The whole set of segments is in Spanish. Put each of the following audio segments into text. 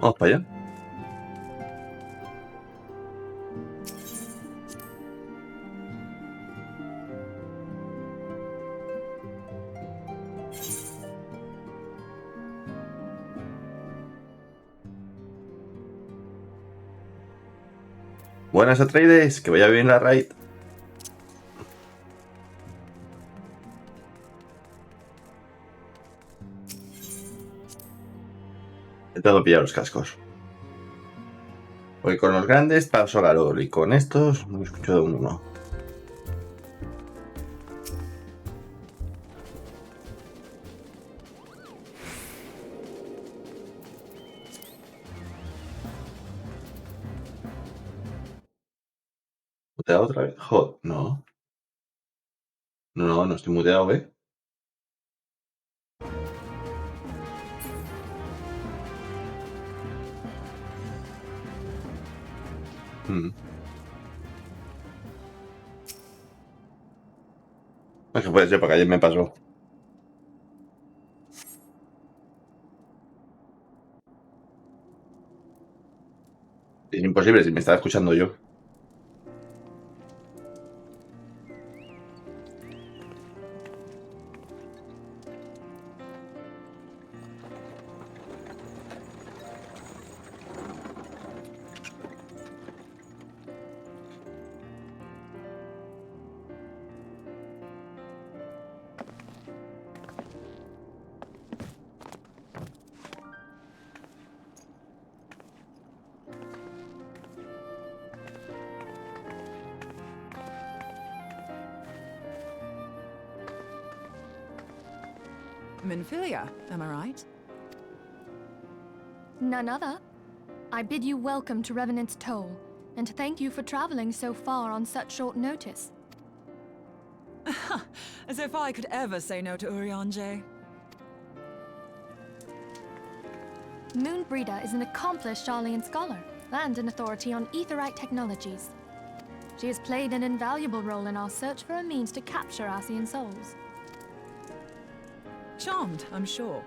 Vamos para allá. Buenas Atreides, que vaya bien la raid. He tenido que pillar los cascos. Voy con los grandes, paso calor, y con estos no escucho de uno. ¿Muteado otra vez? Joder, no. No estoy muteado, ¿eh? Es que puede ser, porque ayer me pasó. Es imposible si me estaba escuchando yo. Minfilia, am I right? None other. I bid you welcome to Revenant's Toll, and thank you for traveling so far on such short notice. As if I could ever say no to Urianger. Moonbreeder is an accomplished Sharlayan scholar and an authority on aetherite technologies. She has played an invaluable role in our search for a means to capture Ascian souls. Charmed, I'm sure.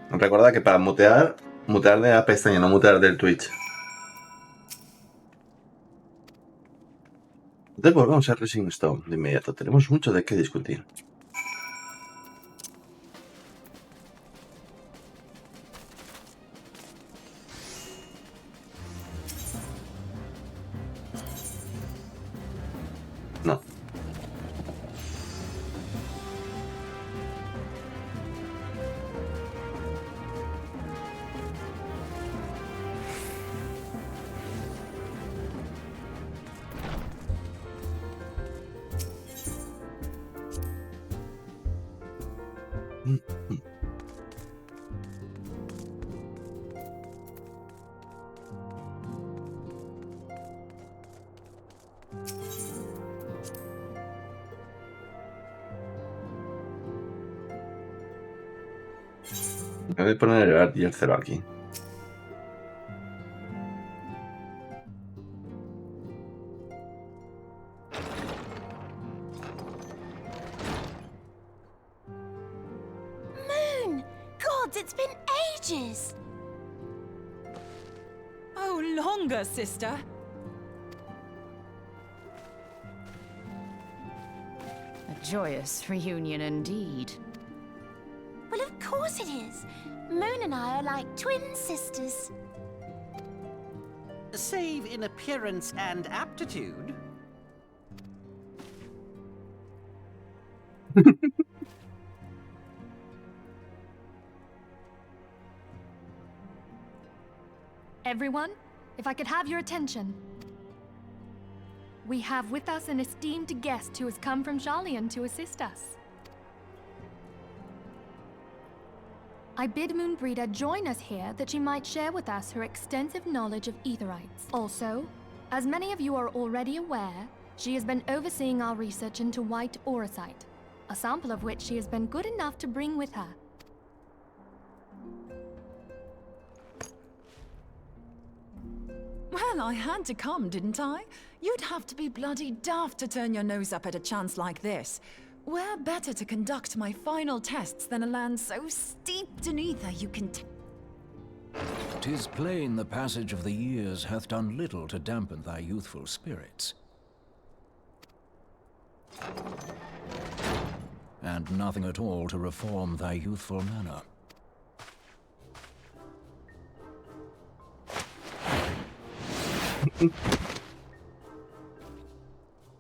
Recuerda que para mutear de la pestaña, no mutear del Twitch. Entonces volvamos a Rising Stone de inmediato. Tenemos mucho de qué discutir. No. Me voy a poner el art y el cero aquí. Moon! Gods, it's been ages! Oh, longer, sister. A joyous reunion indeed. Well, of course it is. Moon and I are like twin sisters. Save in appearance and aptitude. Everyone, if I could have your attention. We have with us an esteemed guest who has come from Sharlayan to assist us. I bid Moonbreeder join us here that she might share with us her extensive knowledge of aetherites. Also, as many of you are already aware, she has been overseeing our research into white auracite, a sample of which she has been good enough to bring with her. Well, I had to come, didn't I? You'd have to be bloody daft to turn your nose up at a chance like this. Where better to conduct my final tests than a land so steeped in ether you can 'Tis plain the passage of the years hath done little to dampen thy youthful spirits. And nothing at all to reform thy youthful manner.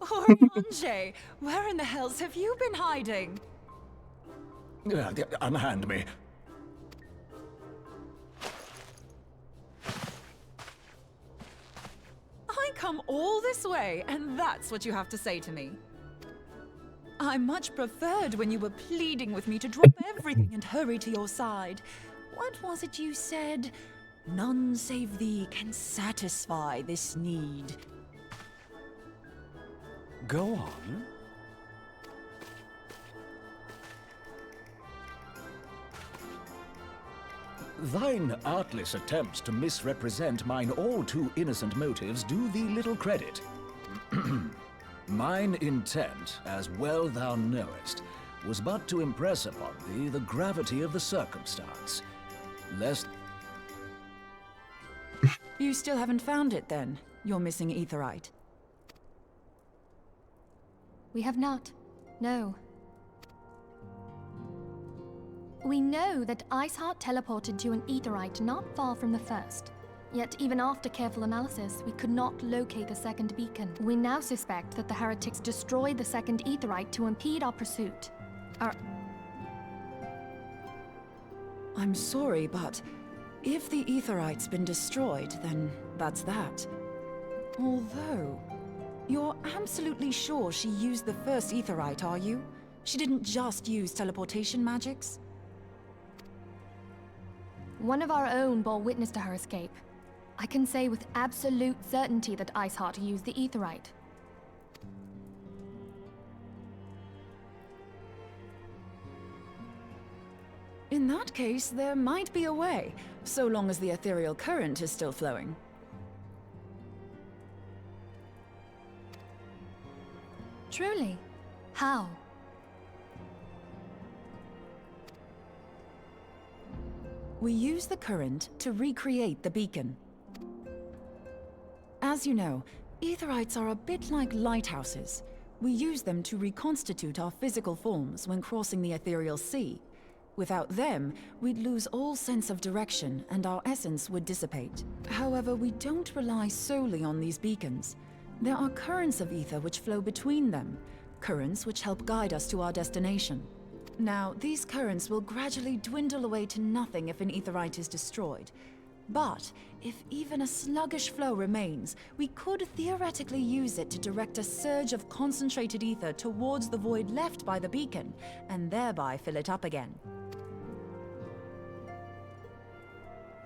Orange, where in the hells have you been hiding? Unhand me. I come all this way, and that's what you have to say to me. I much preferred when you were pleading with me to drop everything and hurry to your side. What was it you said? None save thee can satisfy this need. Go on. Thine artless attempts to misrepresent mine all too innocent motives do thee little credit. Mine intent, as well thou knowest, was but to impress upon thee the gravity of the circumstance, lest... You still haven't found it, then? Your missing aetherite? We have not. No. We know that Iceheart teleported to an aetherite not far from the first. Yet even after careful analysis, we could not locate the second beacon. We now suspect that the heretics destroyed the second aetherite to impede our pursuit. I'm sorry, but if the aetherite's been destroyed, then that's that. Although, you're absolutely sure she used the first aetherite, are you? She didn't just use teleportation magics? One of our own bore witness to her escape. I can say with absolute certainty that Iceheart used the aetherite. In that case, there might be a way, so long as the ethereal current is still flowing. Truly? How? We use the current to recreate the beacon. As you know, aetherites are a bit like lighthouses. We use them to reconstitute our physical forms when crossing the ethereal sea. Without them, we'd lose all sense of direction and our essence would dissipate. However, we don't rely solely on these beacons. There are currents of ether which flow between them, currents which help guide us to our destination. Now, these currents will gradually dwindle away to nothing if an aetherite is destroyed. But if even a sluggish flow remains, we could theoretically use it to direct a surge of concentrated ether towards the void left by the beacon, and thereby fill it up again.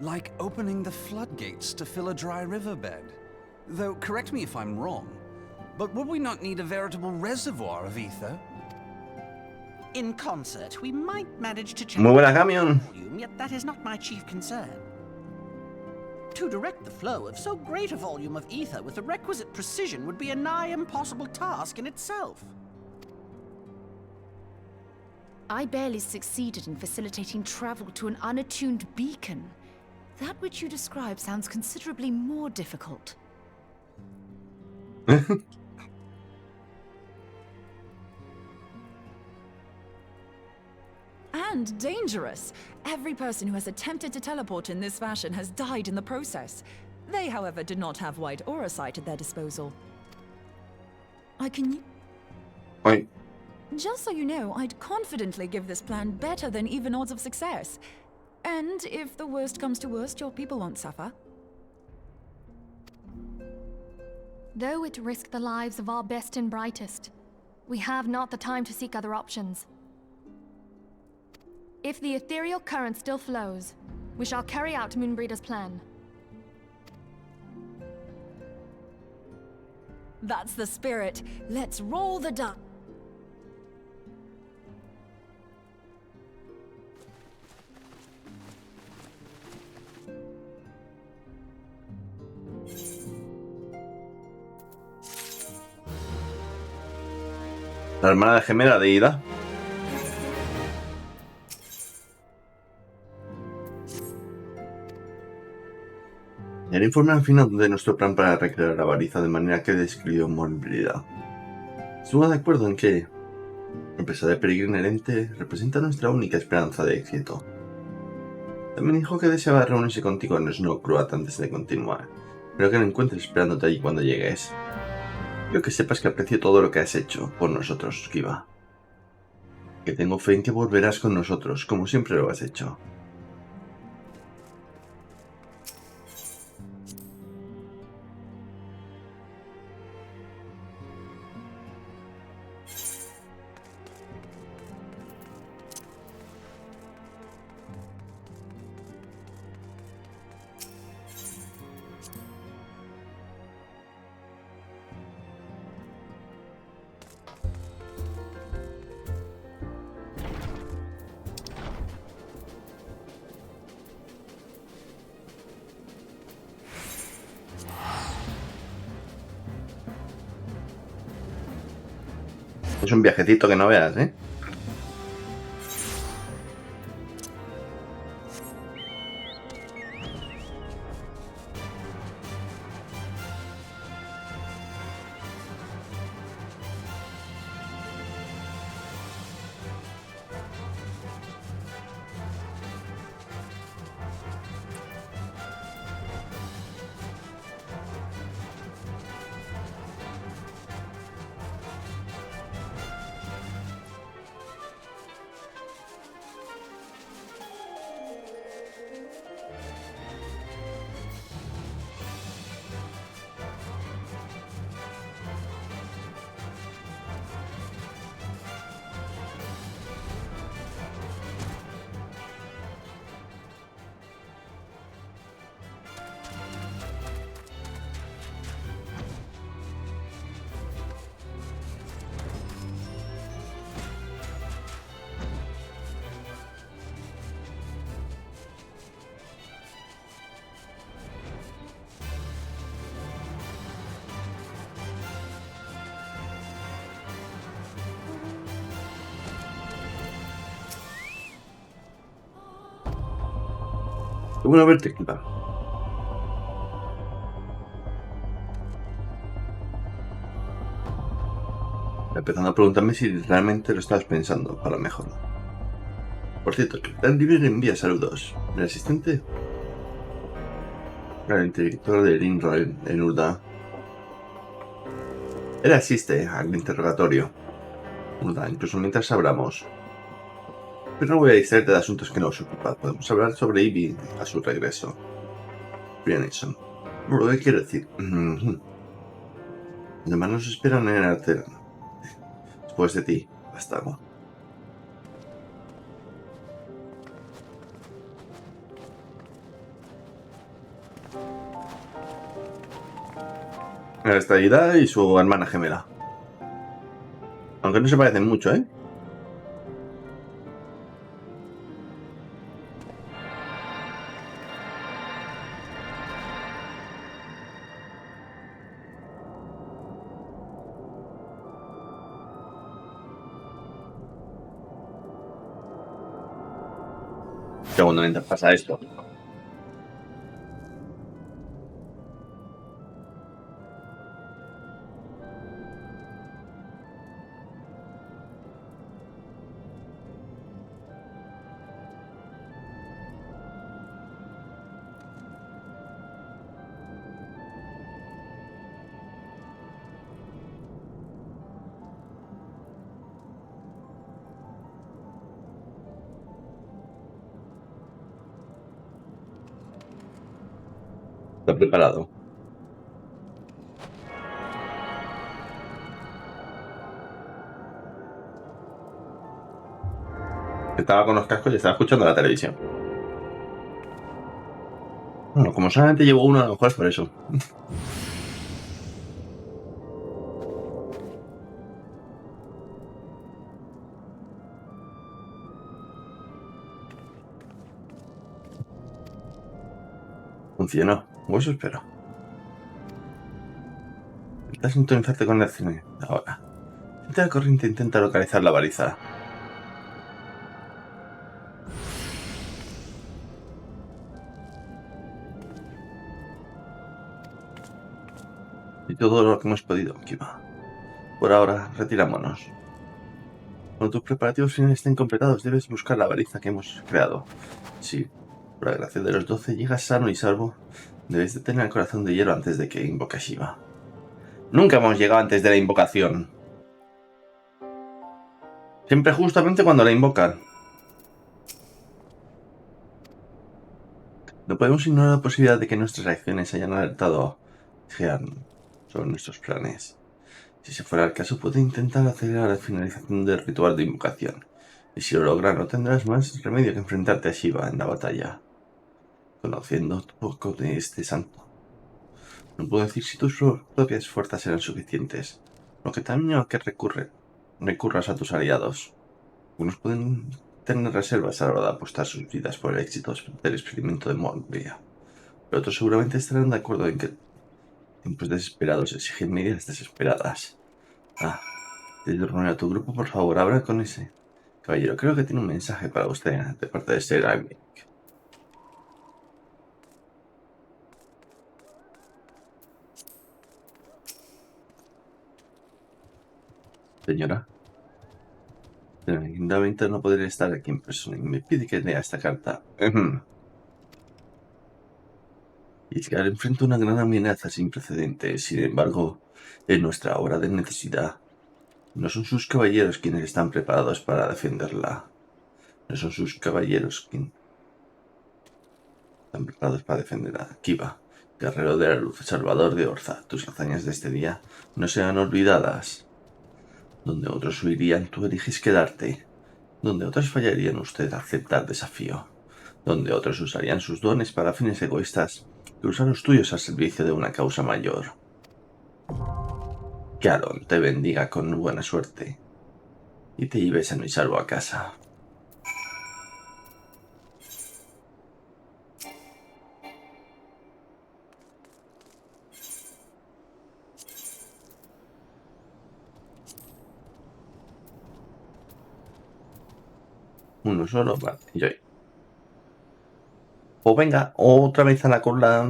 Like opening the floodgates to fill a dry riverbed. Though, correct me if I'm wrong, but would we not need a veritable reservoir of ether? In concert, we might manage to change Muy buena, Camion. the volume, yet that is not my chief concern. To direct the flow of so great a volume of ether with the requisite precision would be a nigh impossible task in itself. I barely succeeded in facilitating travel to an unattuned beacon. That which you describe sounds considerably more difficult. And dangerous. Every person who has attempted to teleport in this fashion has died in the process. They, however, did not have white aura sight at their disposal. I can... Oi. Just so you know, I'd confidently give this plan better than even odds of success. And if the worst comes to worst, your people won't suffer. Though it risked the lives of our best and brightest, we have not the time to seek other options. If the ethereal current still flows, we shall carry out Moonbreeder's plan. That's the spirit. Let's roll the dice. La hermana gemela de Ida. El informe al final de nuestro plan para recrear la baliza de manera que describió movilidad. Estuvo de acuerdo en que la empresa de peregrino herente representa nuestra única esperanza de éxito. También dijo que deseaba reunirse contigo en Snow Croat antes de continuar, pero que lo encuentres esperándote allí cuando llegues. Quiero que sepas que aprecio todo lo que has hecho por nosotros, Kiva. Que tengo fe en que volverás con nosotros, como siempre lo has hecho. Es un viajecito que no veas, ¿eh? Qué bueno verte, Kiva. Empezando a preguntarme si realmente lo estabas pensando para mejorar. Por cierto, Dan River envía saludos. ¿El asistente? El interlocutor de Linroy en Urda. Él asiste al interrogatorio. Urda, incluso mientras hablamos. Pero no voy a distraerte de asuntos que no os ocupan. Podemos hablar sobre Ivy a su regreso. Bien, eso. Bueno, ¿qué quiero decir? Además nos esperan en el artero. Después de ti, vástago. La estabilidad y su hermana gemela. Aunque no se parecen mucho, ¿eh? Segundo mientras pasa esto. Está preparado. Estaba con los cascos y estaba escuchando la televisión. Bueno, como solamente llevo uno, a lo mejor es por eso. Funcionó. O eso espero. Estás sintonizarte con la cine ahora. La corriente intenta localizar la baliza. Y todo lo que hemos podido, Kiva. Por ahora, retirámonos. Cuando tus preparativos finales estén completados, debes buscar la baliza que hemos creado. Si, por la gracia de los 12, llegas sano y salvo, debes de tener el corazón de hielo antes de que invoque a Shiva. Nunca hemos llegado antes de la invocación. Siempre justamente cuando la invocan. No podemos ignorar la posibilidad de que nuestras reacciones hayan alertado a Jean sobre nuestros planes. Si ese fuera el caso, puede intentar acelerar la finalización del ritual de invocación. Y si lo logra, no tendrás más remedio que enfrentarte a Shiva en la batalla. Conociendo poco de este santo, no puedo decir si tus propias fuerzas serán suficientes, lo que también a que recurras a tus aliados. Unos pueden tener reservas a la hora de apostar sus vidas por el éxito del experimento de Morbia, pero otros seguramente estarán de acuerdo en que tiempos desesperados exigen medidas desesperadas. Te reúne a tu grupo, por favor, habla con ese caballero. Creo que tiene un mensaje para usted de parte de Sir Ivy. Señora, definitivamente no podré estar aquí en persona y me pide que lea esta carta. Y es que ahora enfrento una gran amenaza sin precedentes. Sin embargo, en nuestra hora de necesidad, no son sus caballeros quienes están preparados para defenderla. No son sus caballeros quienes están preparados para defenderla. Kiva, guerrero de la luz, salvador de Orza, tus hazañas de este día no sean olvidadas. Donde otros huirían, tú eliges quedarte. Donde otros fallarían, usted aceptar desafío. Donde otros usarían sus dones para fines egoístas, tú usas los tuyos al servicio de una causa mayor. Que Aaron te bendiga con buena suerte y te lleves sano y salvo a casa. Uno solo, vale, yo. Pues venga, otra vez a la cola.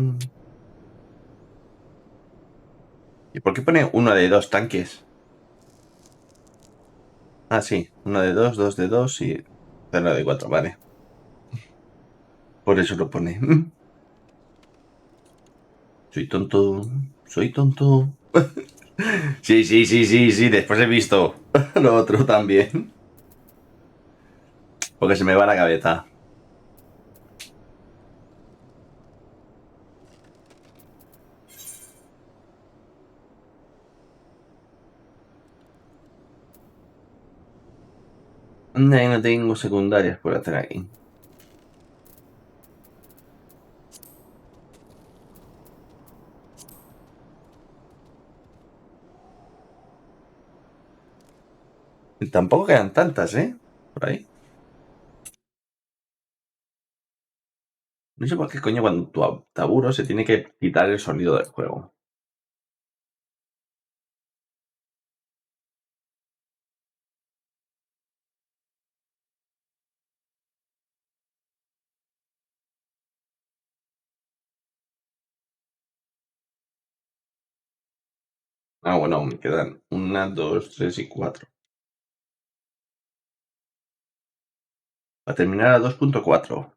¿Y por qué pone una de dos tanques? Ah, sí, una de dos de dos y una de cuatro, vale. Por eso lo pone. Soy tonto, soy tonto. Sí, después he visto lo otro también. Porque se me va la cabeza. No tengo secundarias por hacer aquí. Tampoco quedan tantas, ¿eh? Por ahí. No sé por qué coño cuando tu taburo se tiene que quitar el sonido del juego. Ah, bueno, me quedan 1, 2, 3 y 4. Para terminar a 2.4.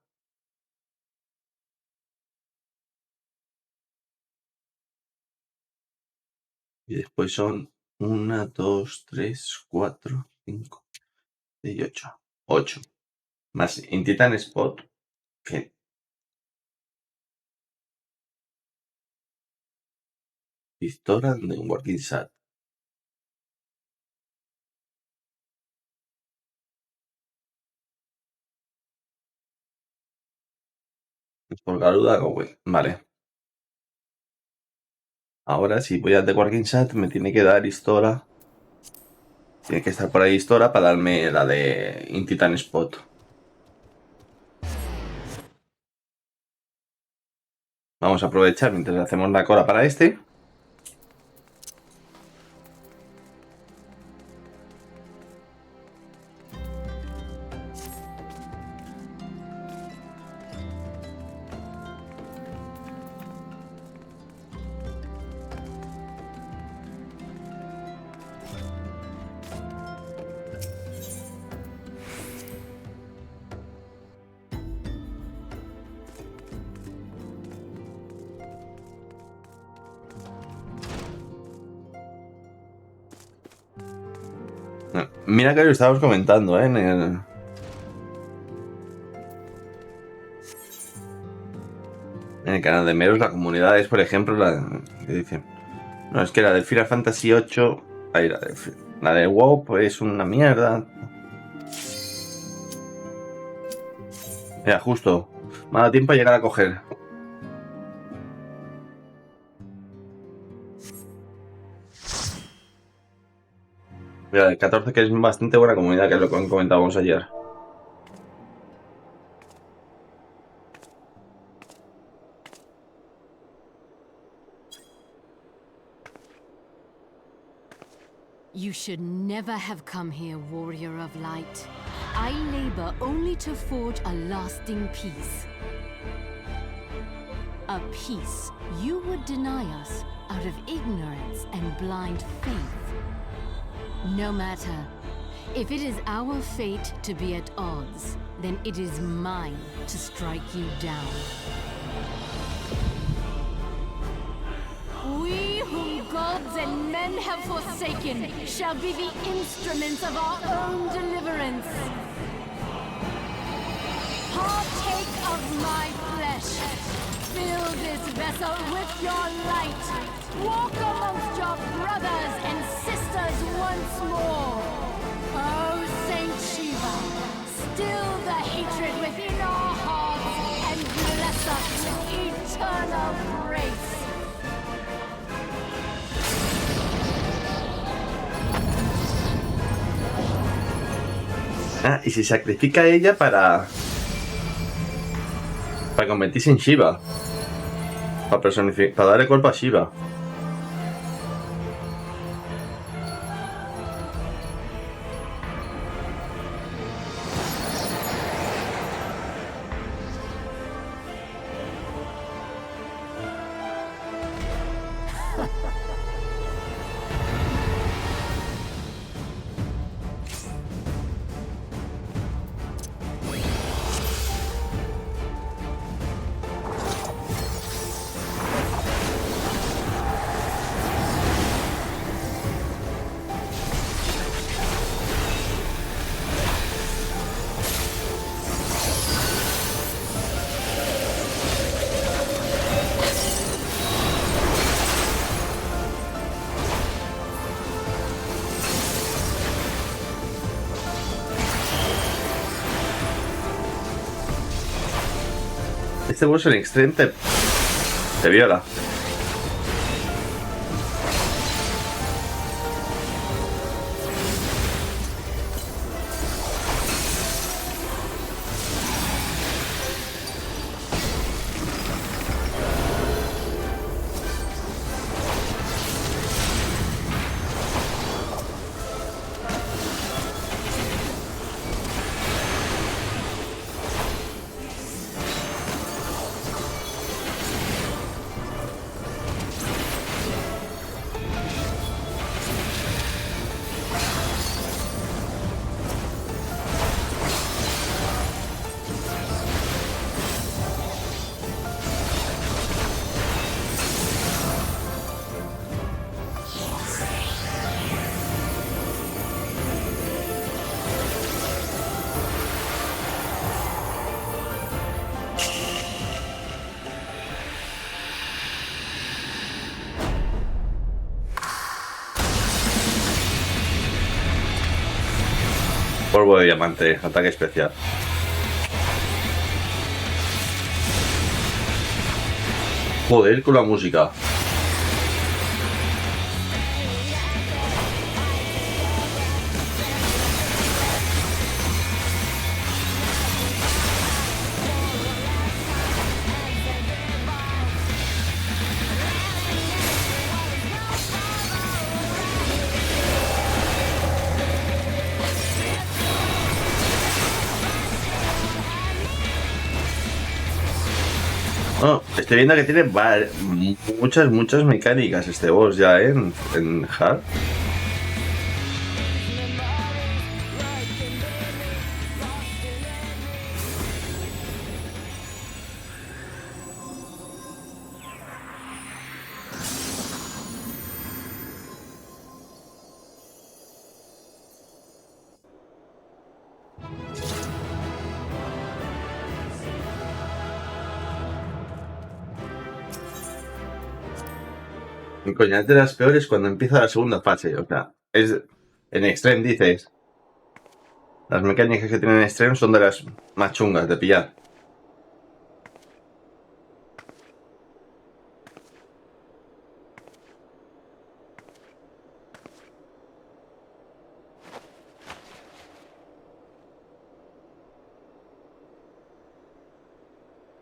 Y después son 1, 2, 3, 4, 5 y 8. 8. Más en Titan Spot, que pistola de un Working Sat. Por Garuda, güey. Vale. Ahora si voy a The Working Sat me tiene que dar Histora. Tiene que estar por ahí Histora para darme la de In Titan Spot. Vamos a aprovechar mientras hacemos la cola para este. Mira que lo estábamos comentando, en el canal de Meros, la comunidad es, por ejemplo, la que dicen, no, es que la de Final Fantasy VIII, ahí, la de WoW, pues es una mierda. Mira, justo, me ha dado tiempo a llegar a coger. Mira, el 14, que es bastante buena comunidad, que es lo que comentábamos ayer. You should never have come here, warrior of light. I labor only to forge a lasting peace. A peace you would deny us out of ignorance and blind faith. No matter. If it is our fate to be at odds, then it is mine to strike you down. We whom gods and men have forsaken shall be the instruments of our own deliverance. Partake of my flesh. Fill this vessel with your light. Walk amongst your brothers and sisters once more. Oh, Saint Shiva, still the hatred within our hearts and bless us with eternal grace. Ah, y se sacrifica a ella para convertirse en Shiva. Para darle cuerpo a Shiva. Este boss en XIV te viola. Polvo de diamante, ataque especial. Joder, con la música. Oh, estoy viendo que tiene muchas mecánicas este boss ya, en Hard. Coño, es de las peores cuando empieza la segunda fase. O sea, es... En Extreme dices... Las mecánicas que tienen en Extreme son de las más chungas de pillar.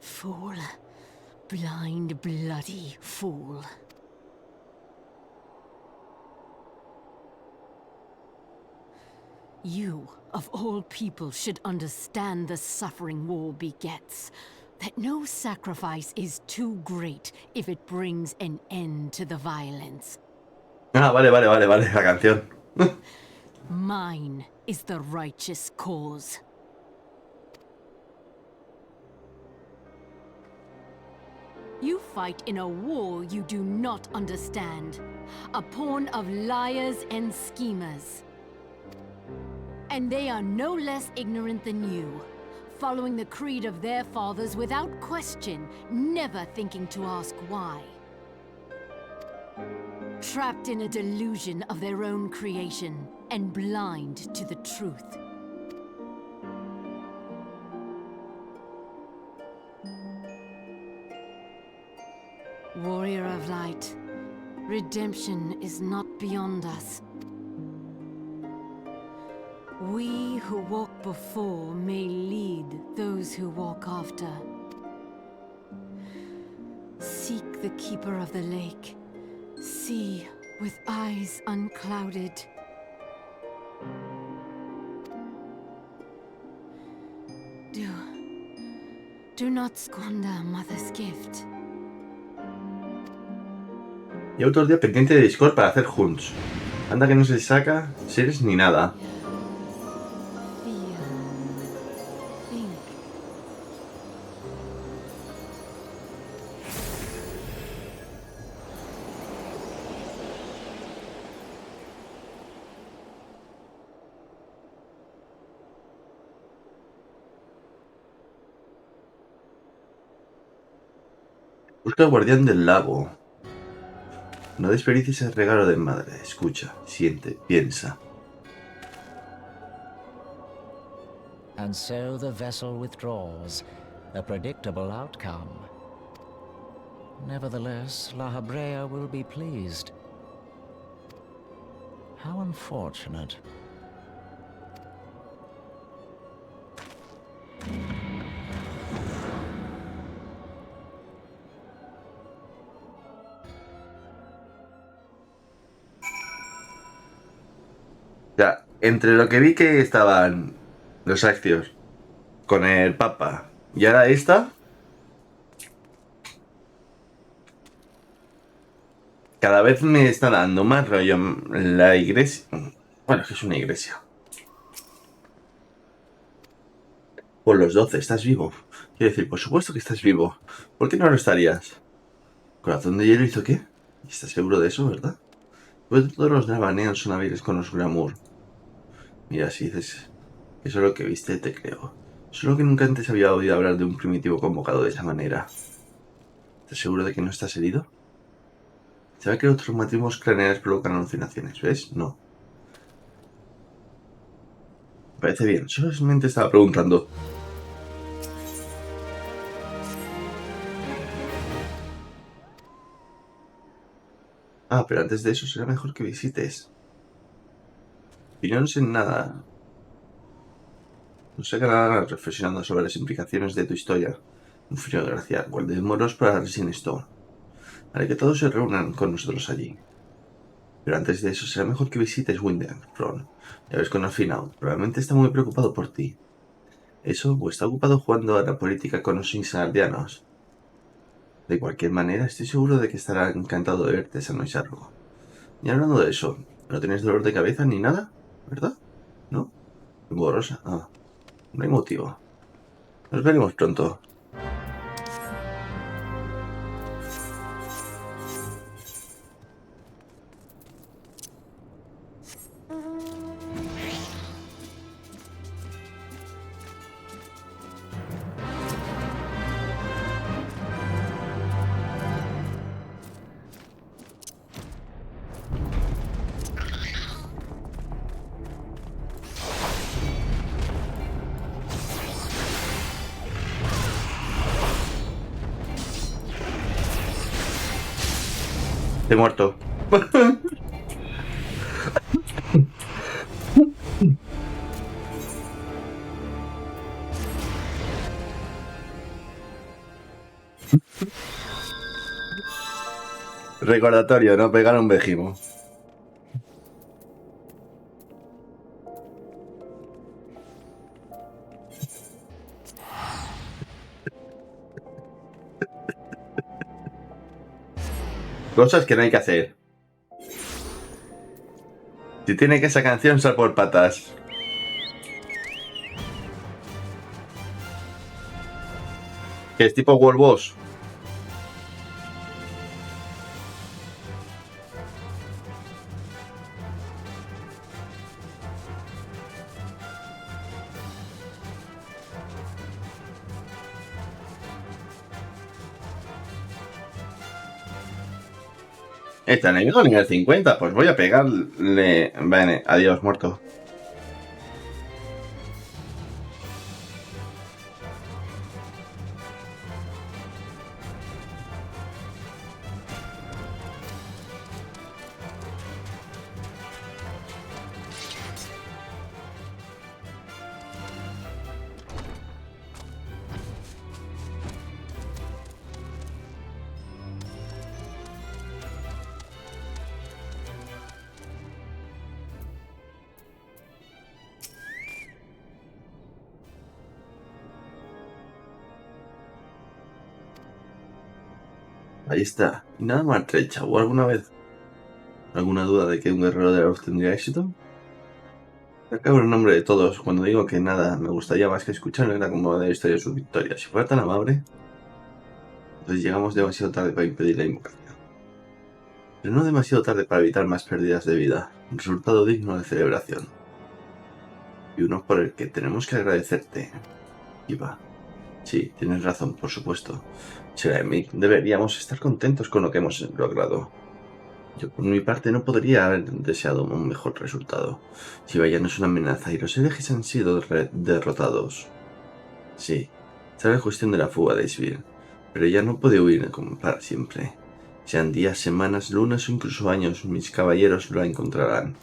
Fool. Blind, bloody fool. You, of all people, should understand the suffering war begets. That no sacrifice is too great if it brings an end to the violence. Ah, vale, la canción. Mine is the righteous cause. You fight in a war you do not understand. A pawn of liars and schemers. And they are no less ignorant than you, following the creed of their fathers without question, never thinking to ask why. Trapped in a delusion of their own creation, and blind to the truth. Warrior of light, redemption is not beyond us. We who walk before may lead those who walk after. Seek the keeper of the lake. See with eyes unclouded. Do not squander Mother's gift. Y otro día pendiente de Discord para hacer hunts. Anda que no se saca series ni nada. Busca al guardián del lago. No desperdicies el regalo de madre. Escucha, siente, piensa. And so the vessel withdraws, a predictable outcome. Nevertheless, La Habrea will be pleased. How unfortunate. Ya, entre lo que vi que estaban los Axios con el Papa y ahora esta, cada vez me está dando más rollo la iglesia. Bueno, que es una iglesia. Por los 12, ¿estás vivo? Quiero decir, por supuesto que estás vivo. ¿Por qué no lo estarías? ¿Corazón de hielo hizo qué? ¿Estás seguro de eso, verdad? Pues todos los dravaneos son hábiles con los glamour. Mira, si dices eso es lo que viste, te creo. Solo que nunca antes había oído hablar de un primitivo convocado de esa manera. ¿Estás seguro de que no estás herido? ¿Sabe que los traumatismos craneales provocan alucinaciones? ¿Ves? No. Me parece bien, solamente estaba preguntando. Ah, pero antes de eso será mejor que visites. Y no sé nada. No sé nada reflexionando sobre las implicaciones de tu historia. Un frío de gracia, guardémonos para Resin Stone. Haré que todos se reúnan con nosotros allí. Pero antes de eso será mejor que visites Winterfront. Ya ves con el final. Probablemente está muy preocupado por ti. ¿Eso o está ocupado jugando a la política con los Insardianos? De cualquier manera, estoy seguro de que estará encantado de verte sano y salvo. Y hablando de eso, ¿no tienes dolor de cabeza ni nada? ¿Verdad? ¿No? Borrosa. Ah, no hay motivo. Nos veremos pronto. He muerto. Recordatorio, no pegar a un vejimo. Cosas que no hay que hacer. Si tiene que esa canción, sal por patas. Que es tipo World Boss. Este enemigo nivel 50, pues voy a pegarle... Vale, adiós, muerto. Ahí está. ¿Y nada más trecha? ¿O alguna vez? ¿Alguna duda de que un guerrero de la luz tendría éxito? Acabo en nombre de todos cuando digo que nada me gustaría más que escuchar la conmovedora historia de su victoria. Si fuera tan amable... Entonces llegamos demasiado tarde para impedir la invocación. Pero no demasiado tarde para evitar más pérdidas de vida. Un resultado digno de celebración. Y uno por el que tenemos que agradecerte. Iva. Sí, tienes razón, por supuesto. Jeremy, deberíamos estar contentos con lo que hemos logrado. Yo por mi parte no podría haber deseado un mejor resultado. Shiva ya no es una amenaza y los herejes han sido derrotados. Sí, esta es la cuestión de la fuga de ESP, pero ya no puede huir para siempre. Sean días, semanas, lunas o incluso años, mis caballeros lo encontrarán.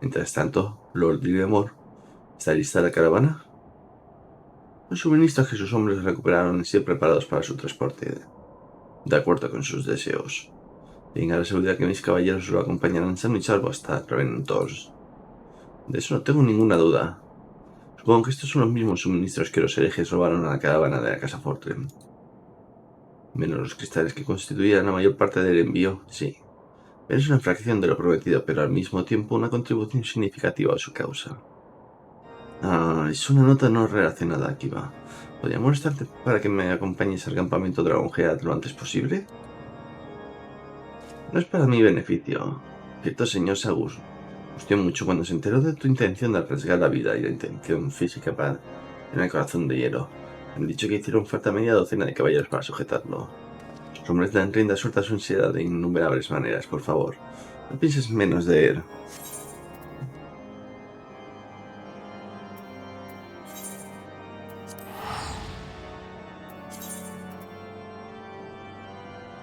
Mientras tanto, Lord Dillemore, ¿está lista la caravana? Los suministros que sus hombres recuperaron han sido preparados para su transporte, de acuerdo con sus deseos. Tenga la seguridad que mis caballeros lo acompañarán sano y salvo hasta Revenantors. De eso no tengo ninguna duda. Supongo que estos son los mismos suministros que los herejes robaron a la caravana de la casa Fortune. Menos los cristales que constituían la mayor parte del envío, sí. Es una fracción de lo prometido, pero al mismo tiempo una contribución significativa a su causa. Es una nota no relacionada, aquí va. ¿Podría molestarte para que me acompañes al campamento de la Head lo antes posible? No es para mi beneficio. Cierto señor Sagus gustó mucho cuando se enteró de tu intención de arriesgar la vida y la intención física en el corazón de hielo. Han dicho que hicieron falta media docena de caballeros para sujetarlo. Los hombres dan rienda suelta a su ansiedad de innumerables maneras, por favor. No pienses menos de él.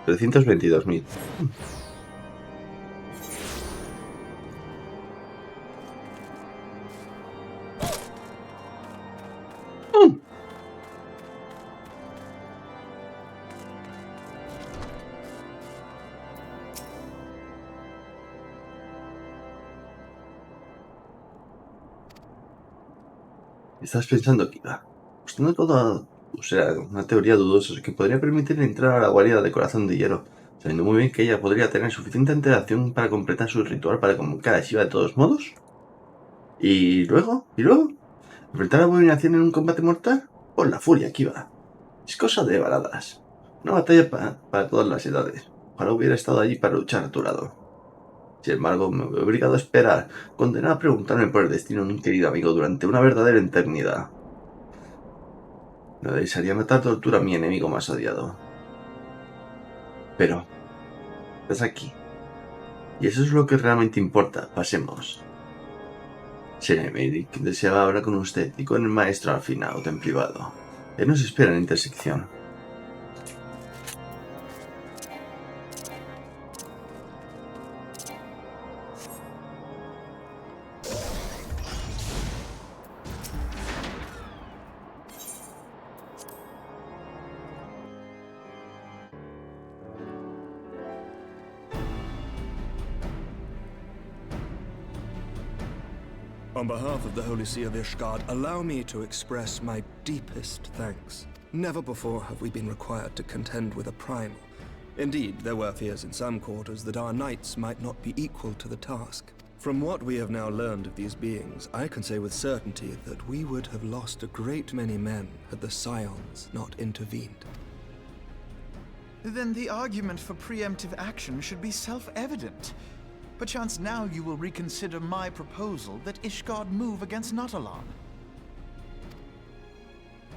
$322.000. Estás pensando que mostrando toda una teoría dudosa que podría permitirle entrar a la guarida de corazón de hielo, sabiendo muy bien que ella podría tener suficiente antelación para completar su ritual para convocar a Shiva de todos modos. ¿Y luego? ¿Enfrentar a la abominación en un combate mortal? Por la furia, Kiva. Es cosa de baladas. Una batalla para todas las edades. Ojalá hubiera estado allí para luchar a tu lado. Sin embargo, me veo obligado a esperar, condenado a preguntarme por el destino de un querido amigo durante una verdadera eternidad. No desearía matar tortura a mi enemigo más odiado. Pero, estás aquí. Y eso es lo que realmente importa. Pasemos. Jeremy deseaba hablar con usted y con el maestro afinado en privado. Él nos espera en la intersección. On behalf of the Holy See of Ishgard, allow me to express my deepest thanks. Never before have we been required to contend with a primal. Indeed, there were fears in some quarters that our knights might not be equal to the task. From what we have now learned of these beings, I can say with certainty that we would have lost a great many men had the Scions not intervened. Then the argument for preemptive action should be self-evident. Perchance now you will reconsider my proposal that Ishgard move against Nautalon.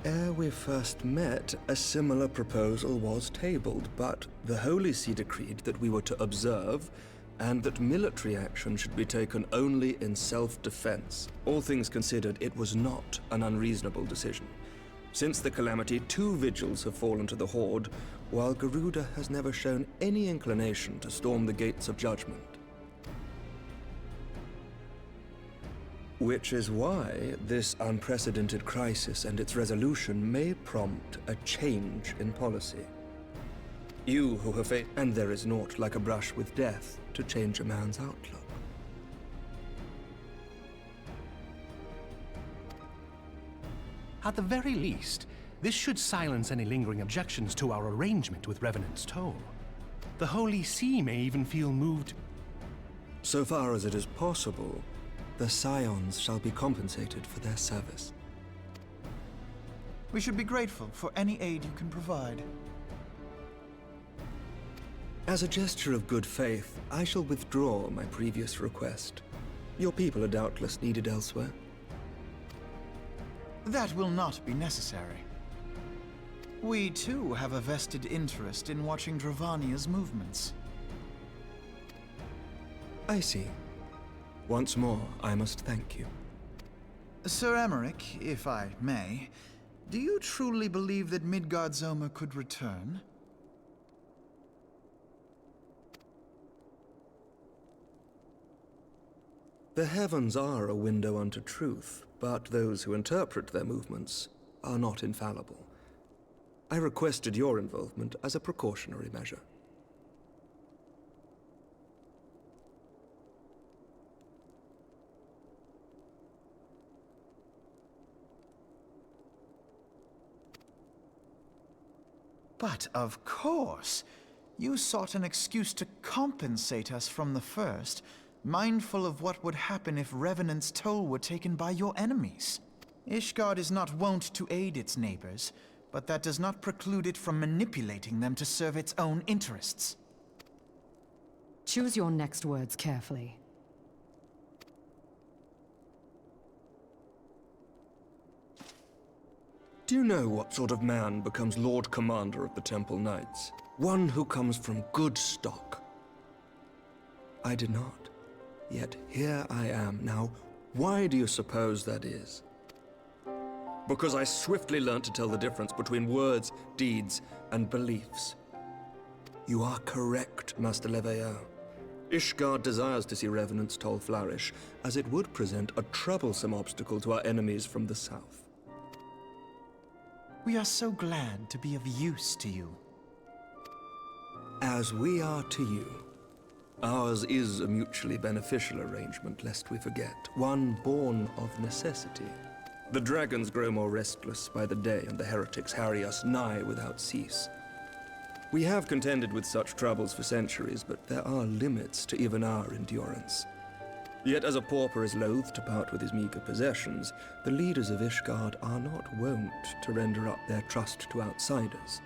Ere we first met, a similar proposal was tabled, but the Holy See decreed that we were to observe, and that military action should be taken only in self-defense. All things considered, it was not an unreasonable decision. Since the calamity, 2 vigils have fallen to the Horde, while Garuda has never shown any inclination to storm the gates of judgment. Which is why this unprecedented crisis and its resolution may prompt a change in policy. You who have faith, and there is naught like a brush with death to change a man's outlook. At the very least, this should silence any lingering objections to our arrangement with Revenant's Toll. The Holy See may even feel moved. So far as it is possible, the Scions shall be compensated for their service. We should be grateful for any aid you can provide. As a gesture of good faith, I shall withdraw my previous request. Your people are doubtless needed elsewhere. That will not be necessary. We too have a vested interest in watching Dravania's movements. I see. Once more, I must thank you. Sir Emmerich, if I may, do you truly believe that Midgard-Zoma could return? The heavens are a window unto truth, but those who interpret their movements are not infallible. I requested your involvement as a precautionary measure. But of course, you sought an excuse to compensate us from the first, mindful of what would happen if Revenant's Toll were taken by your enemies. Ishgard is not wont to aid its neighbors, but that does not preclude it from manipulating them to serve its own interests. Choose your next words carefully. Do you know what sort of man becomes Lord Commander of the Temple Knights? One who comes from good stock. I did not. Yet here I am now. Why do you suppose that is? Because I swiftly learned to tell the difference between words, deeds, and beliefs. You are correct, Master Leveilleur. Ishgard desires to see Revenant's Toll flourish, as it would present a troublesome obstacle to our enemies from the south. We are so glad to be of use to you. As we are to you. Ours is a mutually beneficial arrangement, lest we forget, one born of necessity. The dragons grow more restless by the day, and the heretics harry us nigh without cease. We have contended with such troubles for centuries, but there are limits to even our endurance. Yet as a pauper is loath to part with his meager possessions, the leaders of Ishgard are not wont to render up their trust to outsiders.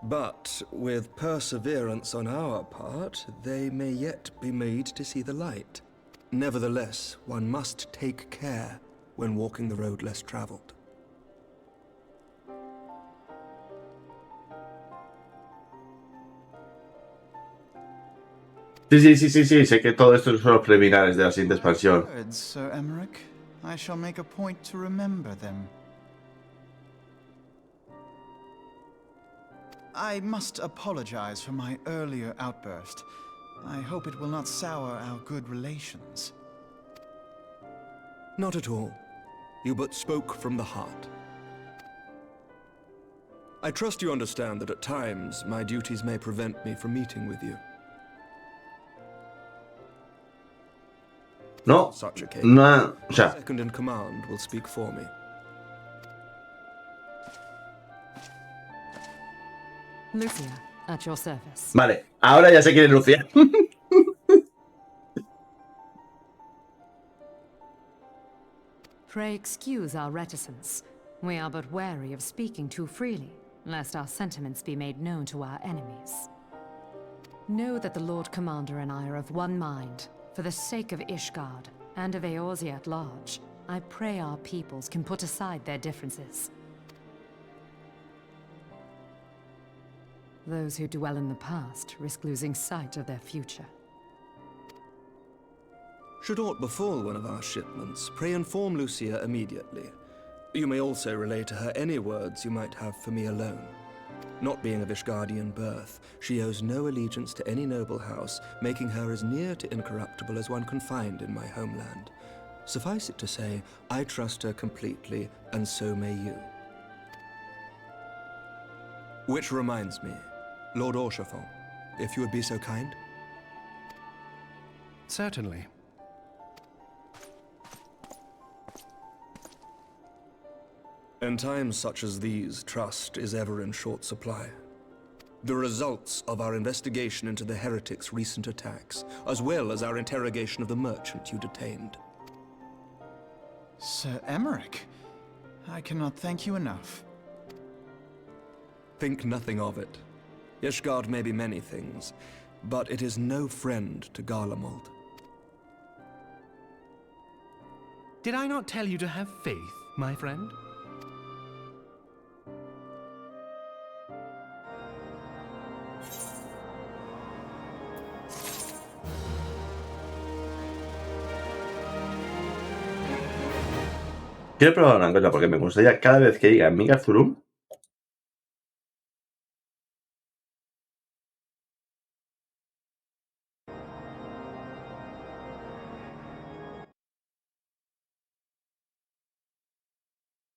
But with perseverance on our part, they may yet be made to see the light. Nevertheless, one must take care when walking the road less traveled. Sí, sé que todo esto son los preliminares de la siguiente expansión. Words, Sir Emmerich. I shall make a point to remember them. I must apologize for my earlier outburst. I hope it will not sour our good relations. Not at all. You but spoke from the heart. I trust you understand that at times my duties may prevent me from meeting with you. No, Such a case. no, o sea, Second in command will speak for me. Lucia, at your service. vale, ahora ya sé quién es Lucia. Pray excuse our reticence. We are but wary of speaking too freely, lest our sentiments be made known to our enemies. Know that the Lord Commander and I are of one mind. For the sake of Ishgard, and of Eorzea at large, I pray our peoples can put aside their differences. Those who dwell in the past risk losing sight of their future. Should aught befall one of our shipments, pray inform Lucia immediately. You may also relay to her any words you might have for me alone. Not being of Ishgardian birth, she owes no allegiance to any noble house, making her as near to incorruptible as one can find in my homeland. Suffice it to say, I trust her completely, and so may you. Which reminds me, Lord Orshafon, if you would be so kind? Certainly. In times such as these, trust is ever in short supply. The results of our investigation into the heretics' recent attacks, as well as our interrogation of the merchant you detained. Sir Emmerich, I cannot thank you enough. Think nothing of it. Ishgard may be many things, but it is no friend to Garlemald. Did I not tell you to have faith, my friend? Quiero probar una cosa, porque me gustaría cada vez que diga Migazurum.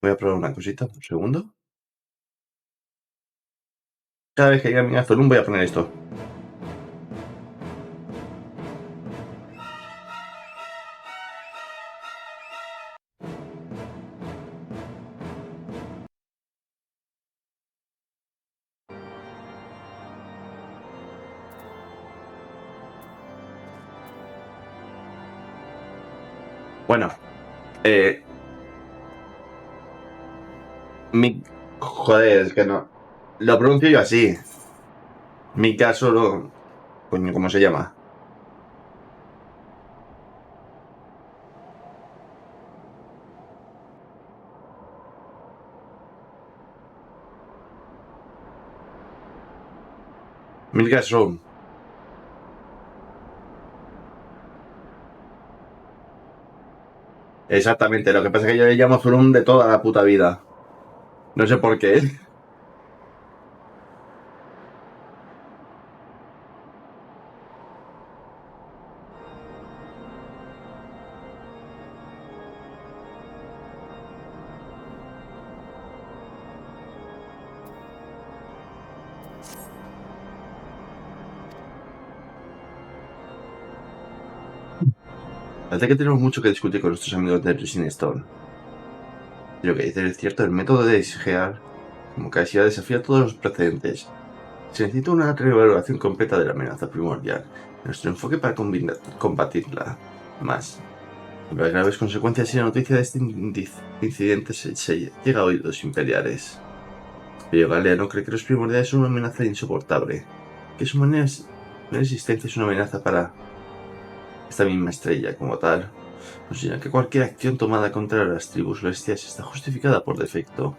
Voy a probar una cosita, un segundo. Cada vez que diga Migazurum voy a poner esto. Bueno, joder, es que no. Lo pronuncio yo así. Mi caso lo. Coño, ¿cómo se llama? Milgasrum. Exactamente, lo que pasa es que yo le llamo Zurum de toda la puta vida. No sé por qué. Parece que tenemos mucho que discutir con nuestros amigos de Prison Stone. Y lo que dice es cierto, el método de Isgear, como casi ha desafiado todos los precedentes. Se necesita una reevaluación completa de la amenaza primordial, nuestro enfoque para combatirla. Más, las graves consecuencias y la noticia de este incidente se llega a oídos imperiales. Pero Galeano cree que los primordiales son una amenaza insoportable, que su manera de existencia es una amenaza para esta misma estrella como tal. Considera que cualquier acción tomada contra las tribus bestias está justificada por defecto.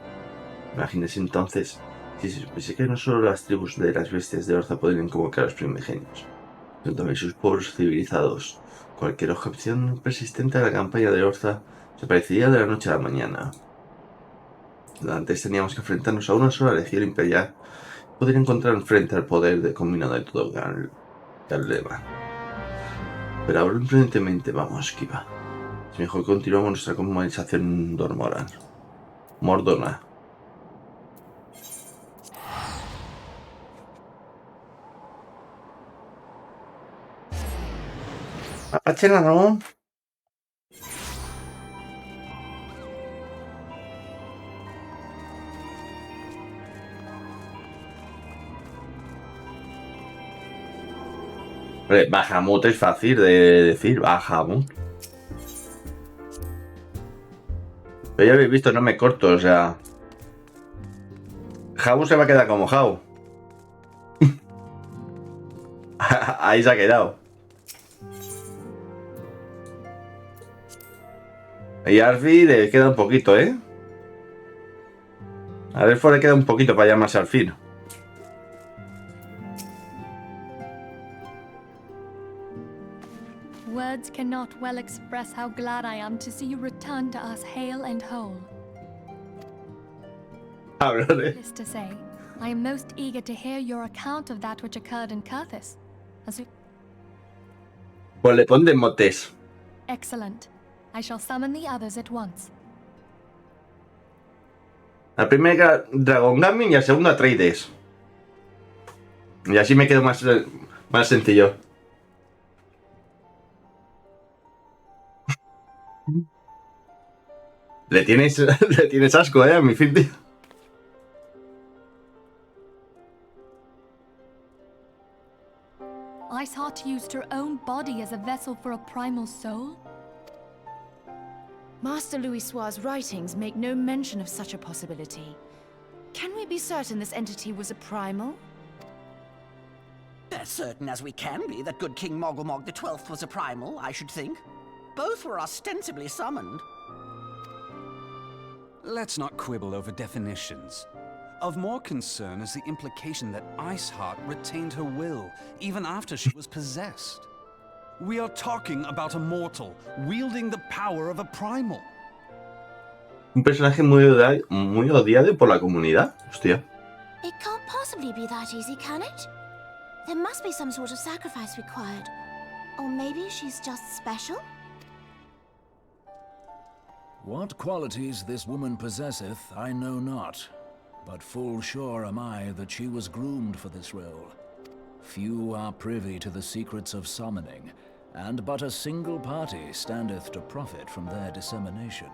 Imagínese entonces si se supiese que no solo las tribus de las bestias de Orza podrían convocar a los primigenios, sino también sus pueblos civilizados. Cualquier objeción persistente a la campaña de Orza se parecería de la noche a la mañana. Antes teníamos que enfrentarnos a una sola legión imperial y poder encontrar frente al poder combinado de todo Garleman. Pero ahora imprudentemente vamos, Kiva. Es mejor continuamos nuestra conversación Mordona. Apachena, ¿no? Bahamut es fácil de decir, Bahamut. Pero ya habéis visto, no me corto, o sea... Jau se va a quedar como Jau. Ahí se ha quedado. Y a Alfie le queda un poquito, ¿eh? A Elfo le queda un poquito para llamarse Alfie. Words cannot well express how glad I am to see you return to us hale and whole. Needless to say, I am most eager to hear your account of that which occurred in Curthis. Pues le pon de motes. Excellent. I shall summon the others at once. La primera Dragon Gaming y la segunda Trades. Y así me quedo más sencillo. Le tienes asco, a mi fin, tío. Iceheart used her own body as a vessel for a primal soul? Master Louisoir's writings make no mention of such a possibility. Can we be certain this entity was a primal? As certain as we can be that good King Mogulmog XII was a primal, I should think. Both were ostensibly summoned. Let's not quibble over definitions. Of more concern is the implication that Iceheart retained her will, even after she was possessed. We are talking about a mortal, wielding the power of a primal. Un personaje muy odiado por la comunidad. Hostia. It can't possibly be that easy, can it? There must be some sort of sacrifice required. Or maybe she's just special? What qualities this woman possesseth, I know not. But full sure am I that she was groomed for this role. Few are privy to the secrets of summoning, and but a single party standeth to profit from their dissemination.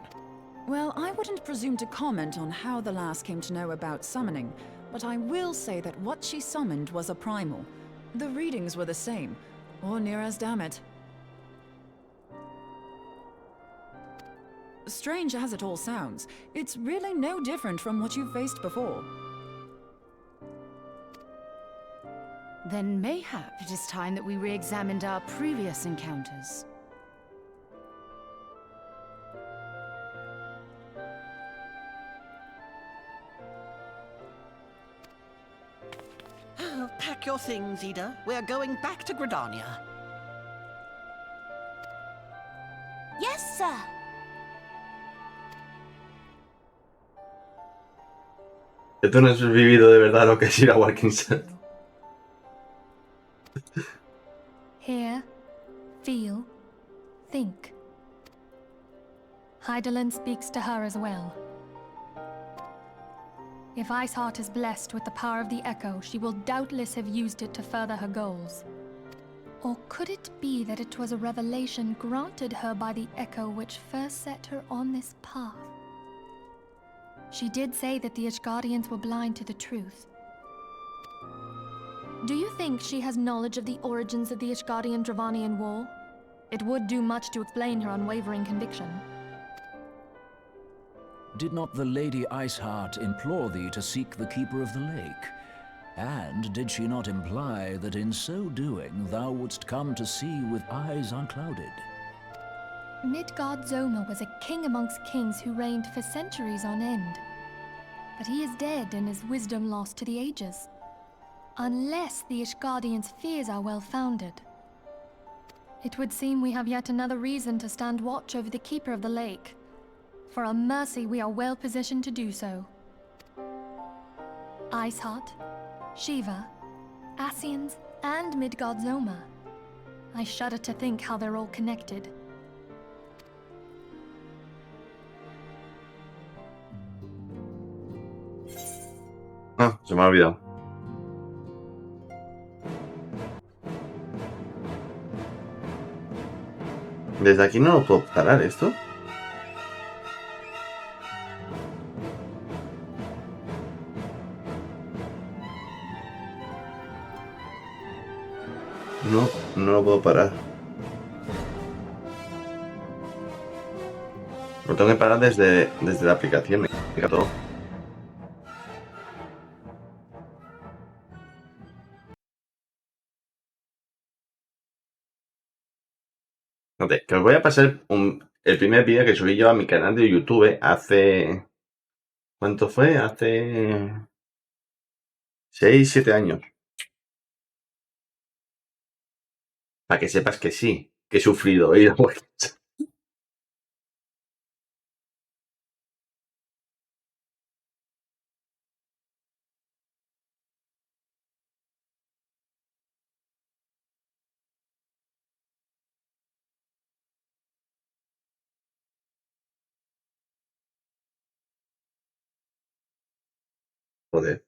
Well, I wouldn't presume to comment on how the lass came to know about summoning, but I will say that what she summoned was a primal. The readings were the same, or near as damn it. Strange as it all sounds, it's really no different from what you've faced before. Then mayhap it is time that we re-examined our previous encounters. Oh, pack your things, Ida. We're going back to Gridania. Yes, sir. Tú no has vivido de verdad lo que es ir a Wilkinson. Hear, feel, think. Hydaelyn speaks to her as well. If Iceheart is blessed with the power of the Echo, she will doubtless have used it to further her goals. Or could it be that it was a revelation granted her by the Echo which first set her on this path? She did say that the Ishgardians were blind to the truth. Do you think she has knowledge of the origins of the Ishgardian-Dravanian War? It would do much to explain her unwavering conviction. Did not the Lady Iceheart implore thee to seek the Keeper of the Lake? And did she not imply that in so doing thou wouldst come to see with eyes unclouded? Midgard-Zoma was a king amongst kings who reigned for centuries on end. But he is dead and his wisdom lost to the ages. Unless the Ishgardians' fears are well-founded. It would seem we have yet another reason to stand watch over the Keeper of the Lake. For a mercy, we are well positioned to do so. Iceheart, Shiva, Ascians, and Midgard-Zoma. I shudder to think how they're all connected. Ah, se me ha olvidado. Desde aquí no lo puedo parar esto. No lo puedo parar. Lo tengo que parar desde la aplicación. Me explica todo. Fíjate, que os voy a pasar el primer vídeo que subí yo a mi canal de YouTube hace... ¿Cuánto fue? Hace 6, 7 años. Para que sepas que sí, que he sufrido. Joder.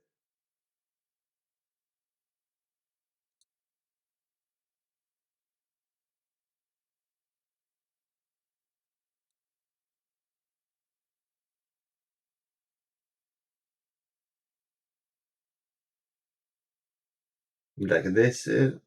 Black Desert.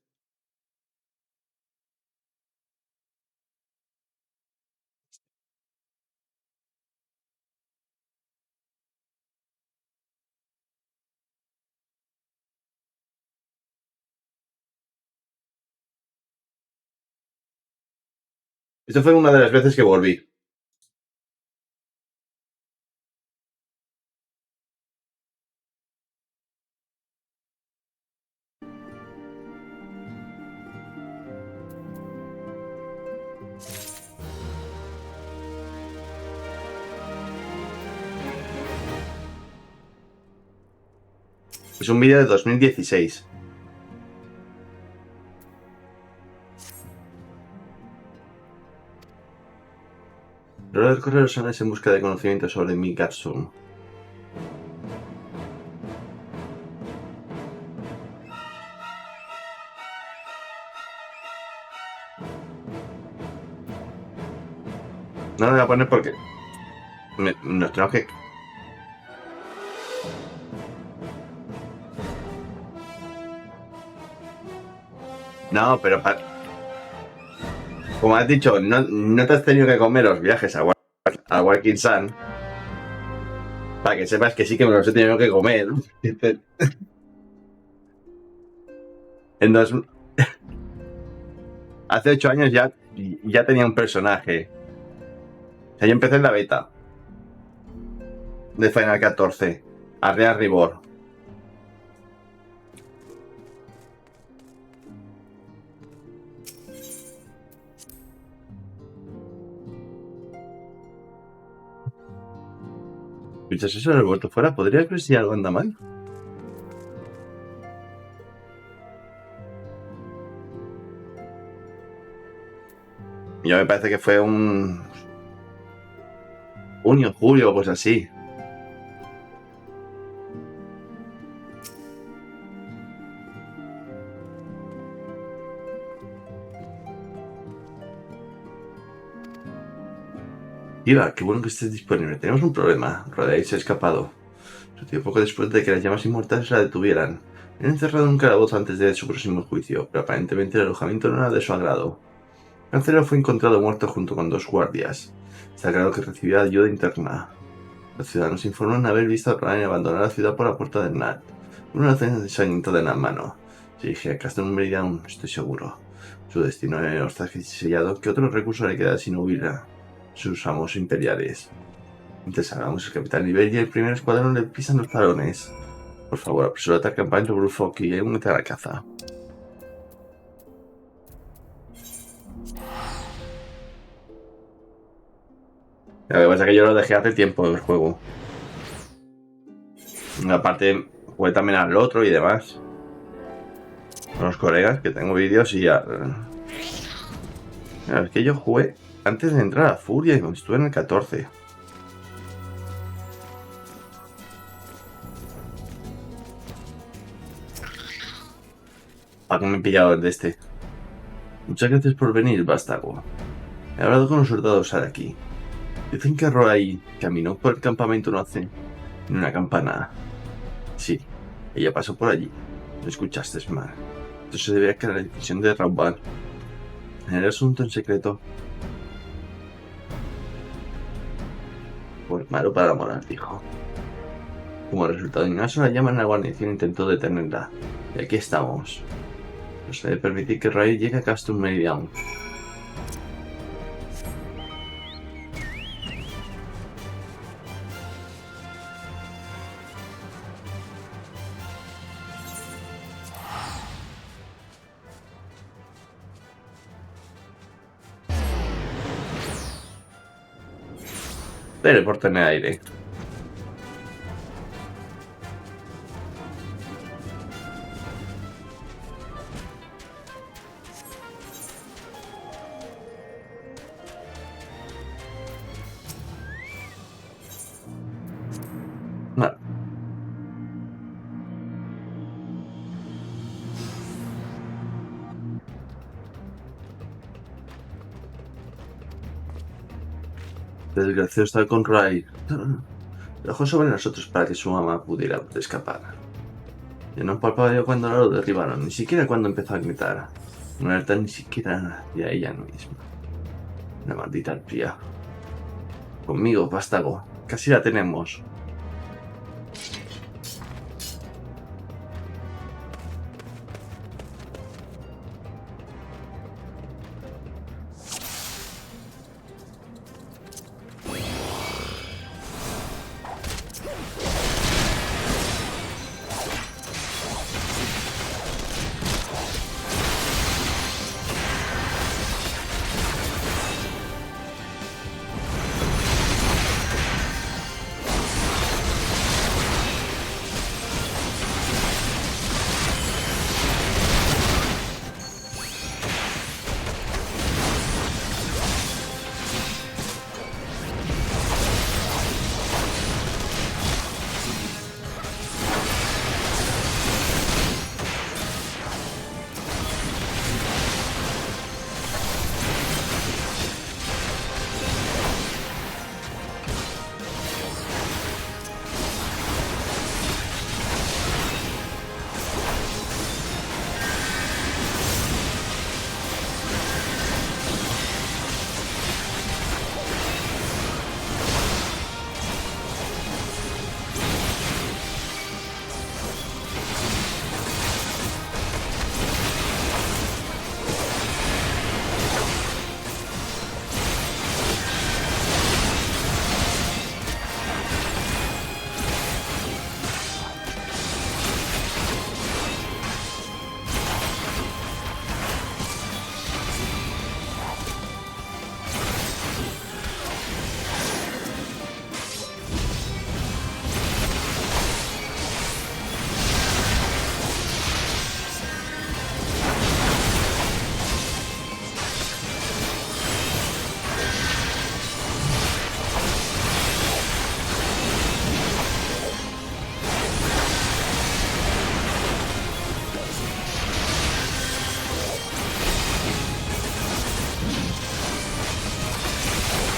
Esto fue una de las veces que volví. Es un vídeo de 2016. Luego de correr los sones en busca de conocimiento sobre mi Gatsum. No lo voy a poner porque nos tenemos que... No, pero como has dicho, no te has tenido que comer los viajes a Walking Sun. Para que sepas que sí que me los he tenido que comer. Hace 8 años ya tenía un personaje. O sea, yo empecé en la beta de Final 14, Arrea Ribor. ¿Piensas eso? ¿Lo he vuelto fuera? ¿Podría creer si algo anda mal? Yo me parece que fue un... junio, julio, pues así. Iba, qué bueno que estés disponible. Tenemos un problema. Roderick se ha escapado. Sucedió poco después de que las llamas inmortales la detuvieran. Era encerrado en un calabozo antes de su próximo juicio, pero aparentemente el alojamiento no era de su agrado. El carcelero fue encontrado muerto junto con 2 guardias. Está claro que recibió ayuda interna. Los ciudadanos informan haber visto a Ryan abandonar la ciudad por la puerta del Nat, con una ensangrentado en la mano. Se dirige a Castle Meridian, estoy seguro. Su destino era el hostage sellado. ¿Qué otro recurso le queda sin huir a sus amos imperiales? Mientras hagamos, el capitán Nivel y el primer escuadrón le pisan los talones. Por favor, apresúrate al campamento Brufok y únete a la caza. Lo que pasa es que yo lo dejé hace tiempo el juego. Aparte, jugué también al otro y demás. Con los colegas, que tengo vídeos y ya... Es que yo jugué antes de entrar a Furia y estuve en el 14. ¿Para qué me he pillado de este? Muchas gracias por venir, vástago. He hablado con los soldados aquí. Dicen que Roy caminó por el campamento no hace ni una campana. Sí, ella pasó por allí. No escuchaste mal. esto se debe a que la decisión de Rabban en el asunto en secreto fue malo para la moral, dijo. Como resultado, una sola llama en la guarnición intentó detenerla. Y aquí estamos. No se debe permitir que Ray llegue a Castle Meridian. Teleporte en el aire. Vale. Desgraciado estar con Ray. Dejó sobre nosotros para que su mamá pudiera escapar. Yo no palpaba cuando lo derribaron, ni siquiera cuando empezó a gritar. No alerta ni siquiera hacia ella misma. La maldita arpía. Conmigo, vástago. Casi la tenemos.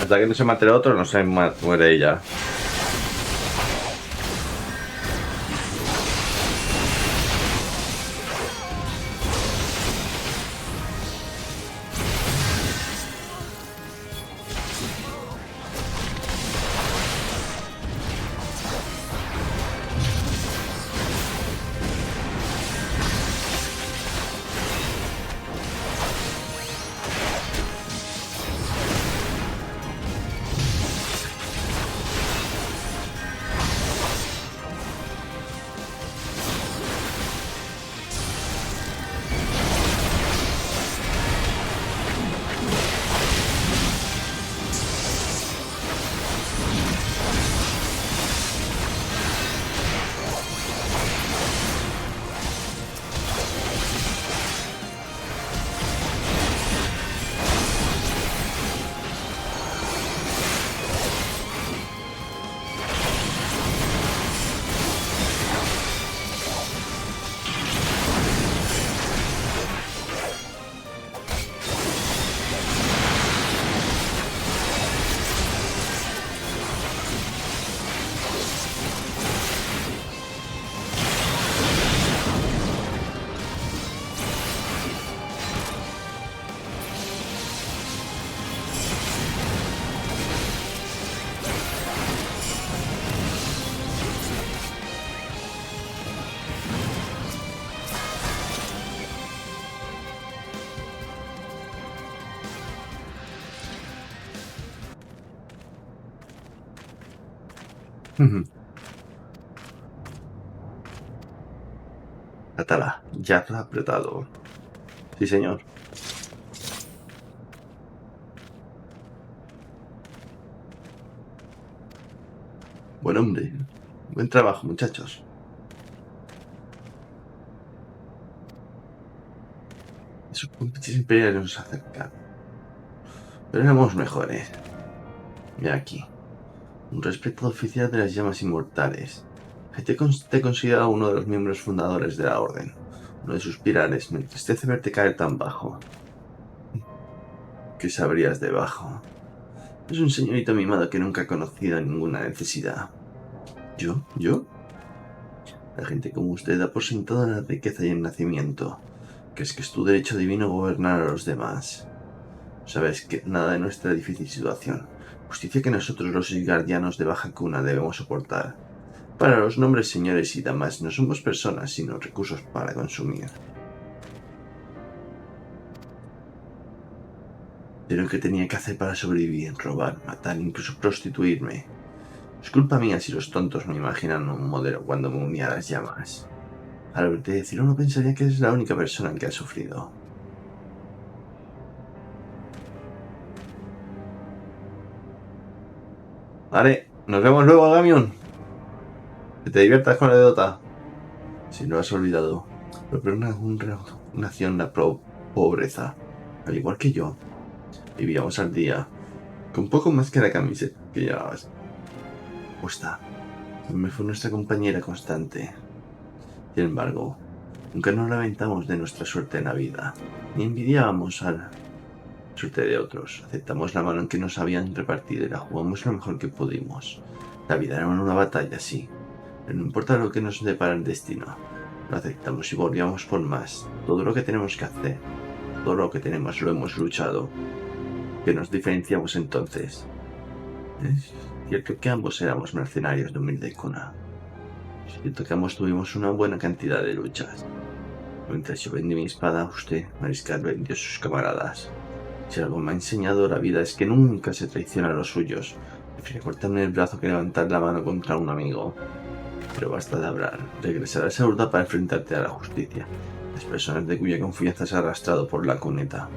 Hasta que no se mate el otro, no se muere ella. Atala, ya está apretado. Sí, señor. Buen hombre. Buen trabajo, muchachos. Esos cómplices imperiales nos acercan. Pero éramos mejores. Mira aquí. Un respetado oficial de las llamas inmortales. Te considera uno de los miembros fundadores de la orden. Uno de sus pilares. Me entristece verte caer tan bajo. ¿Qué sabrías de bajo? Es un señorito mimado que nunca ha conocido ninguna necesidad. ¿Yo? La gente como usted da por sentado la riqueza y el nacimiento. Que es tu derecho divino gobernar a los demás. Sabes que nada de nuestra difícil situación. Justicia que nosotros los guardianos de baja cuna debemos soportar. Para los nombres señores y damas no somos personas sino recursos para consumir. De lo que tenía que hacer para sobrevivir, robar, matar, incluso prostituirme. Es culpa mía si los tontos me imaginan un modelo cuando me unía a las llamas. Al verte decirlo no pensaría que eres la única persona que ha sufrido. Vale, nos vemos luego, Gamión. Que te diviertas con la anécdota. Si lo has olvidado, pero nació en la pobreza, al igual que yo. Vivíamos al día, con poco más que la camiseta que llevabas puesta. Me fue nuestra compañera constante. Sin embargo, nunca nos lamentamos de nuestra suerte en la vida, ni envidiábamos a la suerte de otros. Aceptamos la mano que nos habían repartido y la jugamos lo mejor que pudimos. La vida era una batalla, sí, pero no importa lo que nos depara el destino. Lo aceptamos y volvíamos por más. Todo lo que tenemos que hacer, todo lo que tenemos lo hemos luchado. ¿Qué nos diferenciamos entonces? Es cierto que ambos éramos mercenarios de humilde cuna. Es cierto que ambos tuvimos una buena cantidad de luchas. Mientras yo vendí mi espada, usted, mariscal, vendió a sus camaradas. Si algo me ha enseñado la vida es que nunca se traiciona a los suyos. Prefiero cortarme el brazo que levantar la mano contra un amigo. Pero basta de hablar. Regresarás a Urda para enfrentarte a la justicia. Las personas de cuya confianza has arrastrado por la cuneta.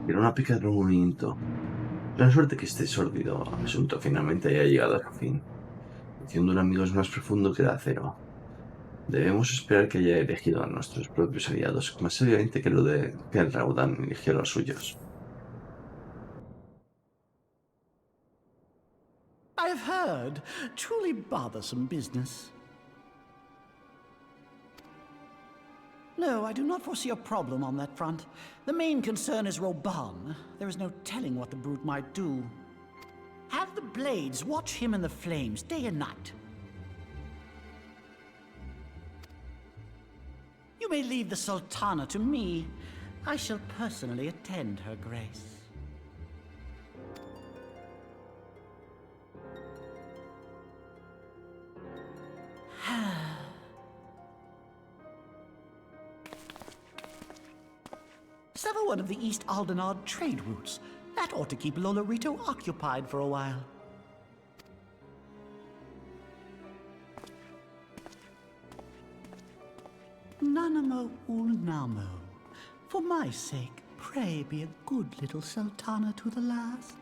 Era una pica de movimiento. La suerte que este sórdido asunto finalmente haya llegado a su fin. La acción de un amigo es más profundo que el acero. Debemos esperar que haya elegido a nuestros propios aliados, más sabiamente que el Raudán eligió a los suyos. I've heard. Truly bothersome business. No, I do not foresee a problem on that front. The main concern is Roban. There is no telling what the brute might do. Have the blades watch him in the flames day and night. You may leave the Sultana to me. I shall personally attend her grace. Sever one of the East Aldenard trade routes. That ought to keep Lolorito occupied for a while. Nanamo Ulnamo. For my sake, pray be a good little Sultana to the last.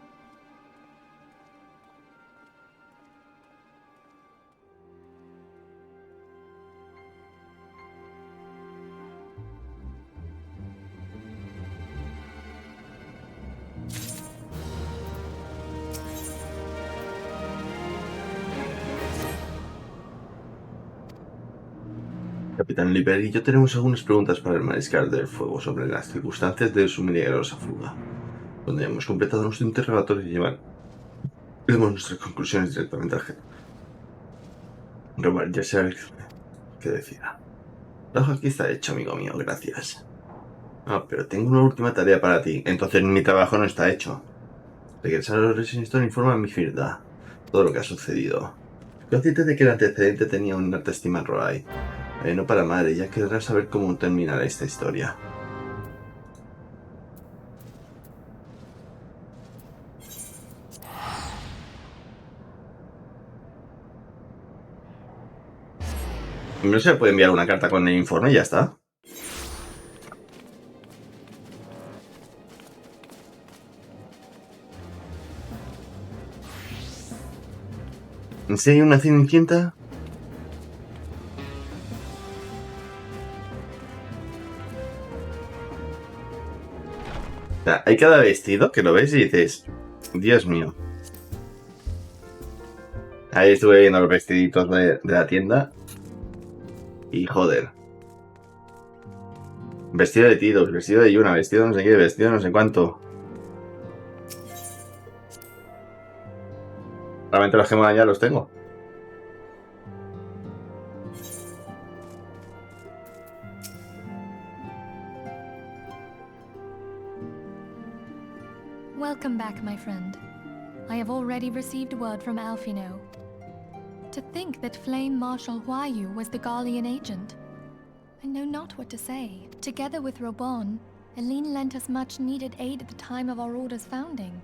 Capitán Liber y yo tenemos algunas preguntas para el Mariscal del Fuego sobre las circunstancias de su milagrosa fuga. Cuando hayamos completado nuestro interrogatorio llevemos nuestras conclusiones directamente al jefe. Robert, ya sabes qué decida. El trabajo aquí está hecho, amigo mío, gracias. Pero tengo una última tarea para ti. Entonces mi trabajo no está hecho. Regresar a los Resistors informa a mi firda todo lo que ha sucedido. Consciente de que el antecedente tenía una alta estima en Roai. No para madre, ya querrás saber cómo terminará esta historia. No se puede enviar una carta con el informe y ya está. ¿En serio una cenicienta? O sea, hay cada vestido que lo ves y dices, Dios mío. Ahí estuve viendo los vestiditos de la tienda. Y joder. Vestido de Tidus, vestido de Yuna, vestido no sé qué, vestido no sé cuánto. Realmente los gemas ya los tengo. Welcome back, my friend. I have already received word from Alphino. To think that Flame Marshal Huayu was the Garlean agent. I know not what to say. Together with Robon, Eileen lent us much-needed aid at the time of our Order's founding.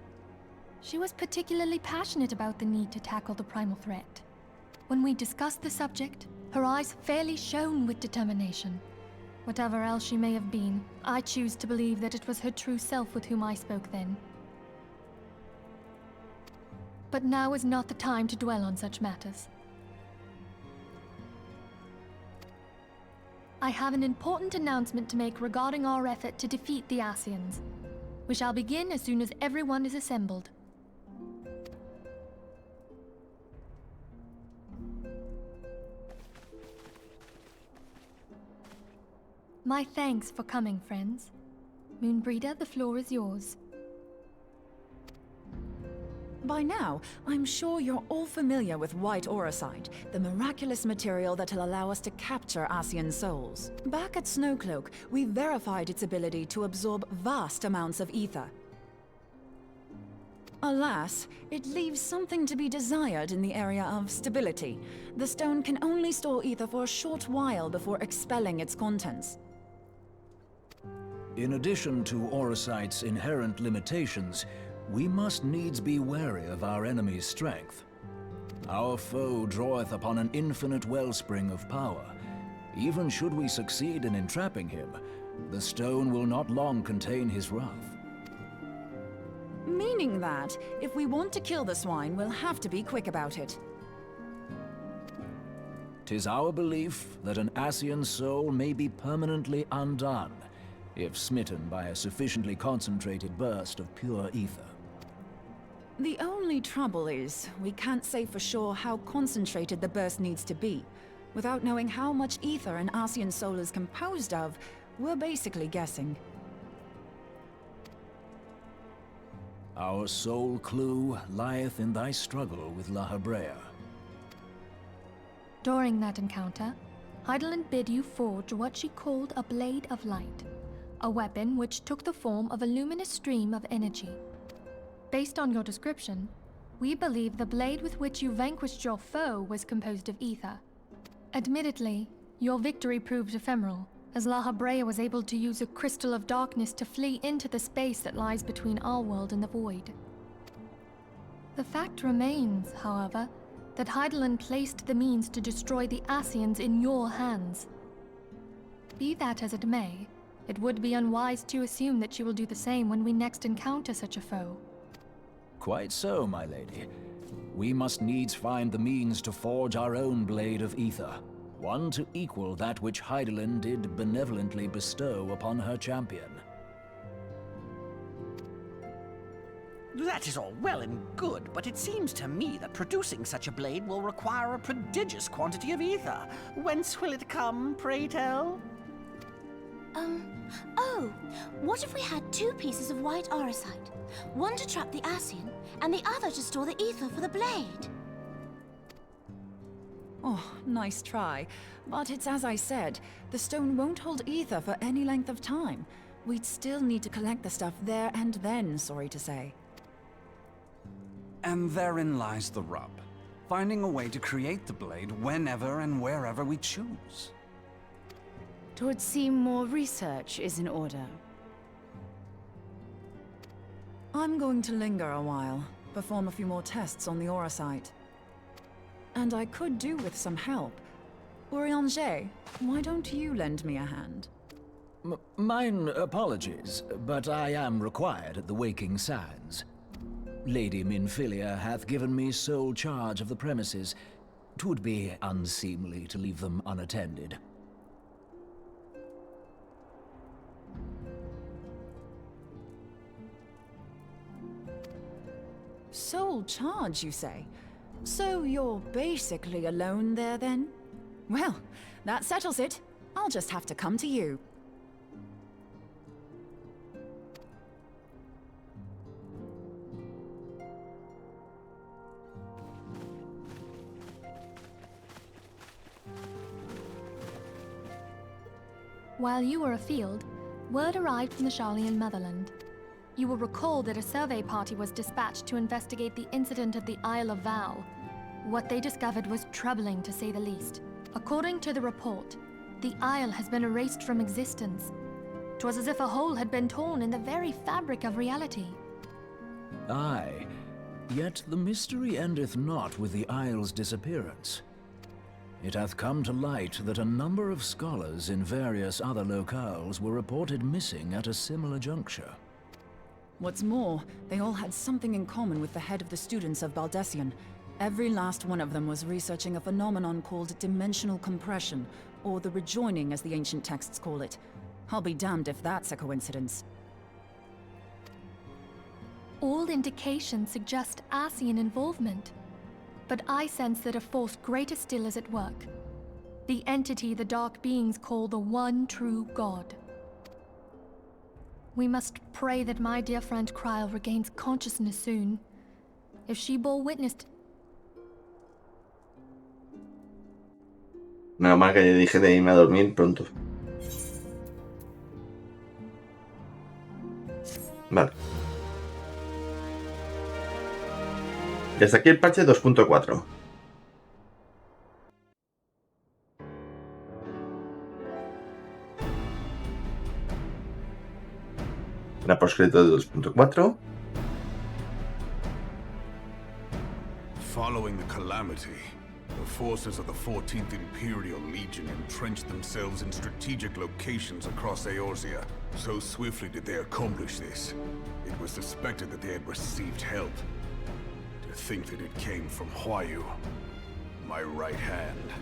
She was particularly passionate about the need to tackle the primal threat. When we discussed the subject, her eyes fairly shone with determination. Whatever else she may have been, I choose to believe that it was her true self with whom I spoke then. But now is not the time to dwell on such matters. I have an important announcement to make regarding our effort to defeat the Asians. We shall begin as soon as everyone is assembled. My thanks for coming, friends. Moonbreeder, the floor is yours. By now, I'm sure you're all familiar with white auracite, the miraculous material that'll allow us to capture Asian souls. Back at Snowcloak, we verified its ability to absorb vast amounts of ether. Alas, it leaves something to be desired in the area of stability. The stone can only store ether for a short while before expelling its contents. In addition to auracite's inherent limitations, we must needs be wary of our enemy's strength. Our foe draweth upon an infinite wellspring of power. Even should we succeed in entrapping him, the stone will not long contain his wrath. Meaning that, if we want to kill the swine, we'll have to be quick about it. 'Tis our belief that an Asian soul may be permanently undone, if smitten by a sufficiently concentrated burst of pure ether. The only trouble is, we can't say for sure how concentrated the burst needs to be. Without knowing how much ether an Asian soul is composed of, we're basically guessing. Our sole clue lieth in thy struggle with La Habrea. During that encounter, Heidelin bid you forge what she called a Blade of Light, a weapon which took the form of a luminous stream of energy. Based on your description, we believe the blade with which you vanquished your foe was composed of ether. Admittedly, your victory proved ephemeral, as La Habrea was able to use a crystal of darkness to flee into the space that lies between our world and the void. The fact remains, however, that Heidelin placed the means to destroy the Asians in your hands. Be that as it may, it would be unwise to assume that she will do the same when we next encounter such a foe. Quite so, my lady. We must needs find the means to forge our own blade of ether, one to equal that which Heidelin did benevolently bestow upon her champion. That is all well and good, but it seems to me that producing such a blade will require a prodigious quantity of ether. Whence will it come, pray tell? Oh, what if we had two pieces of white auracite? One to trap the Asian, and the other to store the ether for the blade. Oh, nice try. But it's as I said, the stone won't hold ether for any length of time. We'd still need to collect the stuff there and then, sorry to say. And therein lies the rub. Finding a way to create the blade whenever and wherever we choose. It would seem more research is in order. I'm going to linger a while, perform a few more tests on the aura site. And I could do with some help. Urianger, why don't you lend me a hand? Mine apologies, but I am required at the Waking Sands. Lady Minfilia hath given me sole charge of the premises. 'Twould be unseemly to leave them unattended. Sole charge, you say? So you're basically alone there, then? Well, that settles it. I'll just have to come to you. While you were afield, word arrived from the Sharlayan motherland. You will recall that a survey party was dispatched to investigate the incident at the Isle of Vow. What they discovered was troubling, to say the least. According to the report, the isle has been erased from existence. 'Twas as if a hole had been torn in the very fabric of reality. Aye, yet the mystery endeth not with the isle's disappearance. It hath come to light that a number of scholars in various other locales were reported missing at a similar juncture. What's more, they all had something in common with the head of the students of Baldessian. Every last one of them was researching a phenomenon called dimensional compression, or the rejoining as the ancient texts call it. I'll be damned if that's a coincidence. All indications suggest Ascian involvement. But I sense that a force greater still is at work. The entity the Dark Beings call the One True God. We must pray that my dear friend Kryl regains consciousness soon. If she bore witness to... Nada más que dije de irme a dormir pronto. Vale. Y hasta aquí el parche 2.4. La poscrédito de 2.4. Following the calamity, the forces of the 14th Imperial Legion entrenched themselves in strategic locations across Eorzea. So swiftly did they accomplish this, it was suspected that they had received help. To think that it came from Huayu, my right hand.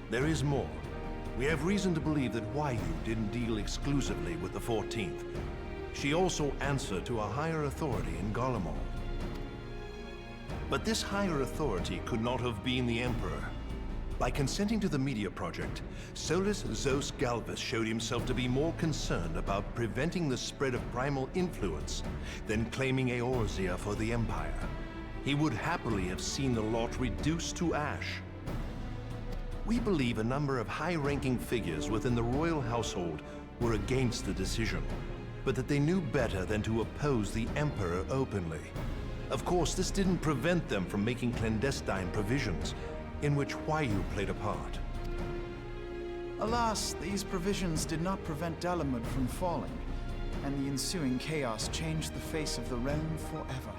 There is more. We have reason to believe that Huayu didn't deal exclusively with the 14th. She also answered to a higher authority in Garlemald. But this higher authority could not have been the Emperor. By consenting to the Media Project, Solus Zos Galvus showed himself to be more concerned about preventing the spread of primal influence than claiming Eorzea for the Empire. He would happily have seen the lot reduced to ash. We believe a number of high-ranking figures within the royal household were against the decision, but that they knew better than to oppose the Emperor openly. Of course, this didn't prevent them from making clandestine provisions, in which Huayu played a part. Alas, these provisions did not prevent Dalamud from falling, and the ensuing chaos changed the face of the realm forever.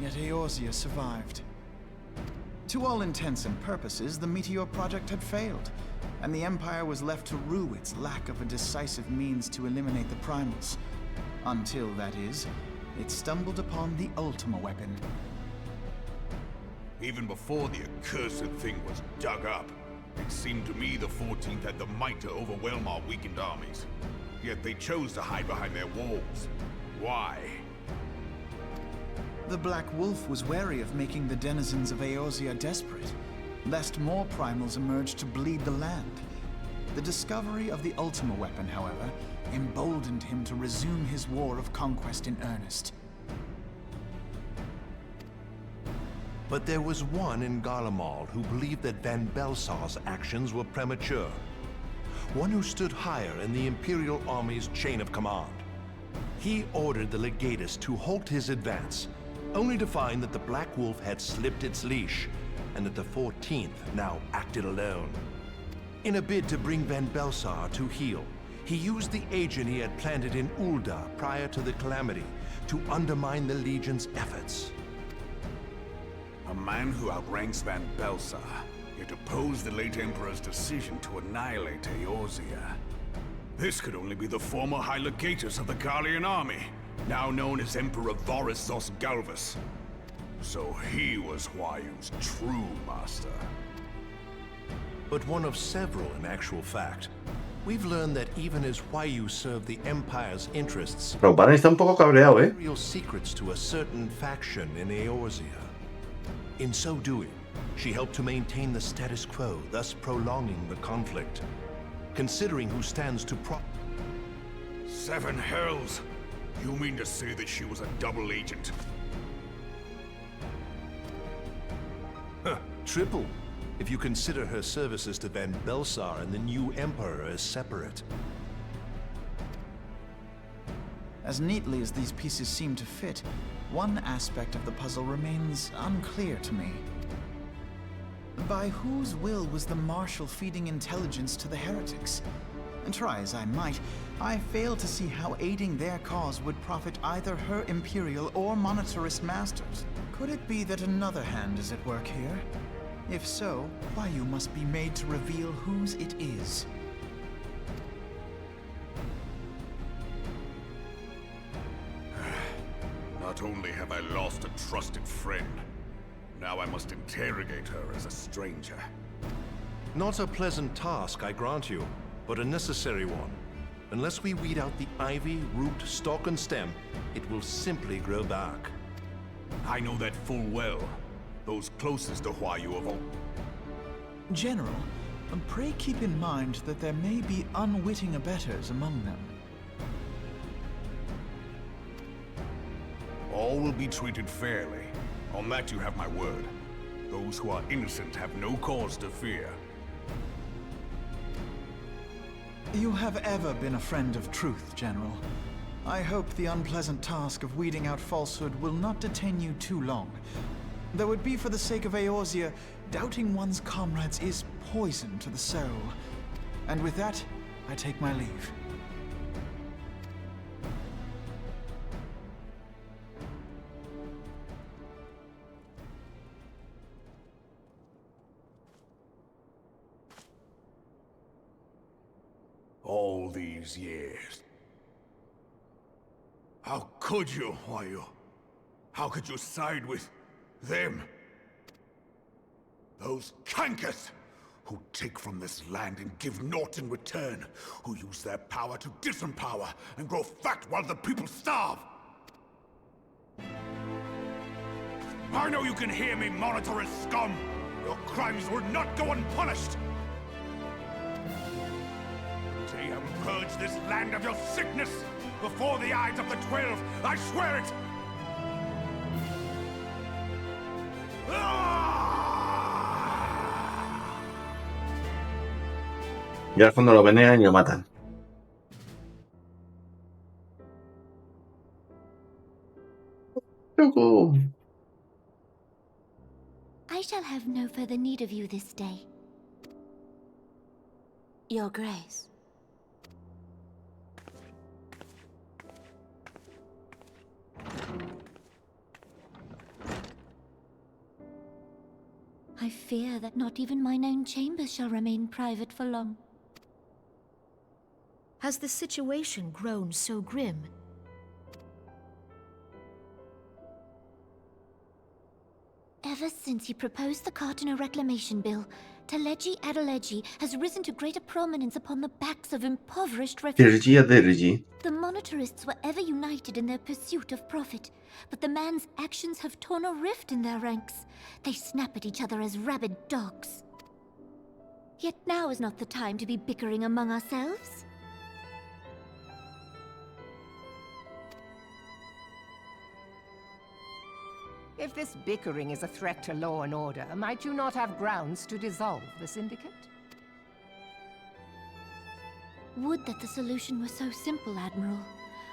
Yet Eorzea survived. To all intents and purposes, the Meteor Project had failed, and the Empire was left to rue its lack of a decisive means to eliminate the primals. Until, that is, it stumbled upon the Ultima weapon. Even before the accursed thing was dug up, it seemed to me the 14th had the might to overwhelm our weakened armies. Yet they chose to hide behind their walls. Why? The Black Wolf was wary of making the denizens of Eorzea desperate, lest more primals emerge to bleed the land. The discovery of the Ultima weapon, however, emboldened him to resume his war of conquest in earnest. But there was one in Garlemald who believed that Van Belsar's actions were premature. One who stood higher in the Imperial Army's chain of command. He ordered the Legatus to halt his advance, only to find that the Black Wolf had slipped its leash, and that the 14th now acted alone. In a bid to bring Van Belsar to heel, he used the agent he had planted in Ul'dah prior to the Calamity to undermine the Legion's efforts. A man who outranks Van Belsar, yet opposed the late Emperor's decision to annihilate Eorzea. This could only be the former High Legatus of the Garlean army, now known as Emperor Varys Osgalvus. So he was Huayu's true master. But one of several in actual fact. We've learned that even as Huayu served the Empire's interests, Robana está un poco cabreado, ¿eh? real secrets to a certain faction in Eorzea. In so doing, she helped to maintain the status quo, thus prolonging the conflict. Considering who stands to Seven hells! You mean to say that she was a double agent? Huh, triple. If you consider her services to Van Belsar and the new Emperor as separate. As neatly as these pieces seem to fit, one aspect of the puzzle remains unclear to me. By whose will was the Marshal feeding intelligence to the heretics? And try as I might, I fail to see how aiding their cause would profit either her Imperial or monetarist masters. Could it be that another hand is at work here? If so, Huayu must be made to reveal whose it is. Not only have I lost a trusted friend, now I must interrogate her as a stranger. Not a pleasant task, I grant you, but a necessary one. Unless we weed out the ivy, root, stalk, and stem, it will simply grow back. I know that full well. Those closest to Huayu of all. General, pray keep in mind that there may be unwitting abettors among them. All will be treated fairly. On that you have my word. Those who are innocent have no cause to fear. You have ever been a friend of truth, General. I hope the unpleasant task of weeding out falsehood will not detain you too long. Though it be for the sake of Eorzea, doubting one's comrades is poison to the soul. And with that, I take my leave. All these years. How could you, Huayu? How could you side with them? Those cankers who take from this land and give naught in return, who use their power to disempower and grow fat while the people starve. I know you can hear me, monetarist scum. Your crimes will not go unpunished. Say and purge this land of your sickness before the eyes of the 12. I swear it. Y al fondo lo venean y lo matan. Loco. I shall have no further need of you this day. Your Grace. I fear that not even mine own chambers shall remain private for long. Has the situation grown so grim? Ever since he proposed the Cartiner Reclamation Bill, Teleji Adeleji has risen to greater prominence upon the backs of impoverished refugees. The monetarists were ever united in their pursuit of profit, but the man's actions have torn a rift in their ranks. They snap at each other as rabid dogs. Yet now is not the time to be bickering among ourselves. If this bickering is a threat to law and order, might you not have grounds to dissolve the Syndicate? Would that the solution were so simple, Admiral.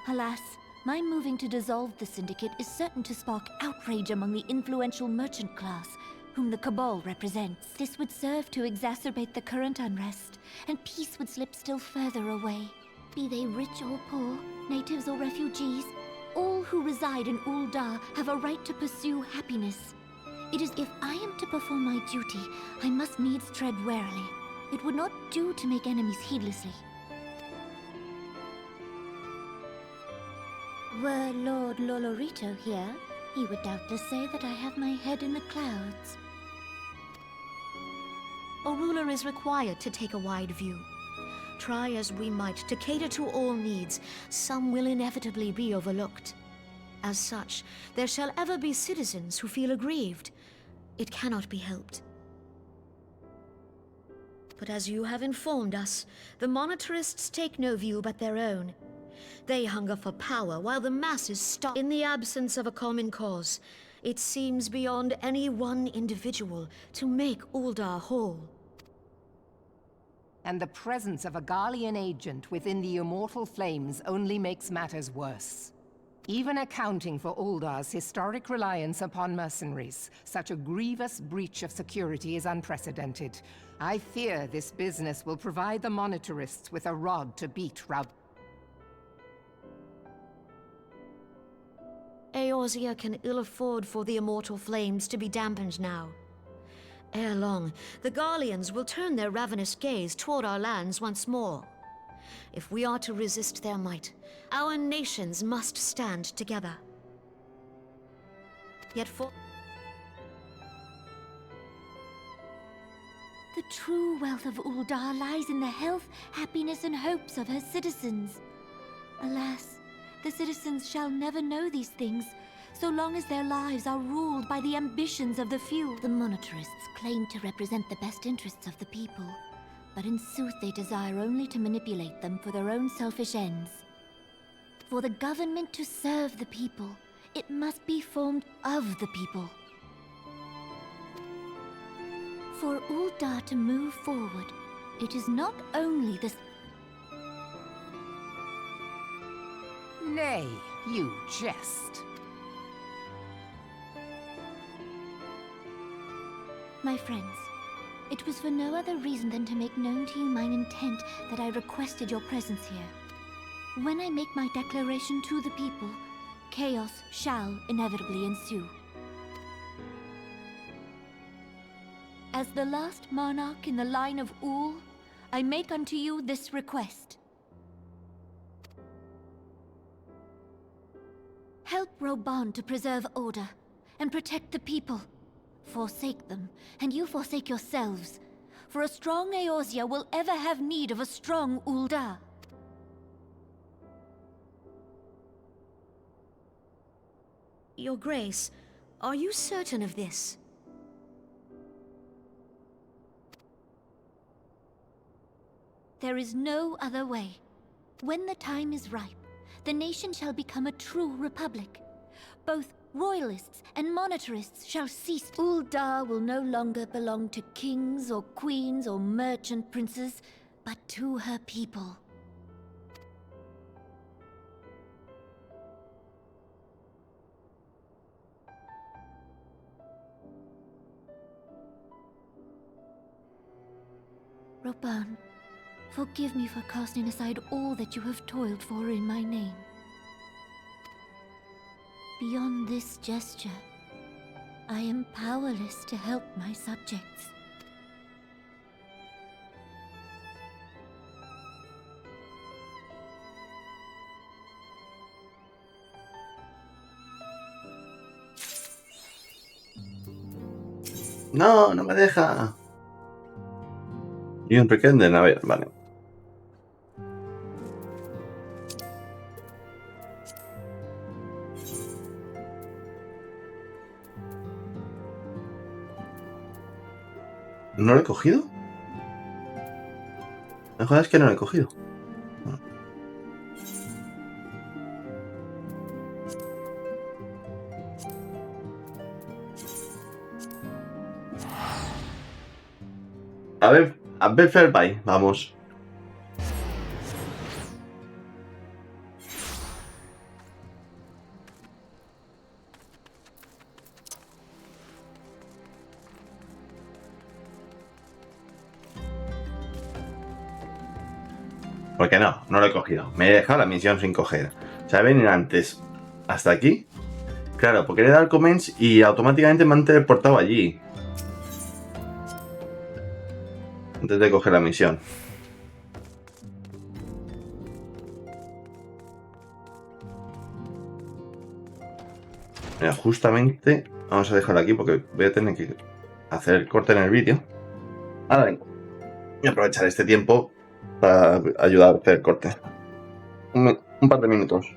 Alas, my moving to dissolve the Syndicate is certain to spark outrage among the influential merchant class, whom the Cabal represents. This would serve to exacerbate the current unrest, and peace would slip still further away. Be they rich or poor, natives or refugees, all who reside in Ul'dah have a right to pursue happiness. It is if I am to perform my duty, I must needs tread warily. It would not do to make enemies heedlessly. Were Lord Lolorito here, he would doubtless say that I have my head in the clouds. A ruler is required to take a wide view. Try as we might to cater to all needs, some will inevitably be overlooked. As such, there shall ever be citizens who feel aggrieved. It cannot be helped. But as you have informed us, the monetarists take no view but their own. They hunger for power while the masses stop. In the absence of a common cause, it seems beyond any one individual to make Ul'dah whole. And the presence of a Garlean agent within the Immortal Flames only makes matters worse. Even accounting for Uldah's historic reliance upon mercenaries, such a grievous breach of security is unprecedented. I fear this business will provide the monetarists with a rod to beat Eorzea can ill afford for the Immortal Flames to be dampened now. Ere long, the Garleans will turn their ravenous gaze toward our lands once more. If we are to resist their might, our nations must stand together. Yet for... The true wealth of Ul'dah lies in the health, happiness, and hopes of her citizens. Alas, the citizens shall never know these things, so long as their lives are ruled by the ambitions of the few. The monetarists claim to represent the best interests of the people, but in sooth they desire only to manipulate them for their own selfish ends. For the government to serve the people, it must be formed of the people. For Ul'dah to move forward, it is not only the... Nay, you jest. My friends, it was for no other reason than to make known to you mine intent that I requested your presence here. When I make my declaration to the people, chaos shall inevitably ensue. As the last monarch in the line of Ul, I make unto you this request. Help Roban to preserve order and protect the people. Forsake them, and you forsake yourselves. For a strong Eorzea will ever have need of a strong Ul'dah. Your Grace, are you certain of this? There is no other way. When the time is ripe, the nation shall become a true republic. Both royalists and monetarists shall cease. Ul'dah will no longer belong to kings or queens or merchant princes, but to her people. Roban, forgive me for casting aside all that you have toiled for in my name. Beyond this gesture, I am powerless to help my subjects. No, no me deja. Y un pretenden, a ver, vale. ¿No lo he cogido? Me jodas que no lo he cogido. A ver, Fairby, vamos. Porque no lo he cogido. Me he dejado la misión sin coger. O sea, venir antes hasta aquí. Claro, porque le he dado al commence y automáticamente me han teleportado allí. Antes de coger la misión. Mira, justamente vamos a dejarlo aquí porque voy a tener que hacer el corte en el vídeo. Ahora vengo. Voy a aprovechar este tiempo para ayudar a hacer el corte. Un par de minutos.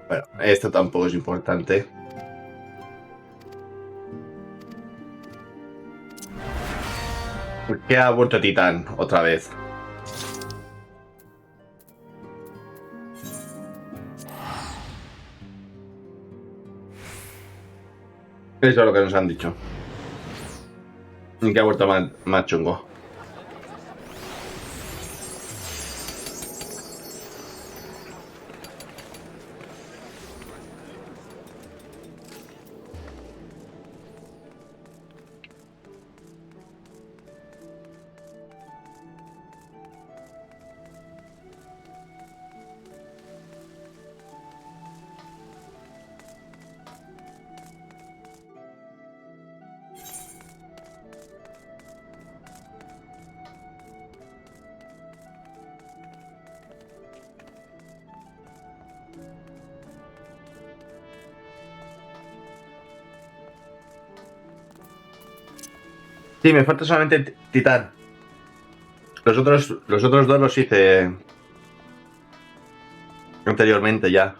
Bueno, esto tampoco es importante. ¿Por qué ha vuelto Titán otra vez? Eso es lo que nos han dicho. Y que ha vuelto más chungo. Sí, me falta solamente Titán. Los otros dos los hice anteriormente ya.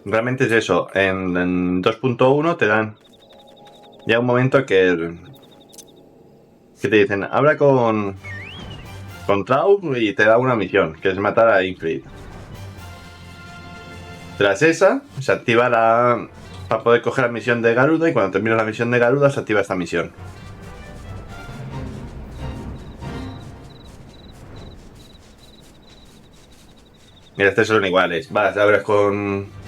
Realmente es eso. En 2.1 te dan. Llega un momento que te dicen, habla con Trau y te da una misión, que es matar a Infinite. Tras esa, se activa para poder coger la misión de Garuda, y cuando termines la misión de Garuda se activa esta misión. Mira, estos son iguales. Vas, abres con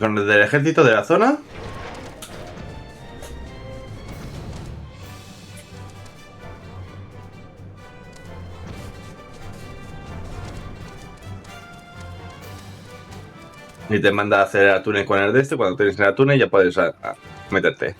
el del ejército de la zona. Y te manda a hacer el túnel con el de este. Cuando tienes el túnel ya puedes meterte.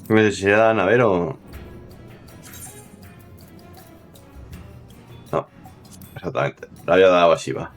¿Necesidad de haber o...? No, exactamente. La había dado así, va.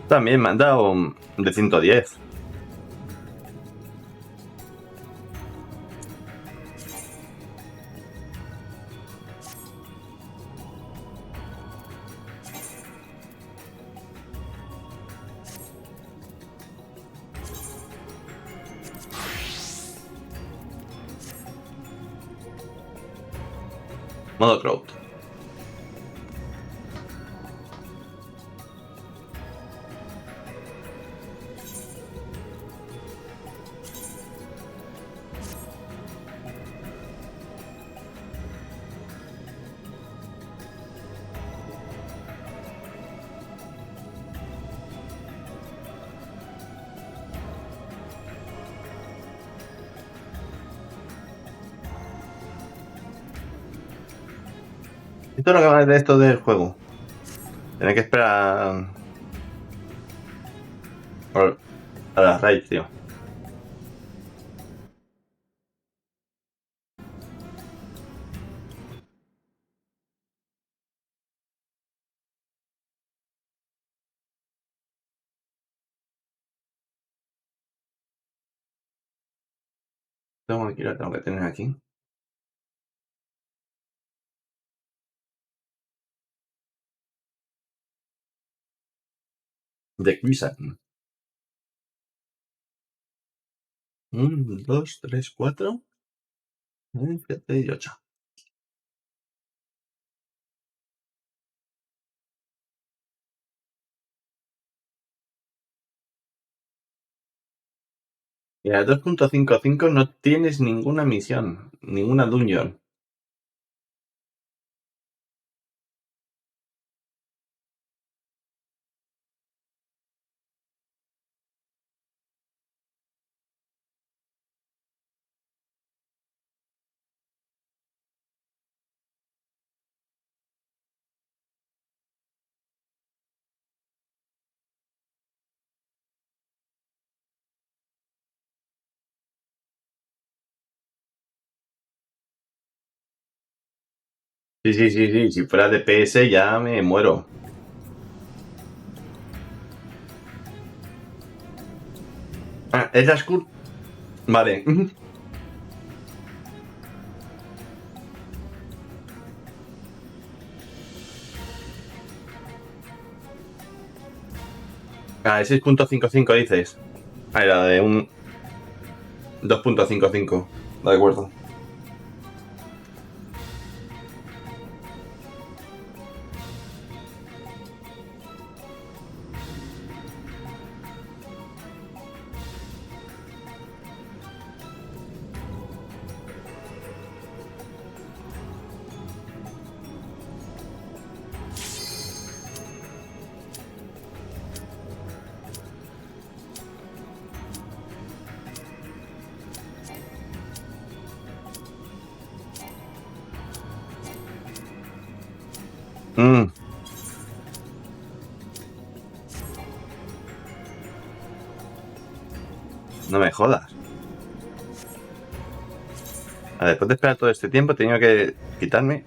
También me han dado de 110. Modo crowd. Esto es lo que más de esto del juego. Tener que esperar a las raids, tío. Tengo que ir, tengo que tener aquí. De XIV. 1, 2, 3, 4, 7 y 8. Y a 2.55 no tienes ninguna misión, ninguna dungeon. Sí. Si fuera de PS ya me muero. Ah, ¿es la Skull? Vale. Ah, es 6.55 dices. Ah, era de un 2.55. De acuerdo. No me jodas. Después de esperar todo este tiempo, he tenido que quitarme.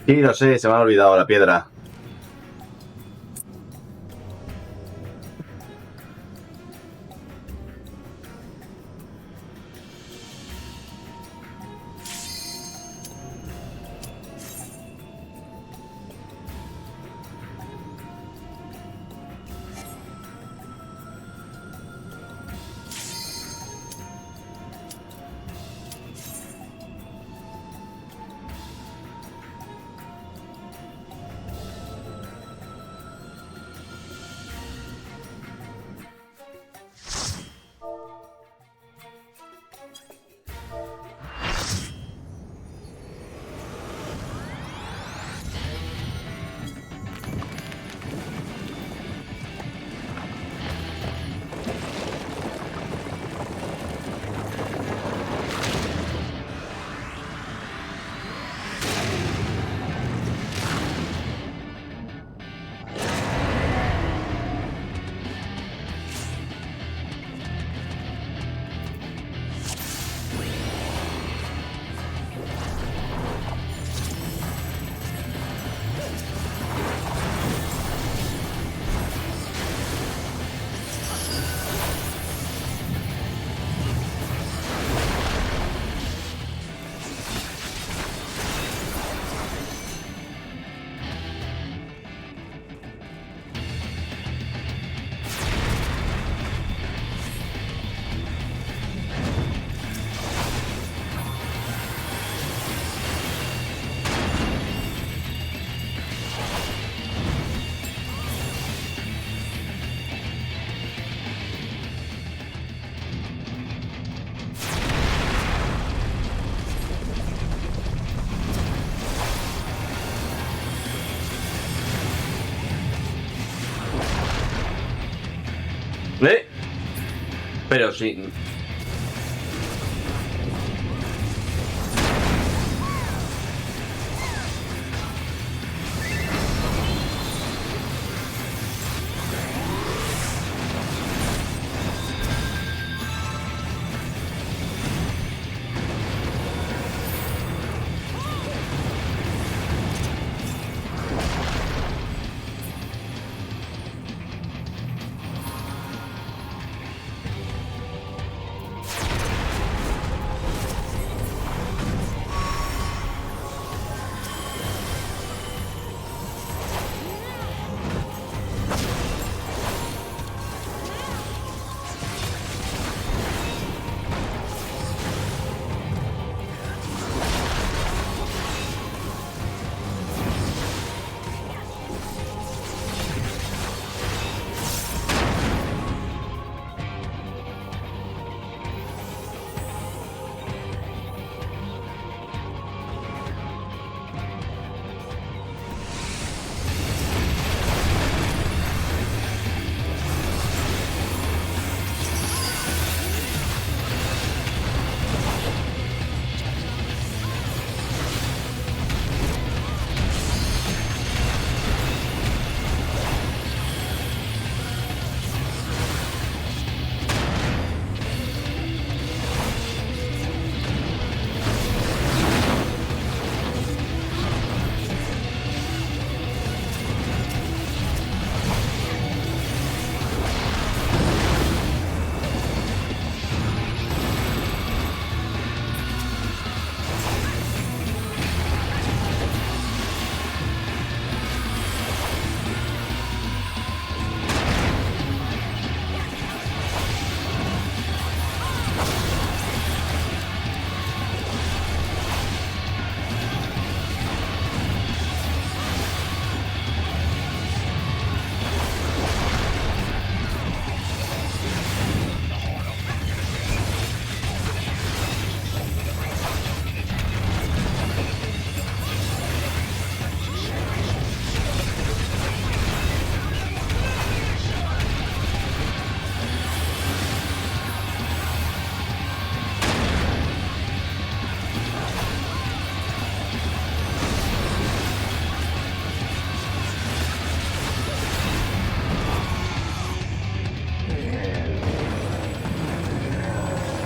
Sí, lo sé, se me ha olvidado la piedra. Pero sí.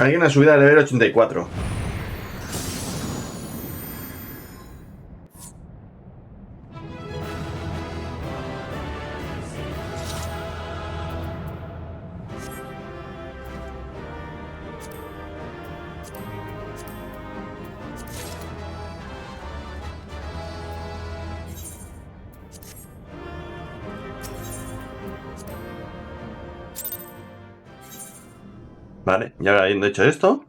Alguien ha subido a level 84. Vale, ya habiendo hecho esto.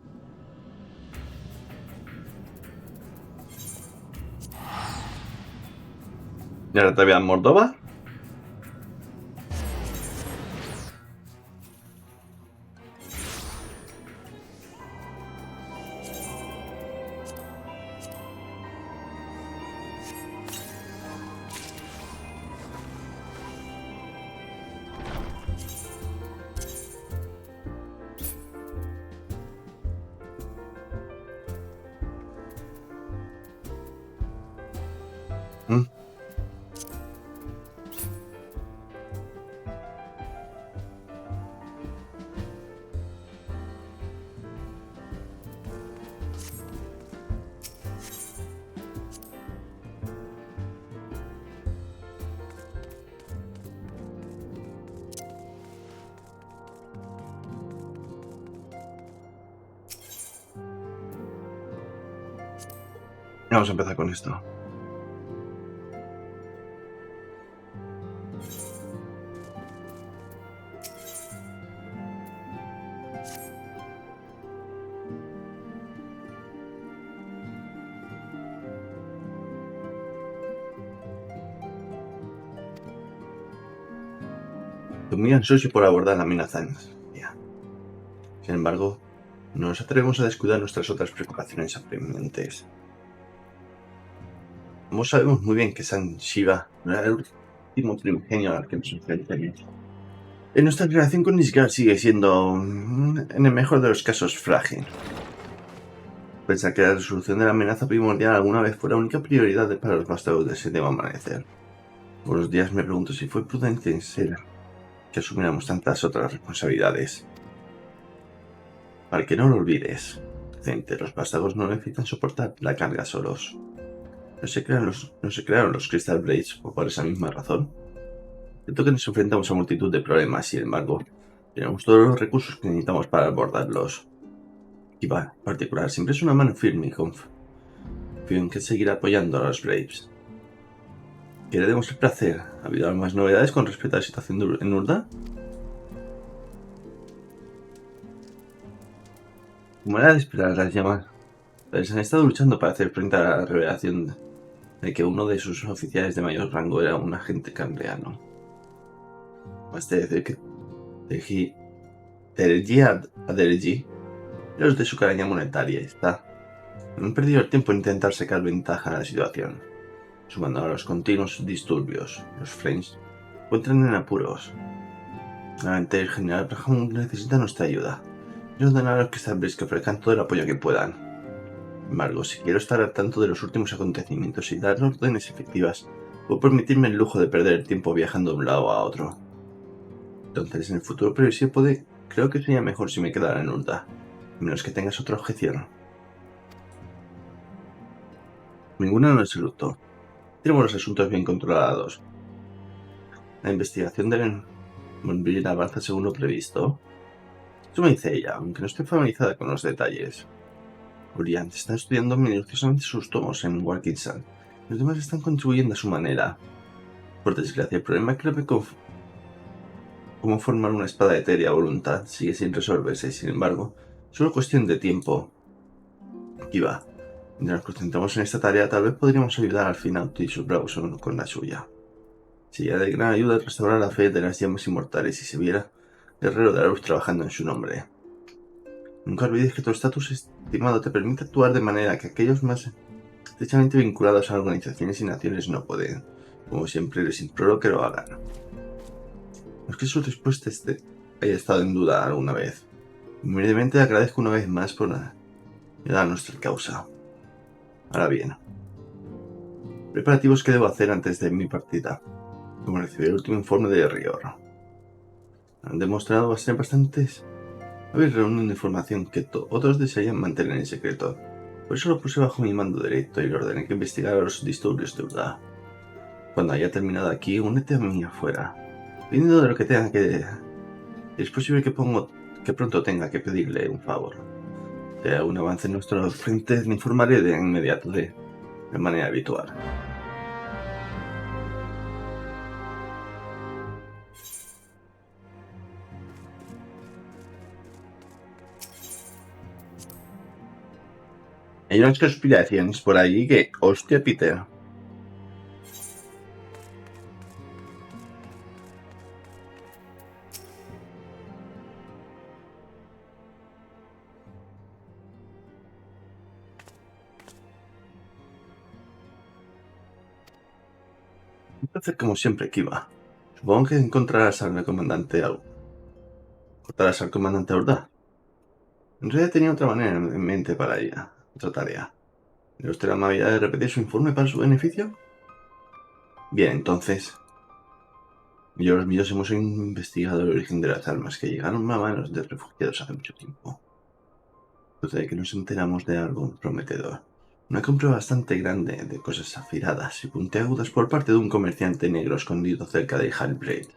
Y ahora todavía en Moldova. Vamos a empezar con esto. Muy ansioso por abordar la amenaza en Siria. Sin embargo, no nos atrevemos a descuidar nuestras otras preocupaciones apremiantes. Como sabemos muy bien que San Shiva no era el último primigenio al que nos enfrentamos. En nuestra relación con Isgar sigue siendo, en el mejor de los casos, frágil. Pensar que la resolución de la amenaza primordial alguna vez fue la única prioridad para los vástagos del Séptimo Amanecer. Por los días me pregunto si fue prudente en ser que asumiéramos tantas otras responsabilidades. Para que no lo olvides, gente, los vástagos no necesitan soportar la carga solos. No se crearon los Crystal Blades por esa misma razón. Siento que nos enfrentamos a multitud de problemas, sin embargo, tenemos todos los recursos que necesitamos para abordarlos. Kiva, en particular, siempre es una mano firme y confío en que seguirá apoyando a los Braves. ¿Quiere demostrar placer? ¿Ha habido más novedades con respecto a la situación en Urda? Como era de esperar, las llamas han estado luchando para hacer frente a la revelación de que uno de sus oficiales de mayor rango era un agente cambriano. Basta decir que Teregi Aderegi los de su caraña monetaria está. No han perdido el tiempo en intentar sacar ventaja a la situación, sumando a los continuos disturbios. Los Flames se encuentran en apuros. Nuevamente el general Braham necesita nuestra ayuda. Quiero ordenar a los que están que ofrezcan todo el apoyo que puedan. Sin embargo, si quiero estar al tanto de los últimos acontecimientos y dar órdenes efectivas, puedo permitirme el lujo de perder el tiempo viajando de un lado a otro. Entonces, en el futuro previsible creo que sería mejor si me quedara en Urda, a menos que tengas otra objeción. Ninguna no es el luto. Tenemos los asuntos bien controlados. La investigación de Moonbridge avanza según lo previsto. Eso me dice ella, aunque no esté familiarizada con los detalles. Oriant está estudiando minuciosamente sus tomos en Wilkinson. Los demás están contribuyendo a su manera. Por desgracia, el problema clave con cómo formar una espada etérea a voluntad sigue sin resolverse. Sin embargo, solo cuestión de tiempo. Kiva, mientras nos concentramos en esta tarea, tal vez podríamos ayudar al Finauto y sus bravos con la suya. Sería de gran ayuda restaurar la fe de las llamas inmortales si se viera guerrero de la luz trabajando en su nombre. Nunca olvides que tu estatus estimado te permite actuar de manera que aquellos más estrechamente vinculados a organizaciones y naciones no pueden. Como siempre, les imploro que lo hagan. No es que su respuesta haya estado en duda alguna vez. Humildemente agradezco una vez más por ayudar a nuestra causa. Ahora bien, preparativos que debo hacer antes de mi partida, como recibir el último informe de Rior. Han demostrado ser bastante Habéis reunido información que otros desearían mantener en secreto. Por eso lo puse bajo mi mando directo y le ordené que investigara los disturbios de Urda. Cuando haya terminado aquí, únete a mí afuera. Dependiendo de lo que tenga que... Es posible que pronto tenga que pedirle un favor. Si hay un avance en nuestro frente, le informaré de inmediato de manera habitual. Hay unas conspiraciones por allí que... ¡Hostia, Peter! Entonces, como siempre, Kiva. Supongo que encontrarás al comandante Urda. En realidad tenía otra manera en mente para ella, otra tarea. ¿Le usted la amabilidad de repetir su informe para su beneficio? Bien, entonces... Yo y los míos hemos investigado el origen de las armas que llegaron a manos de refugiados hace mucho tiempo. Sucede que nos enteramos de algo prometedor. Una compra bastante grande de cosas afiladas y puntiagudas por parte de un comerciante negro escondido cerca de Halbrand.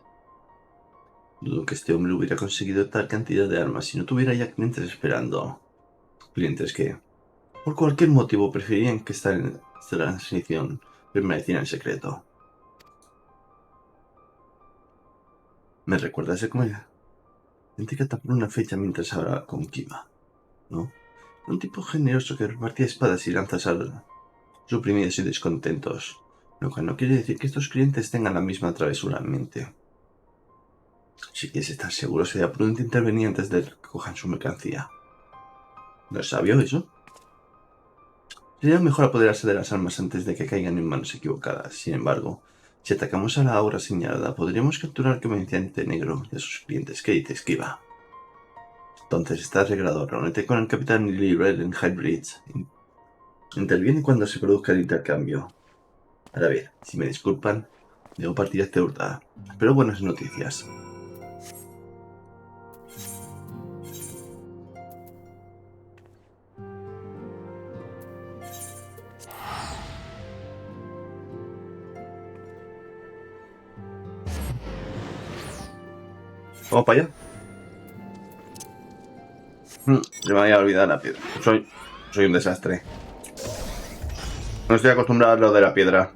Dudo que este hombre hubiera conseguido tal cantidad de armas si no tuviera ya clientes esperando. Clientes que, por cualquier motivo, preferían que esta transmisión permaneciera en secreto. Me recuerda a ese comerciante que por una fecha mientras hablaba con Kiva, ¿no? Un tipo generoso que repartía espadas y lanzas a los oprimidos y descontentos, lo cual no quiere decir que estos clientes tengan la misma travesura en mente. Si quieres estar seguro, sería prudente intervenir antes de que cojan su mercancía. ¿No es sabio eso? Sería mejor apoderarse de las armas antes de que caigan en manos equivocadas. Sin embargo, si atacamos a la hora señalada, podríamos capturar al comerciante negro y a sus clientes. ¿Qué dices, Kiva? Entonces está arreglado. Reúnete con el capitán Lirel en High Bridge. Interviene cuando se produzca el intercambio. Ahora bien, si me disculpan, debo partir hacia Urda. Espero buenas noticias. Vamos para allá. Se me había olvidado la piedra. Soy un desastre. No estoy acostumbrado a lo de la piedra.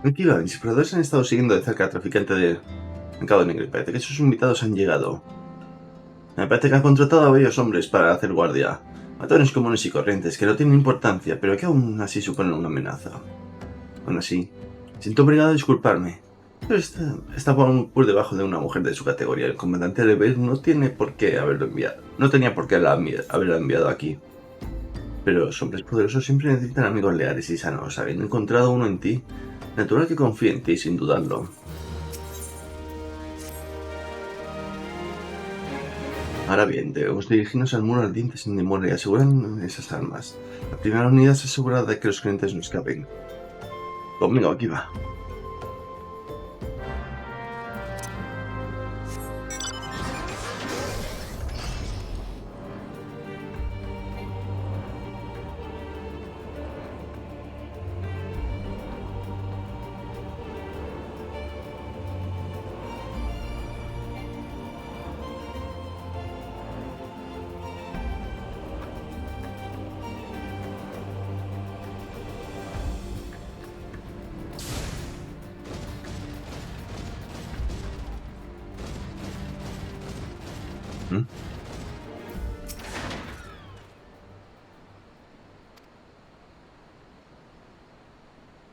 Tranquila, mis exploradores han estado siguiendo de cerca al traficante de mercado negro y parece que sus invitados han llegado. Me parece que han contratado a varios hombres para hacer guardia. Matones comunes y corrientes que no tienen importancia, pero que aún así suponen una amenaza. Aún así, siento obligado a disculparme. Pero está por debajo de una mujer de su categoría. El comandante Lever no tiene por qué haberlo enviado. No tenía por qué haberlo enviado aquí. Pero los hombres poderosos siempre necesitan amigos leales y sanos. Habiendo encontrado uno en ti, natural que confíe en ti sin dudarlo. Ahora bien, debemos dirigirnos al muro ardiente sin demora y asegurar esas armas. La primera unidad se asegura de que los clientes no escapen. Conmigo, aquí va.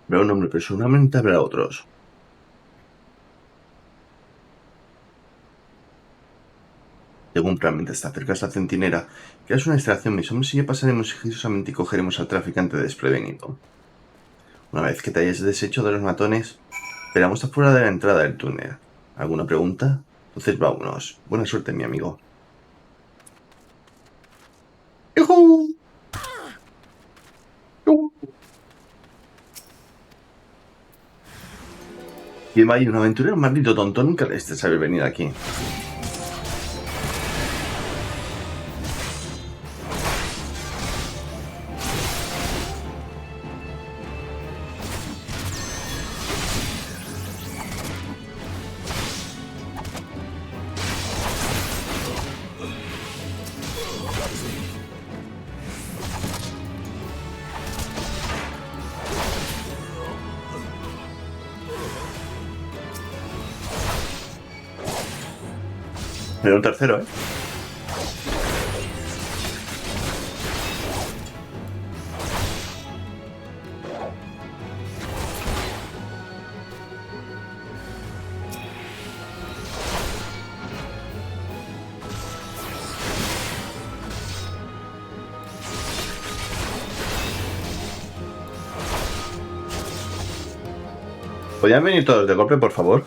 Veo un hombre personalmente habrá otros. Según probablemente está cerca de esta centinela, que es una distracción, mis hombres y yo pasaremos sigilosamente y cogeremos al traficante desprevenido. Una vez que te hayas deshecho de los matones, esperamos afuera de la entrada del túnel. ¿Alguna pregunta? Entonces vámonos. Buena suerte, mi amigo. ¡Yujú! ¡Yujú! Y vaya, un aventurero maldito tonto, nunca le sabe venir aquí. Pero un tercero, ¿eh? ¿Podrían venir todos de golpe, por favor?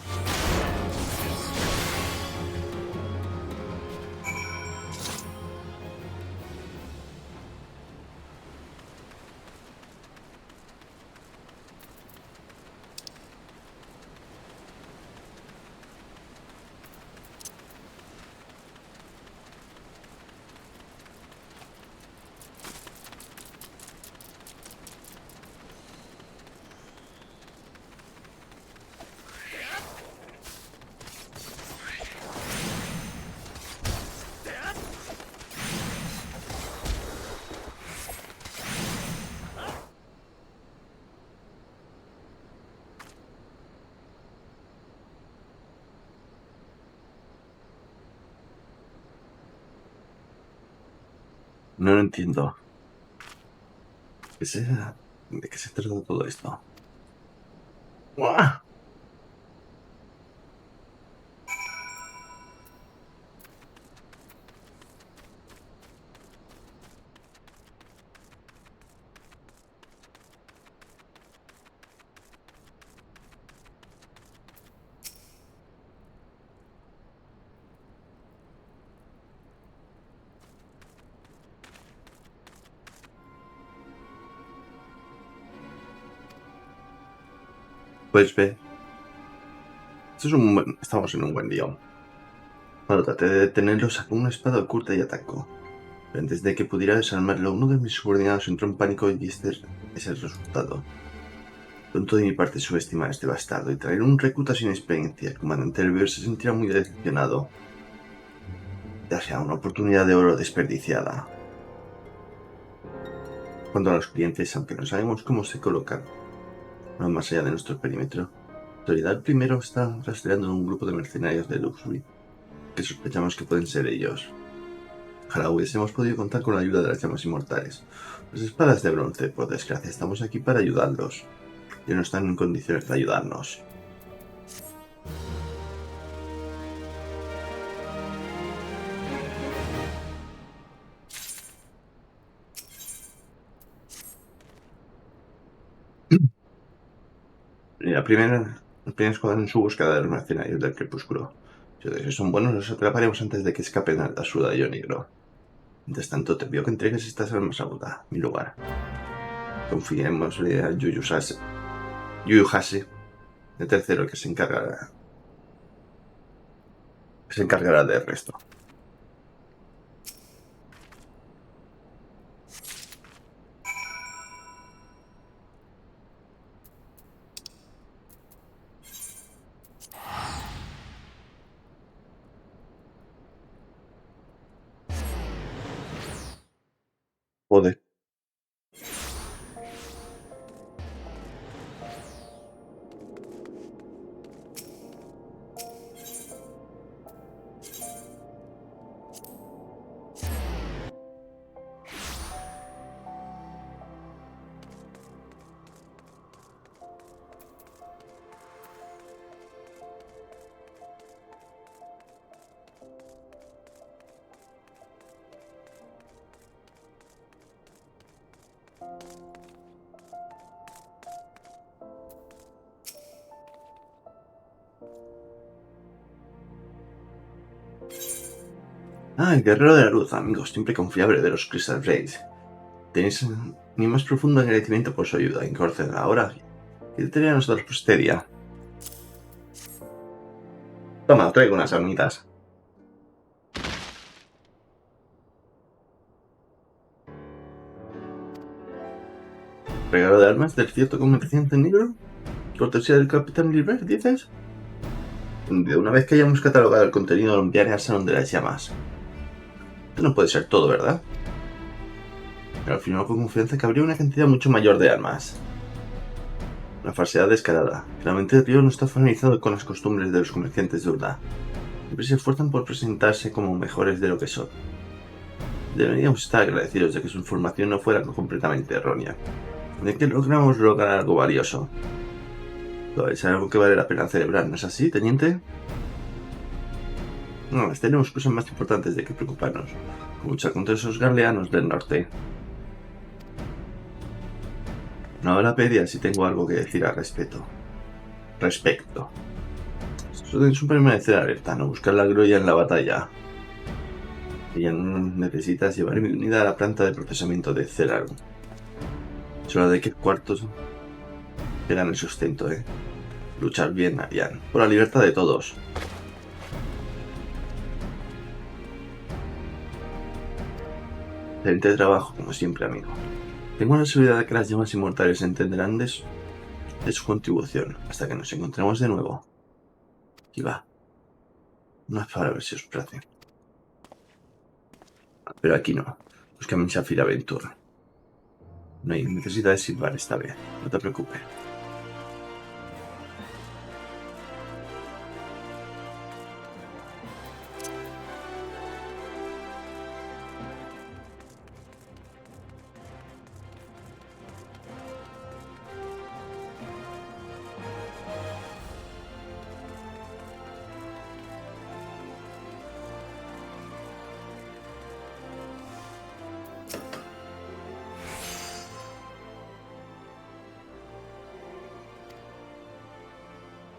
No lo entiendo. ¿De qué se trata todo esto? ¡Uah! Pues ve. Estamos en un buen día. Cuando traté de detenerlo, sacó una espada oculta y atacó. Pero antes de que pudiera desarmarlo, uno de mis subordinados entró en pánico y este es el resultado. Tonto de mi parte subestimar a este bastardo y traer un recluta sin experiencia. El comandante del Beer se sentirá muy decepcionado. Ya sea una oportunidad de oro desperdiciada. Cuanto a los clientes, aunque no sabemos cómo se colocan, no más allá de nuestro perímetro, la autoridad primero está rastreando un grupo de mercenarios de Luxury, que sospechamos que pueden ser ellos. Ojalá hubiésemos podido contar con la ayuda de las llamas inmortales. Las espadas de bronce, por desgracia, estamos aquí para ayudarlos. Y no están en condiciones de ayudarnos. Y el primer escuadrón en su búsqueda de los mercenarios del crepúsculo. Si son buenos, los atraparemos antes de que escapen al Sudallo Negro. Mientras tanto, te pido que entregues estas armas a mi lugar. Confiemos a Yuyuhase, el tercero, que se encargará del resto. Joder. Ah, el guerrero de la luz, amigos, siempre confiable de los Crystal Blades. Tenéis mi más profundo agradecimiento por su ayuda, Incorcel. Ahora, ¿qué tenía nosotros por este día? Toma, traigo unas armitas. ¿Regalo de armas del cierto comerciante negro? ¿Cortesía del capitán Gilbert, dices? De una vez que hayamos catalogado el contenido, lo enviaré al Salón de las Llamas. Esto no puede ser todo, ¿verdad? Pero al final con confianza que habría una cantidad mucho mayor de armas. Una falsedad descarada. Claramente el río no está familiarizado con las costumbres de los comerciantes de Urda. Siempre se esfuerzan por presentarse como mejores de lo que son. Deberíamos estar agradecidos de que su información no fuera completamente errónea. De que logramos lograr algo valioso. Es algo que vale la pena celebrar, ¿no es así, teniente? No, tenemos cosas más importantes de que preocuparnos. Luchar contra esos galeanos del norte. Ahora pediría si tengo algo que decir al respecto. Es un permanecer alerta, no buscar la gloria en la batalla. Y ya no necesitas llevar mi unidad a la planta de procesamiento de Ceraru. Es hora de que cuartos tengan el sustento, Luchar bien, Arian. Por la libertad de todos. Excelente trabajo, como siempre, amigo. Tengo la seguridad de que las llamas inmortales entenderán de su contribución hasta que nos encontremos de nuevo. Y va. Unas palabras si os place. Pero aquí no. Búscame en Shafir Aventura. No hay necesidad de silbar esta vez. No te preocupes.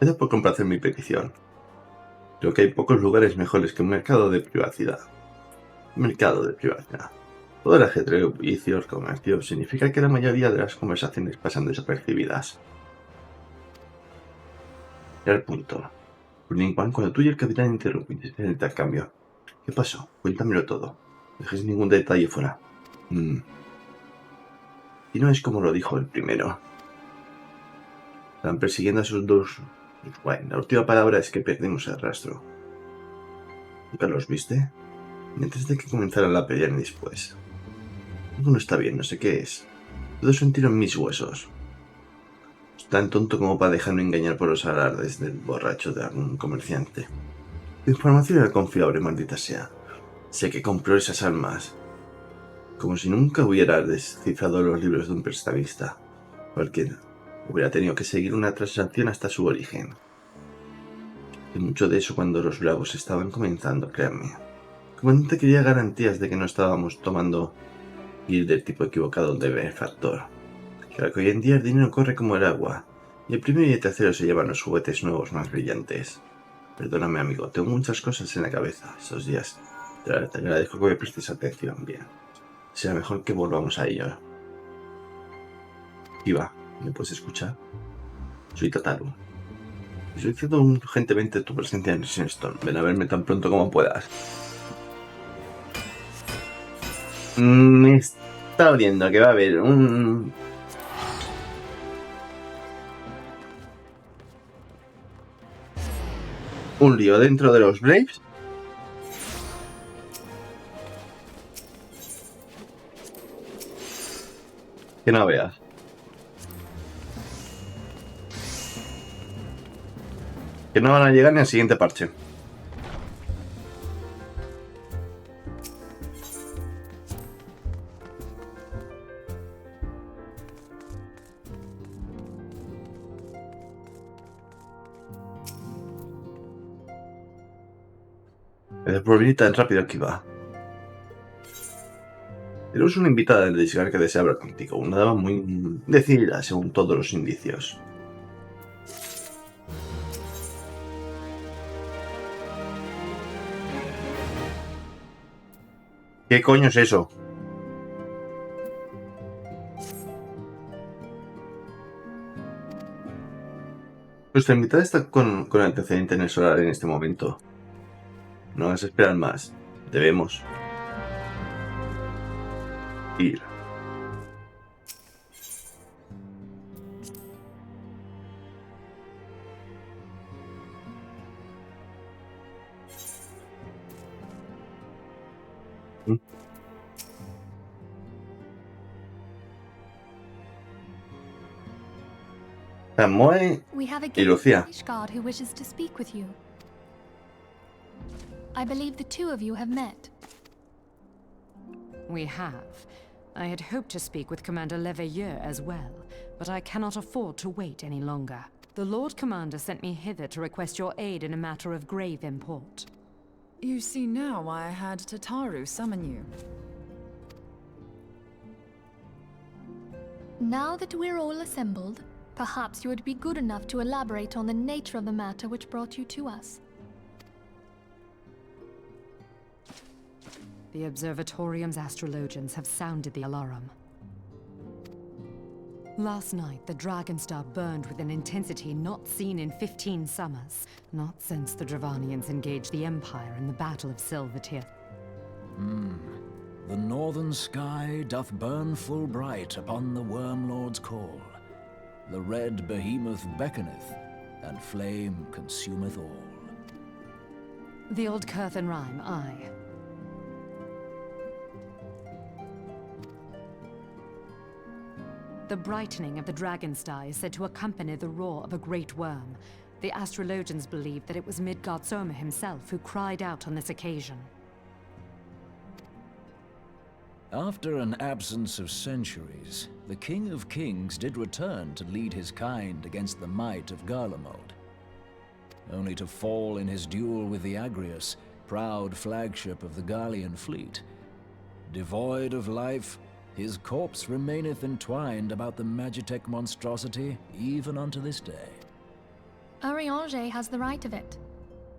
Gracias por complacer mi petición. Creo que hay pocos lugares mejores que un mercado de privacidad. Todo el ajetreo, vicios, comercio, significa que la mayoría de las conversaciones pasan desapercibidas. Era el punto. Cuando tú y el capitán interrumpiste el intercambio. ¿Qué pasó? Cuéntamelo todo. No dejes ningún detalle fuera. Y no es como lo dijo el primero. Están persiguiendo a esos dos. Bueno, la última palabra es que perdimos el rastro. ¿Nunca los viste? Ni antes de que comenzara la pelea ni después. Algo no está bien, no sé qué es. Puedo sentirlo en mis huesos. Es tan tonto como para dejarme engañar por los alardes del borracho de algún comerciante. La información era confiable, maldita sea. Sé que compró esas armas. Como si nunca hubiera descifrado los libros de un prestamista. Cualquiera hubiera tenido que seguir una transacción hasta su origen. Y mucho de eso cuando los bravos estaban comenzando, créanme. El comandante quería garantías de que no estábamos tomando ir del tipo equivocado de benefactor. Claro que hoy en día el dinero corre como el agua, y el primero y el tercero se llevan los juguetes nuevos más brillantes. Perdóname, amigo, tengo muchas cosas en la cabeza estos días. Te agradezco que me prestes atención, bien. Será mejor que volvamos a ello. Iba, ¿me puedes escuchar? Soy Tataru. Solicito urgentemente tu presencia en Stone. Ven a verme tan pronto como puedas. Me está oliendo que va a haber un lío dentro de los Braves. Que no veas. Que no van a llegar ni al siguiente parche. Gracias por venir tan rápido, aquí va. Tenemos una invitada del Disgar que desea hablar contigo. Una dama muy decidida según todos los indicios. ¿Qué coño es eso? Nuestra invitada está con antecedente en el solar en este momento. No hagas esperar más. Debemos ir. Samoe We have a y Lucía. British guard who wishes to speak with you. I believe the two of you have met. We have. I had hoped to speak with Commander Leveilleur as well, but I cannot afford to wait any longer. The Lord Commander sent me hither to request your aid in a matter of grave import. You see now why I had Tataru summon you. Now that we're all assembled, perhaps you would be good enough to elaborate on the nature of the matter which brought you to us. The Observatorium's astrologians have sounded the alarm. Last night, the Dragonstar burned with an intensity not seen in 15 summers, not since the Dravanians engaged the Empire in the Battle of Silvertear. The northern sky doth burn full bright upon the Wormlord's call. The red behemoth beckoneth, and flame consumeth all. The old Curthan rhyme, aye. The brightening of the Dragonstar is said to accompany the roar of a great worm. The astrologians believe that it was Midgard Soma himself who cried out on this occasion. After an absence of centuries, the King of Kings did return to lead his kind against the might of Garlemald, only to fall in his duel with the Agrius, proud flagship of the Gallian fleet. Devoid of life, his corpse remaineth entwined about the Magitech monstrosity even unto this day. Ariange has the right of it.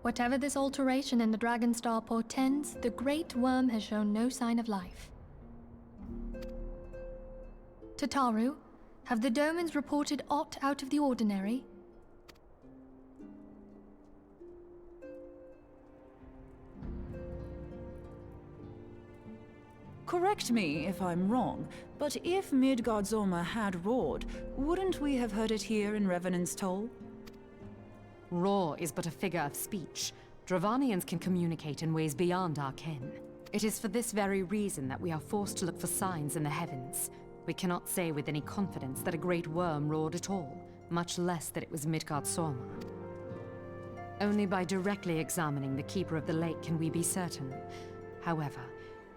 Whatever this alteration in the Dragonstar portends, the Great Worm has shown no sign of life. Tataru, have the Domans reported aught out of the ordinary? Correct me if I'm wrong, but if Midgard Soma had roared, wouldn't we have heard it here in Revenant's Toll? Roar is but a figure of speech. Dravanians can communicate in ways beyond our ken. It is for this very reason that we are forced to look for signs in the heavens. We cannot say with any confidence that a great worm roared at all, much less that it was Midgard Soma. Only by directly examining the Keeper of the Lake can we be certain. However,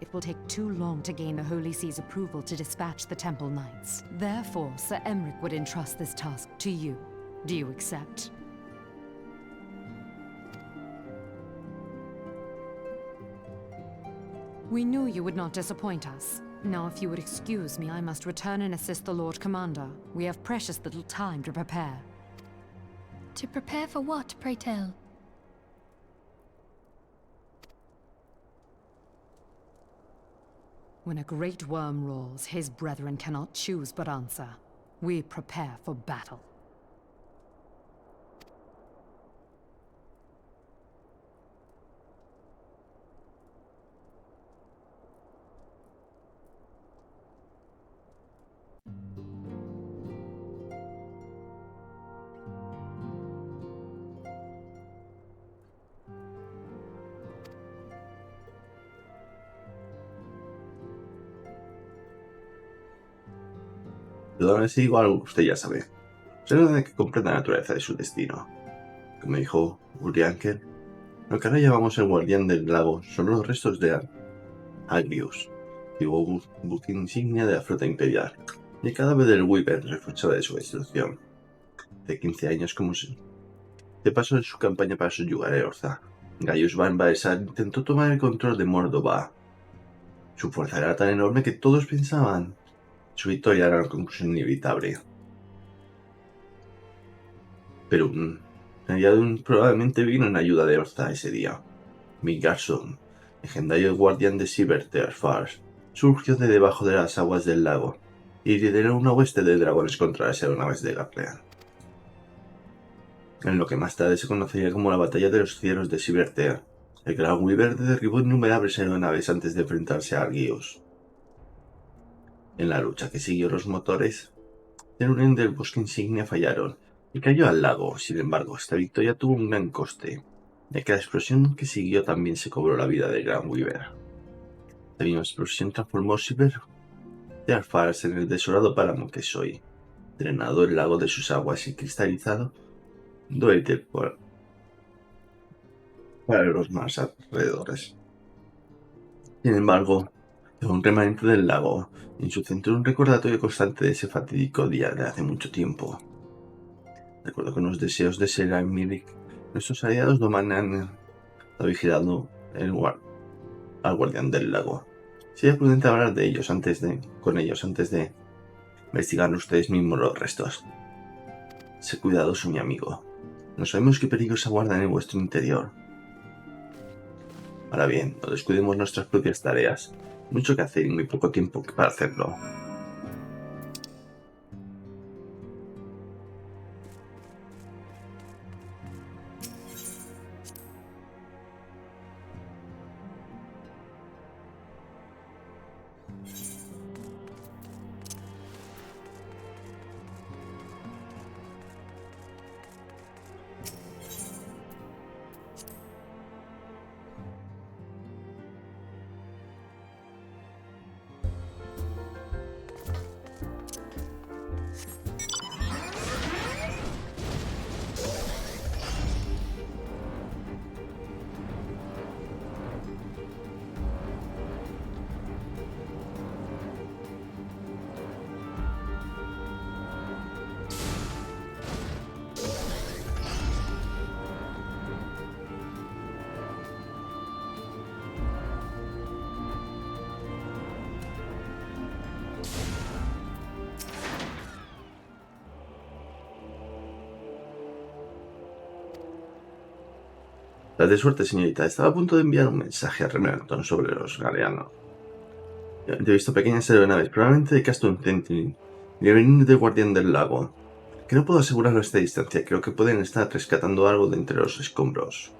it will take too long to gain the Holy See's approval to dispatch the Temple Knights. Therefore, Sir Emric would entrust this task to you. Do you accept? We knew you would not disappoint us. Now, if you would excuse me, I must return and assist the Lord Commander. We have precious little time to prepare. To prepare for what, pray tell? When a great worm roars, his brethren cannot choose but answer. We prepare for battle. Perdón si digo algo que usted ya sabe. Solo de que comprenda la naturaleza de su destino. Como dijo Ulrianker, lo que ahora llamamos el guardián del lago son los restos de Agrius, antiguo buque insignia de la flota imperial, y el cadáver del Weaver, responsable de su destrucción. De 15 años como se pasó en su campaña para subyugar a Eorza. Gaius Van Baesar intentó tomar el control de Mordova. Su fuerza era tan enorme que todos pensaban su victoria era una conclusión inevitable. Pero Nadiadun probablemente vino en ayuda de Eorza ese día. Midgardsorm legendario guardián de Cyber Tearfars, surgió de debajo de las aguas del lago y lideró una hueste de dragones contra las aeronaves de Garlean, en lo que más tarde se conocería como la Batalla de los Cielos de Cybertear. El Gran Weaver derribó innumerables aeronaves antes de enfrentarse a Argios. En la lucha que siguió, los motores del Uren del Bosque Insignia fallaron y cayó al lago. Sin embargo, esta victoria tuvo un gran coste, ya que la explosión que siguió también se cobró la vida del Gran Weaver. La misma explosión transformó Cyber Tearfars en el desolado páramo que es hoy, drenado el lago de sus aguas y cristalizado Doeter para los más alrededores. Sin embargo, quedó un remanente del lago, y en su centro un recordatorio constante de ese fatídico día de hace mucho tiempo. Recuerdo con los deseos de ser Mirik, nuestros aliados domanan vigilando al guardián del lago. Sería prudente hablar de ellos con ellos antes de investigar ustedes mismos los restos. Sé cuidadoso, mi amigo. No sabemos qué peligros aguardan en vuestro interior. Ahora bien, no descuidemos nuestras propias tareas. Mucho que hacer y muy poco tiempo para hacerlo. De suerte, señorita. Estaba a punto de enviar un mensaje a Remington sobre los galeanos. He visto pequeñas aeronaves, probablemente de Castle Sentinel, y venir del guardián del lago. Que no puedo asegurarlo a esta distancia. Creo que pueden estar rescatando algo de entre los escombros.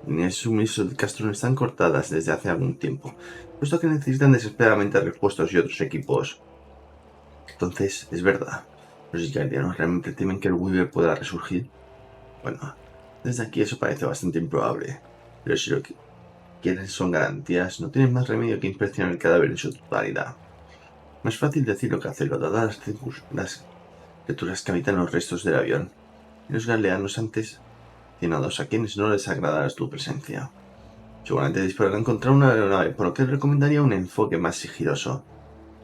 Las líneas de suministro de Castro están cortadas desde hace algún tiempo, puesto que necesitan desesperadamente repuestos y otros equipos. Entonces, es verdad. ¿Los guardianos realmente temen que el Weaver pueda resurgir? Bueno, desde aquí eso parece bastante improbable, pero si lo que quieren son garantías, no tienen más remedio que inspeccionar el cadáver en su totalidad. Más fácil decirlo que hacerlo, dadas las criaturas que habitan los restos del avión, y los galeanos antes mencionados a quienes no les agrada tu presencia. Seguramente dispararán contra una aeronave, por lo que recomendaría un enfoque más sigiloso.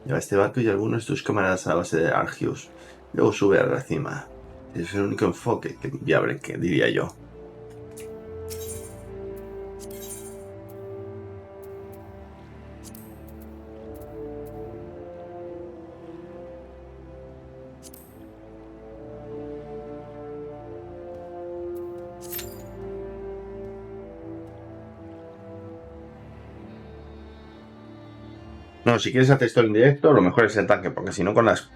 Lleva este barco y algunos de tus camaradas a la base de Argius, luego sube a la cima. Ese es el único enfoque viable que diría yo. No, si quieres hacer esto en directo, lo mejor es el tanque, porque si no con las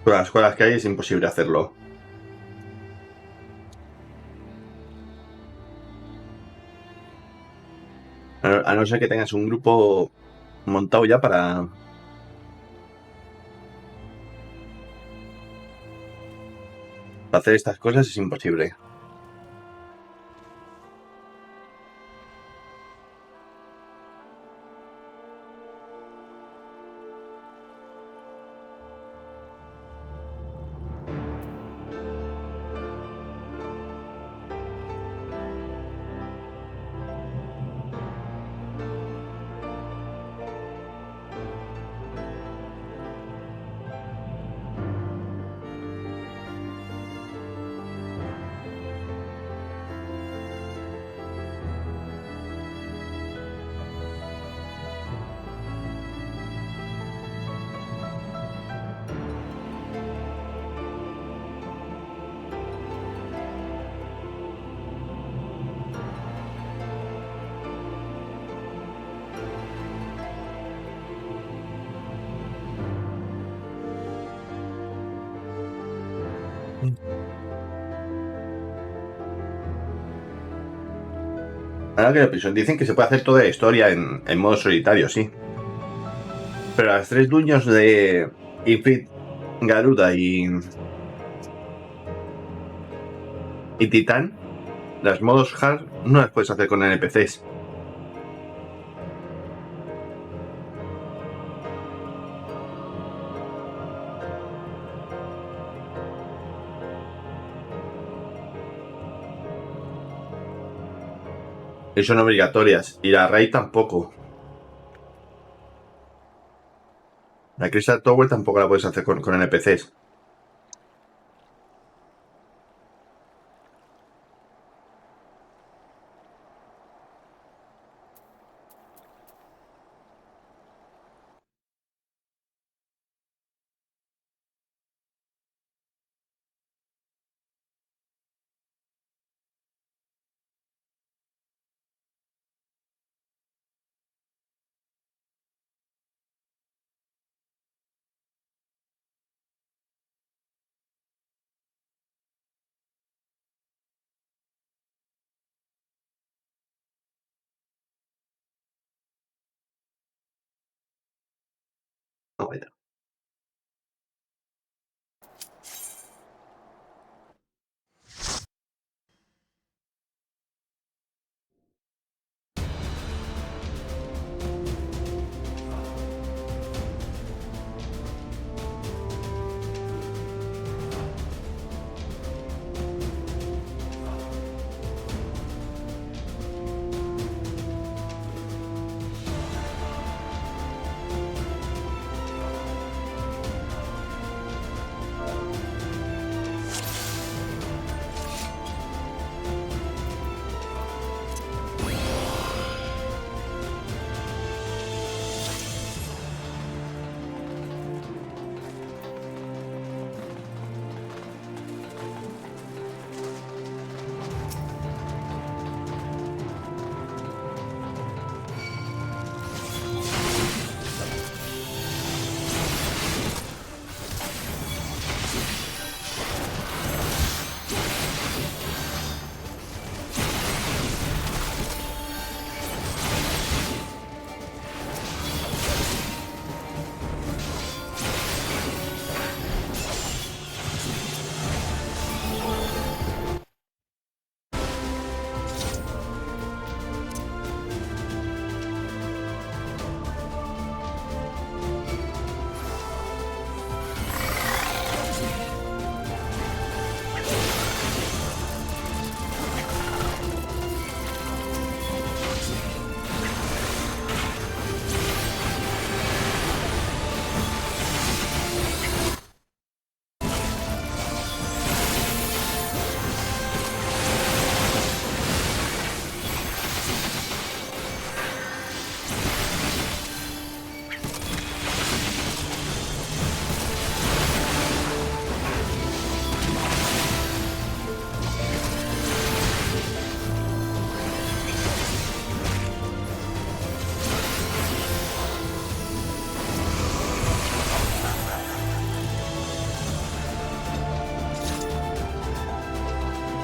escuelas que hay es imposible hacerlo. A no ser que tengas un grupo montado ya para hacer estas cosas, es imposible. Ahora que lo pienso, dicen que se puede hacer toda la historia en modo solitario, sí. Pero las 3 dueños de Ifrit, Garuda y Titán, las modos hard no las puedes hacer con NPCs. Y son obligatorias. Y la raid tampoco. La Crystal Tower tampoco la puedes hacer con NPCs. No, vaya.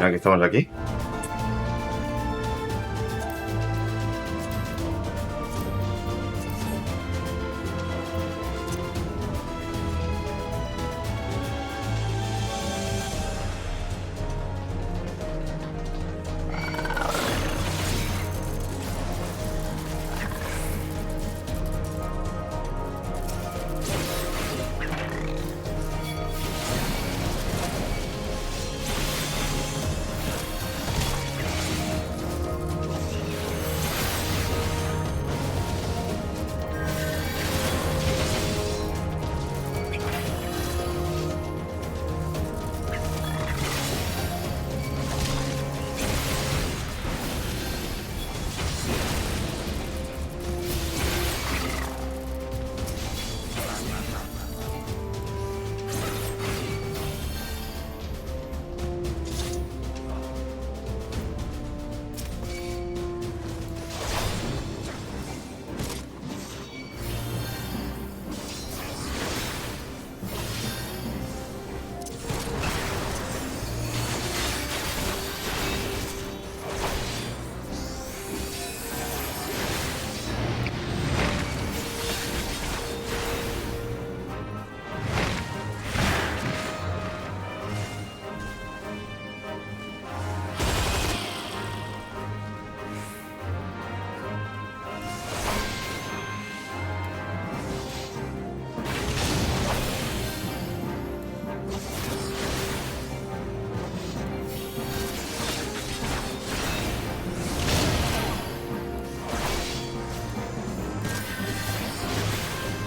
Ya que estamos aquí.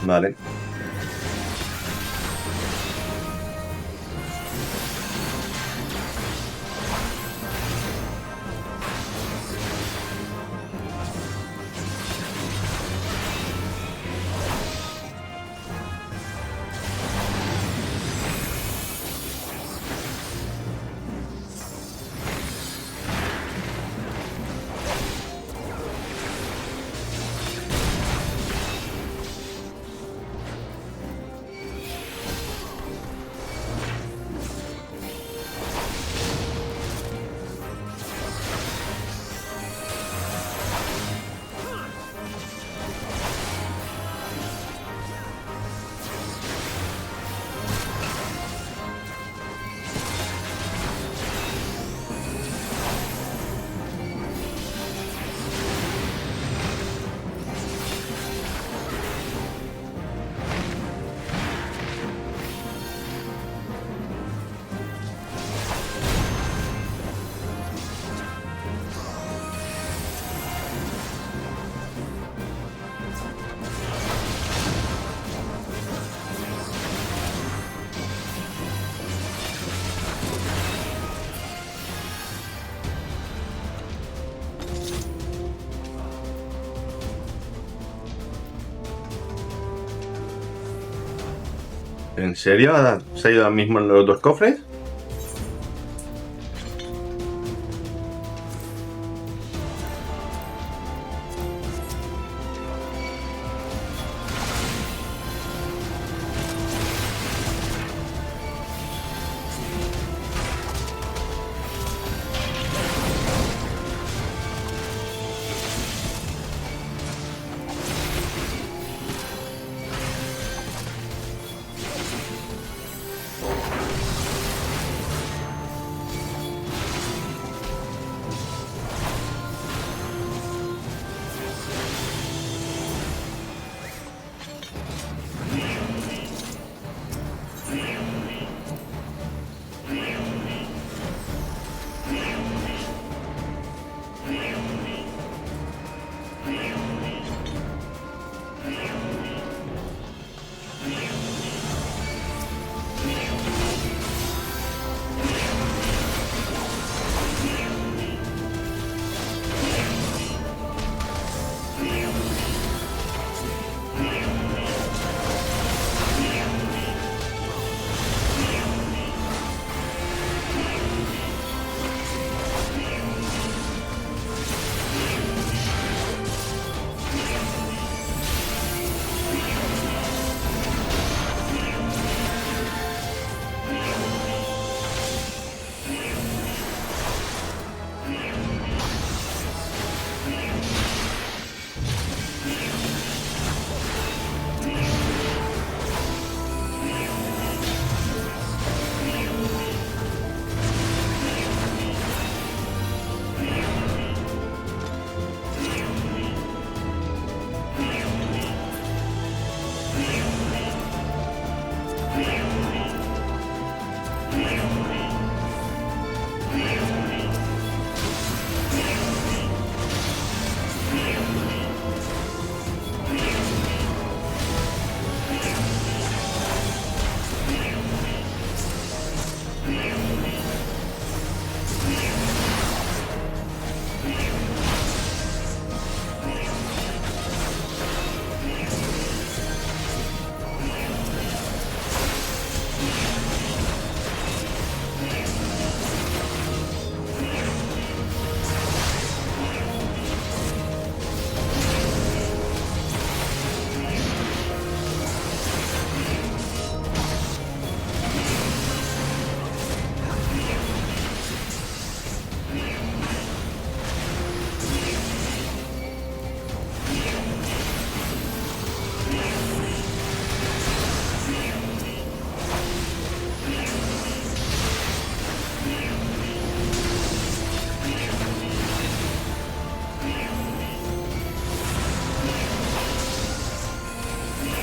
Vale. ¿En serio? ¿Se ha ido ahora mismo en los dos cofres?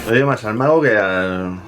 Le doy más al mago que al...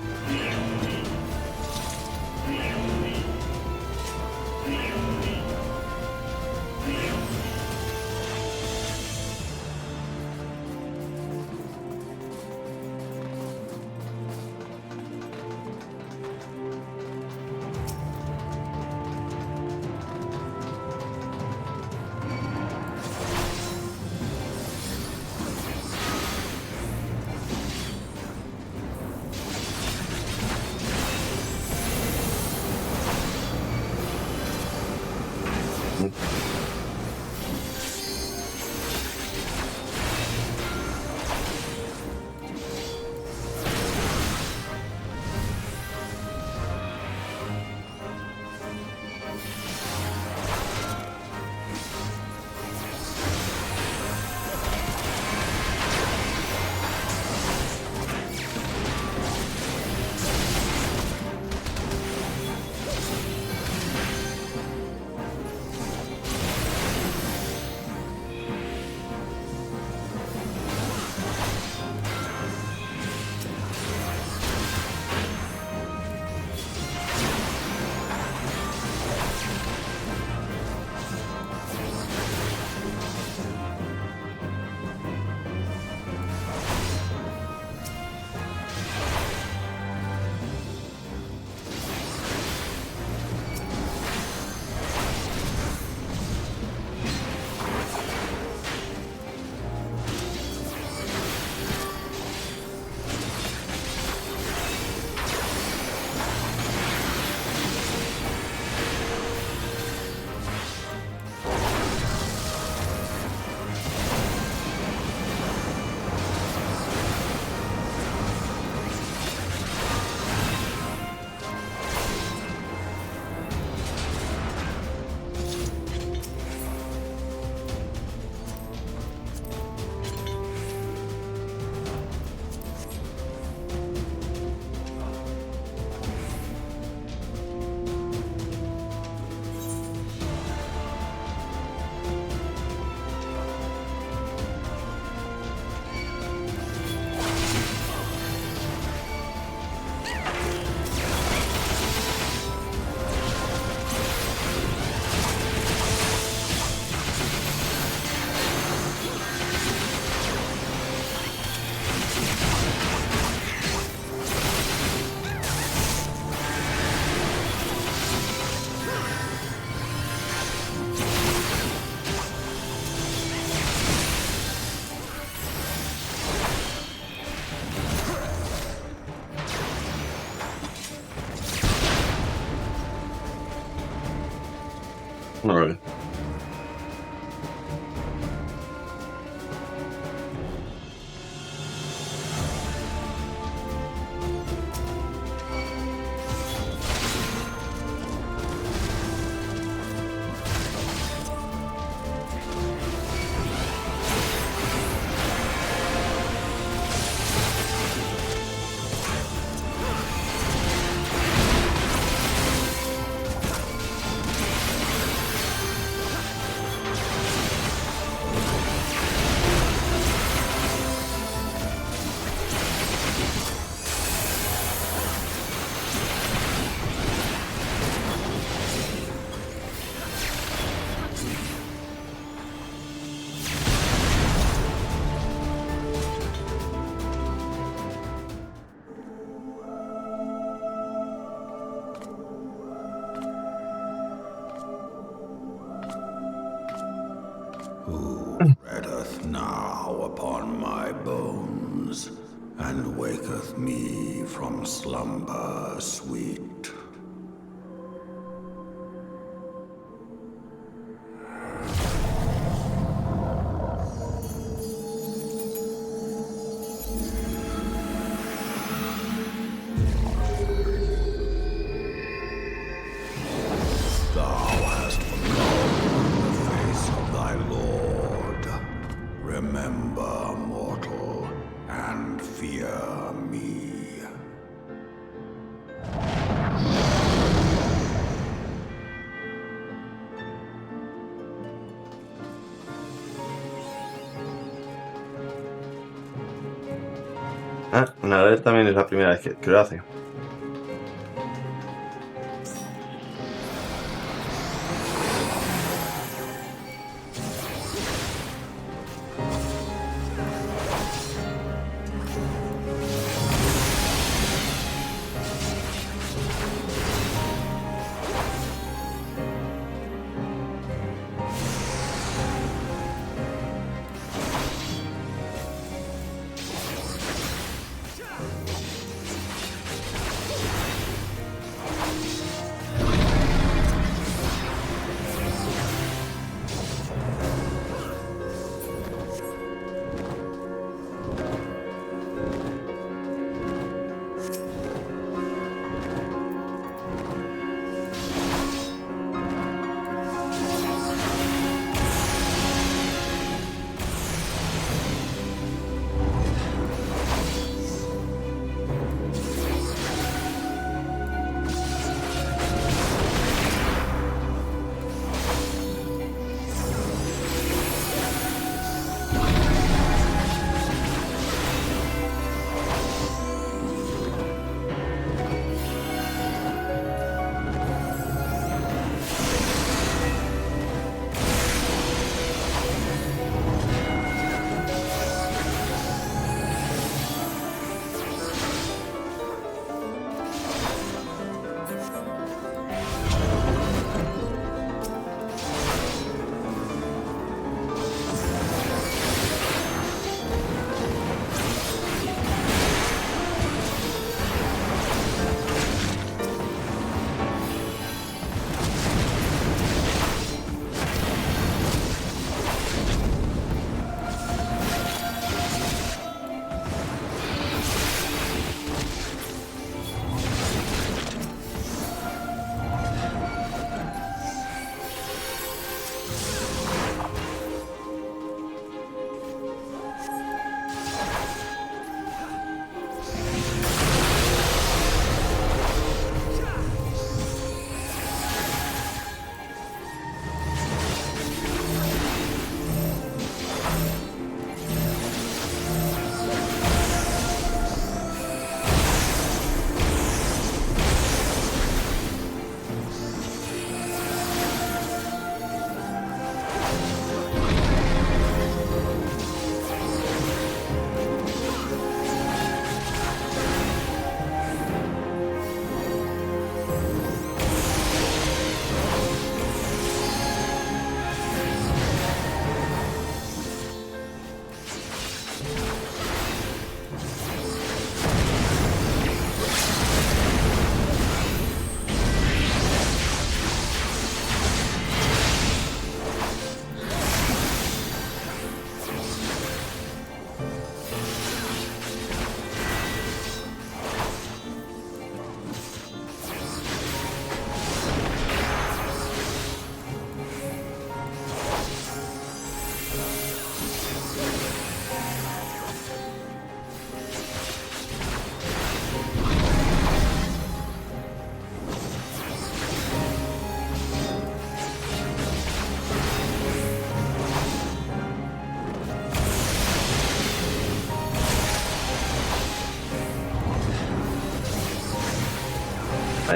Vale. Who treadeth now upon my bones, and waketh me from slumber sweet? Ah, Nadal también es la primera vez que lo hace.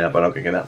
Vaya para lo que queda.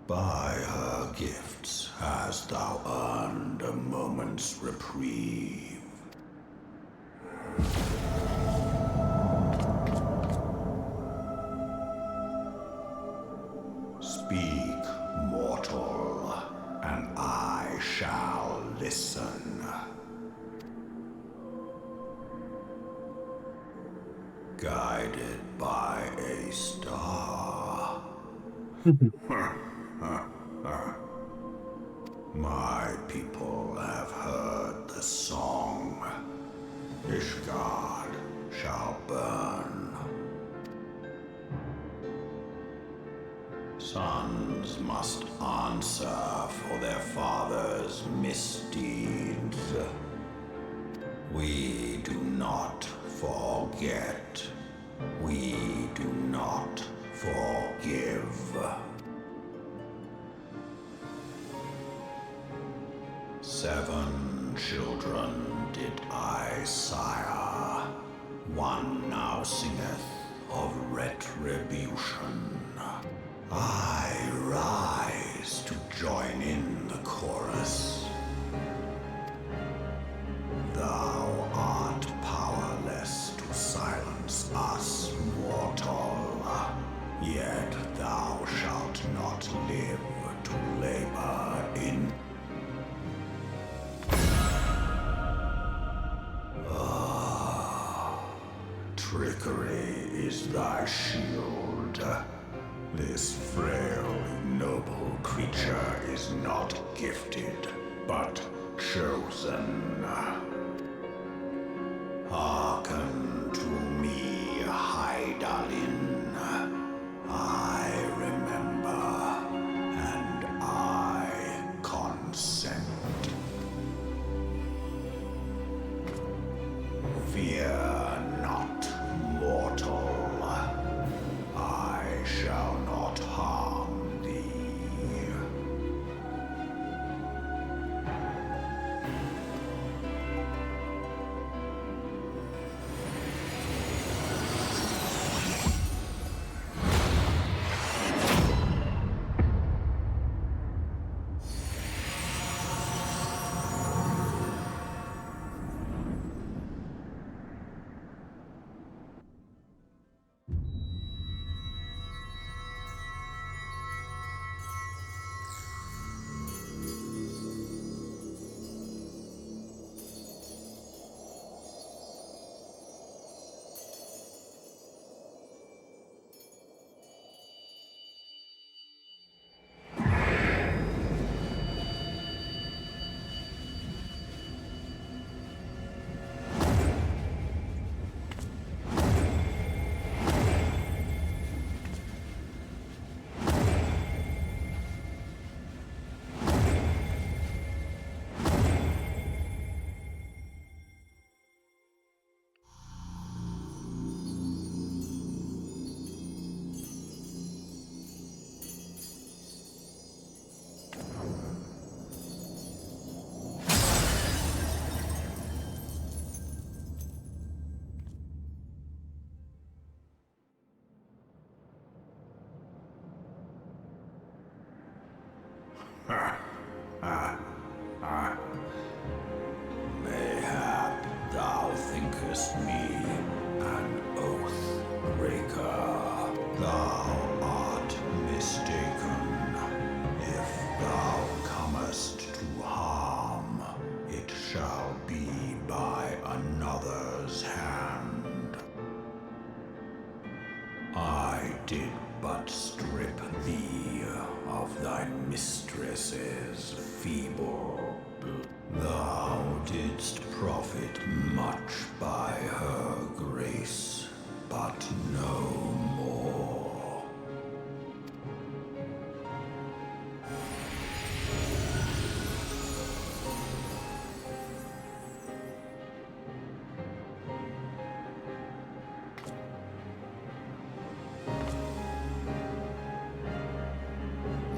By her gifts hast thou earned a moment's reprieve. Speak, mortal, and I shall listen. Guided by a star. My people have heard the song. Ishgard shall burn. Sons must answer for their father's misdeeds. We do not forget. We do not forgive. 7 children did I sire. One now singeth of retribution. I rise to join in the chorus. Thou art powerless to silence us, mortal. Yet thou shalt not live to labor in trickery is thy shield. This frail, noble creature is not gifted, but chosen. Hearken to me, Hydaelyn. I remember, and I consent. Fear not, mortal. I shall not harm thee. Mayhap thou thinkest me an oath breaker. Thou art mistaken. If thou comest to harm, it shall be by another. did but strip thee of thy mistress's feeble blood. Thou didst profit much by her grace, but no more.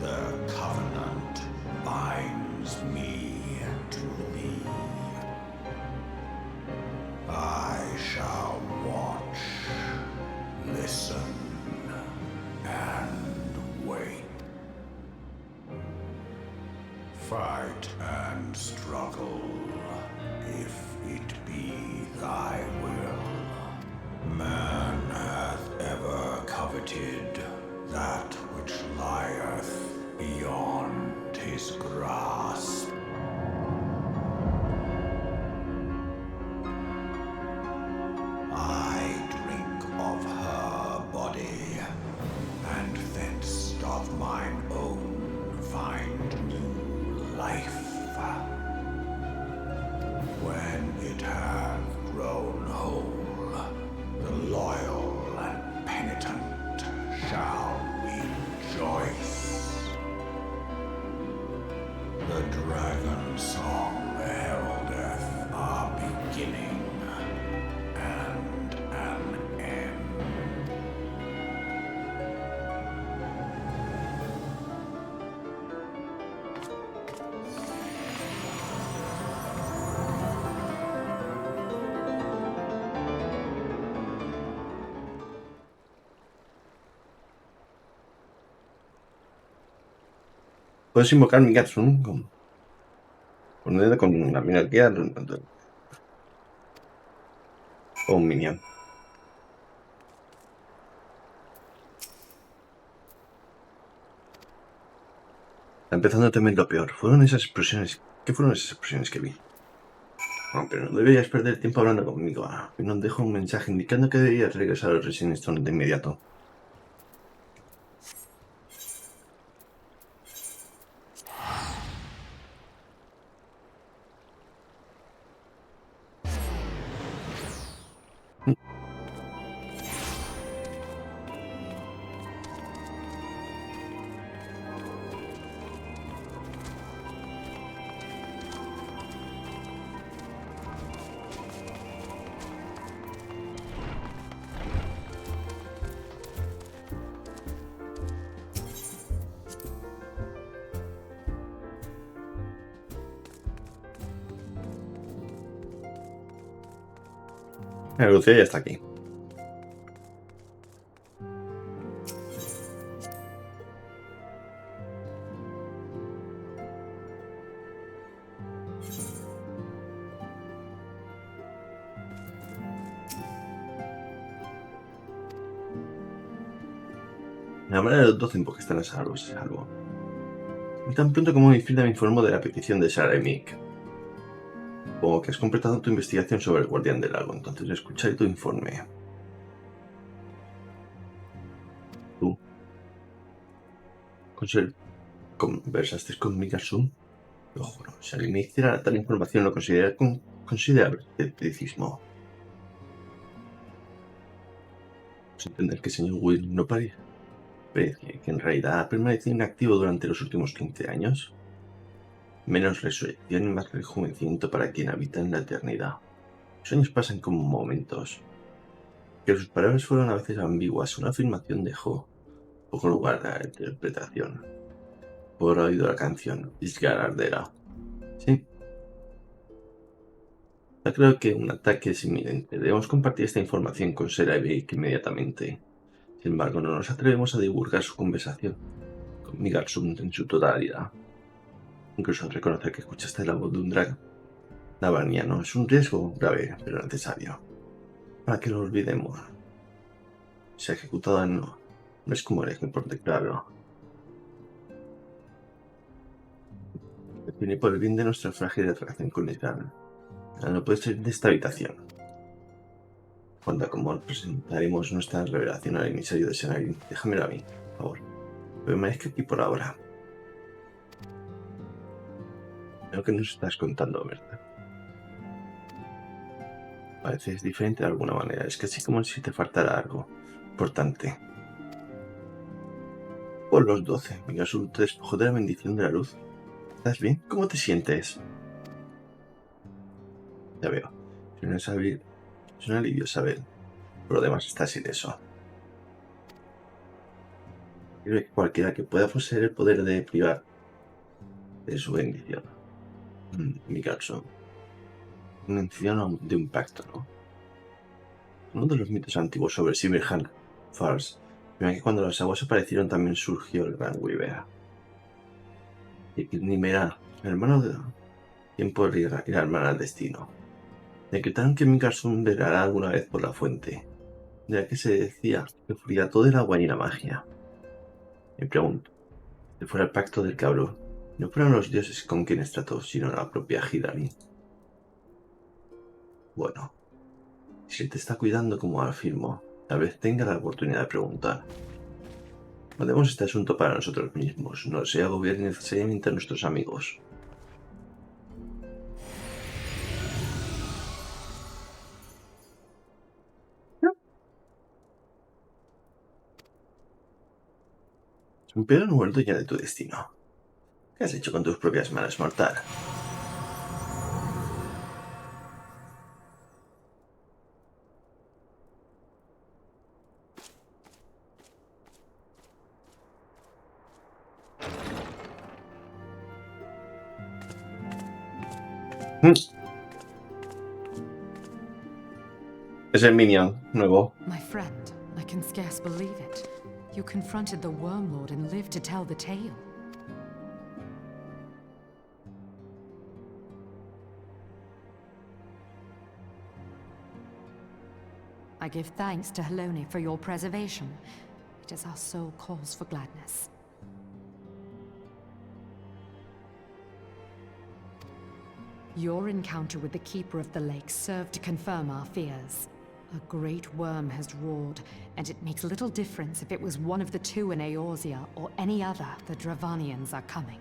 The covenant binds me to thee. I shall watch, listen, and wait. Fight and struggle, if it be thy will. Man hath ever coveted that which lieth beyond his grasp. I drink of her body, and thence doth mine own find new life. When it hath grown whole, the loyal and penitent shall rejoice. The dragon song heraldeth a beginning and an end. Puedes invocar mi Gatsun con la minarquía o un minion. Está empezando a temer lo peor. Fueron esas explosiones. ¿Qué fueron esas explosiones que vi? No, pero no deberías perder tiempo hablando conmigo. Nos dejo un mensaje indicando que deberías regresar a los Resident Stone de inmediato. La Lucía ya está aquí. Me hablaré de los 12 que están a salvo. Y tan pronto como mi firma me informó de la petición de Sarah y Mick. Supongo que has completado tu investigación sobre el guardián del lago, entonces escucharé tu informe. ¿Tú? ¿Conversaste con Mick Zoom? Lo juro, si alguien me hiciera tal información lo consideraría con considerable escepticismo. Pues entender que el señor Will no parece que en realidad ha permanecido inactivo durante los últimos 15 años. Menos resurrección y más rejuvenecimiento para quien habita en la eternidad. Los años pasan como momentos. Que sus palabras fueron a veces ambiguas, una afirmación dejó poco lugar a la interpretación. Por oído la canción Isgarardera. Sí. Yo creo que un ataque es inminente. Debemos compartir esta información con Sarah Beck inmediatamente. Sin embargo, no nos atrevemos a divulgar su conversación con Migarsund en su totalidad. Incluso reconocer que escuchaste la voz de un dragón navarniano es un riesgo grave, pero necesario. Para que lo olvidemos. Se ha ejecutado no es como el por declararlo. Viene por el bien de nuestra frágil relación con Isgarn. No puede ser de esta habitación. Cuando como presentaremos nuestra revelación al emisario de Senarin. Déjamelo a mí, por favor. Permanezca aquí por ahora. Lo que nos estás contando, ¿verdad? Pareces diferente de alguna manera. Es casi como si te faltara algo importante. Por los 12, Migasul te despojó de la bendición de la luz. ¿Estás bien? ¿Cómo te sientes? Ya veo. Es un alivio saber. Por lo demás estás ileso. Creo que cualquiera que pueda poseer el poder de privar de su bendición. Migasul. Un anciano de un pacto, ¿no? Uno de los mitos antiguos sobre Silverhand Falls. Mira que cuando las aguas aparecieron también surgió el gran Weaver. Y Nimera, el hermano de tiempo y la hermana del destino. Decretaron que Mikarsund velará alguna vez por la fuente, de la que se decía que fluía todo el agua y la magia. Me pregunto, si fuera el pacto del cabrón, no fueron los dioses con quienes trató, sino la propia Hidari. Bueno, si te está cuidando como afirmo, tal vez tenga la oportunidad de preguntar. Podemos este asunto para nosotros mismos, no se agobie necesariamente a nuestros amigos. Pero no el dueño de tu destino. ¿Qué has hecho con tus propias manos, mortal? Es el minion nuevo. My friend, I can scarce believe it. You confronted the Wormlord and lived to tell the tale. I give thanks to Helone for your preservation. It is our sole cause for gladness. Your encounter with the Keeper of the Lake served to confirm our fears. A great worm has roared, and it makes little difference if it was one of the two in Eorzea or any other. The Dravanians are coming.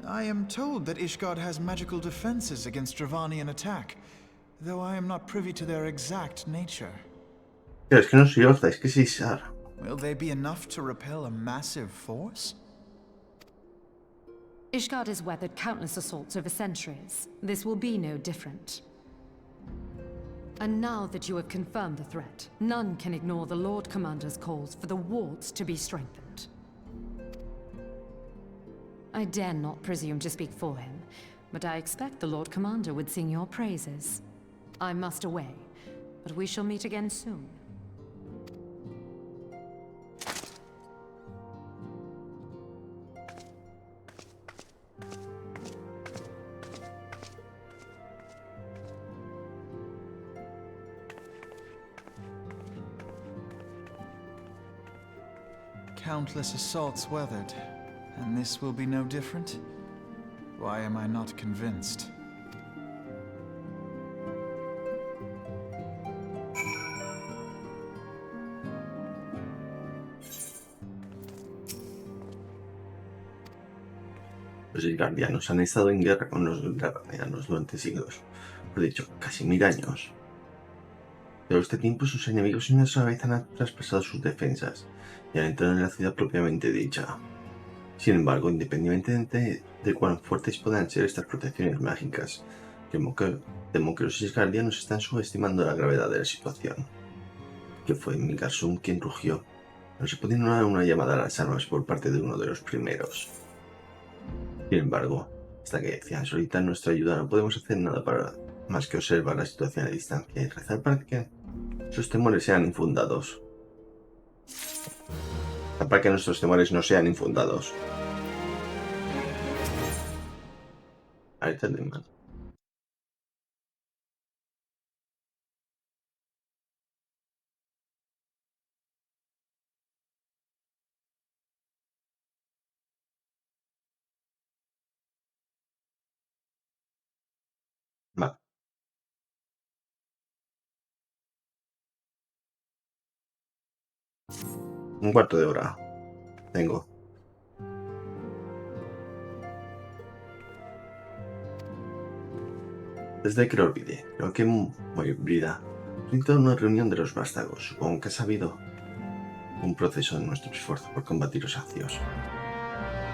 I am told that Ishgard has magical defenses against Dravanian attack, though I am not privy to their exact nature. Pero es que no soy Orza, es que soy Sar. Will they be enough to repel a massive force? Ishgard has weathered countless assaults over centuries. This will be no different. And now that you have confirmed the threat, none can ignore the Lord Commander's calls for the wards to be strengthened. I dare not presume to speak for him, but I expect the Lord Commander would sing your praises. I must away, but we shall meet again soon. Countless assaults weathered, and this will be no different? Why am I not convinced? Los Isgardianos han estado en guerra con los Dravanianos durante siglos, por dicho, casi 1000 años. Pero este tiempo sus enemigos una sola vez han traspasado sus defensas y han entrado en la ciudad propiamente dicha. Sin embargo, independientemente de cuán fuertes puedan ser estas protecciones mágicas, temo que los Isgardianos están subestimando la gravedad de la situación. Que fue Mikarsund quien rugió. No se puede ignorar una llamada a las armas por parte de uno de los primeros. Sin embargo, hasta que decían solicitar nuestra ayuda no podemos hacer nada para más que observar la situación a distancia y rezar para que sus temores sean infundados. Para que nuestros temores no sean infundados. Ahí está el mal. Vale. Un cuarto de hora. Tengo. Desde que lo olvidé, creo que muy brida. Frente a una reunión de los vástagos, supongo que ha sabido un proceso de nuestro esfuerzo por combatir los acios.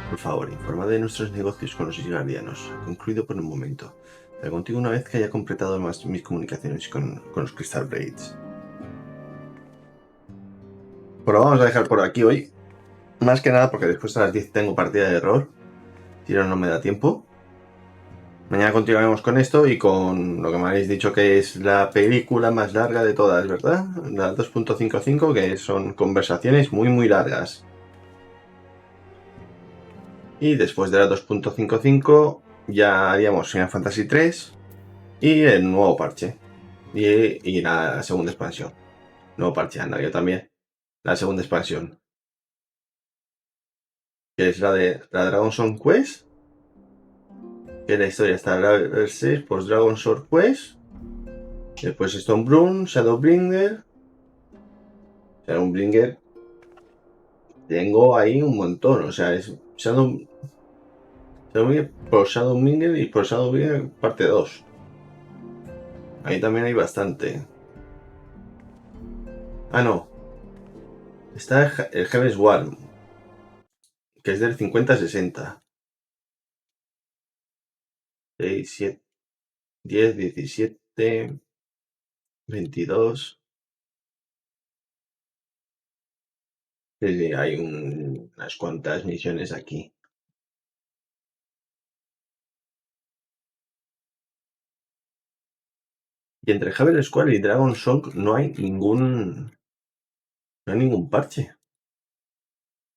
Por favor, informa de nuestros negocios con los guardianos. Concluido por un momento. Estaré contigo una vez que haya completado mis comunicaciones con los Crystal Blades. Pues lo vamos a dejar por aquí hoy. Más que nada porque después a las 10 tengo partida de error. Si no me da tiempo. Mañana continuaremos con esto y con lo que me habéis dicho que es la película más larga de todas, ¿verdad? La 2.55, que son conversaciones muy largas. Y después de la 2.55 ya haríamos Final Fantasy 3 y el nuevo parche. Y la segunda expansión. Nuevo parche, anda, yo también. La segunda expansión. Que es la de la Dragon Song Quest. Que la historia está el 6, pues Dragon Sword Quest. Después Stonebrune, Shadowbringer. Shadowbringer. Tengo ahí un montón, o sea, es Shadowbringer por Shadowbringer y por Shadowbringer parte 2. Ahí también hay bastante. Ah, no. Está el Heaven's War, que es del 50-60. 6, 7, 10, 17, 22. Sí, hay unas cuantas misiones aquí. Y entre Heaven's War y Dragon Song no hay ningún parche.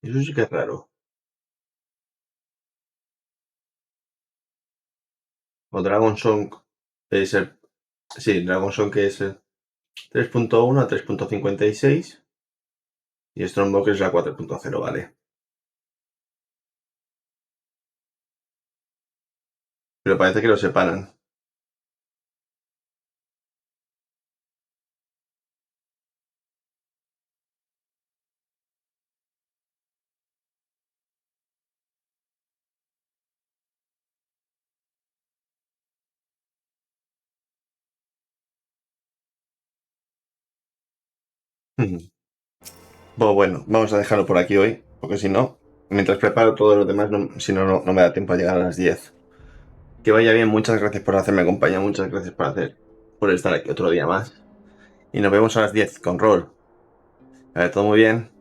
Eso sí que es raro. O Dragon Song es el... Sí, Dragon Song que es el 3.1 a 3.56 y Strongbox es la 4.0, vale. Pero parece que lo separan. Bueno, vamos a dejarlo por aquí hoy, porque si no, mientras preparo todo lo demás, no me da tiempo a llegar a las 10. Que vaya bien, muchas gracias por hacerme compañía, muchas gracias por estar aquí otro día más. Y nos vemos a las 10 con Roll. A ver, todo muy bien.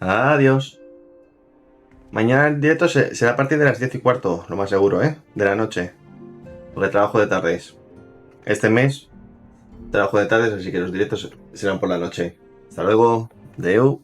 Adiós. Mañana el directo será a partir de las 10:15, lo más seguro, de la noche. Porque trabajo de tardes. Este mes trabajo de tardes, así que los directos serán por la noche. Hasta luego. Deu.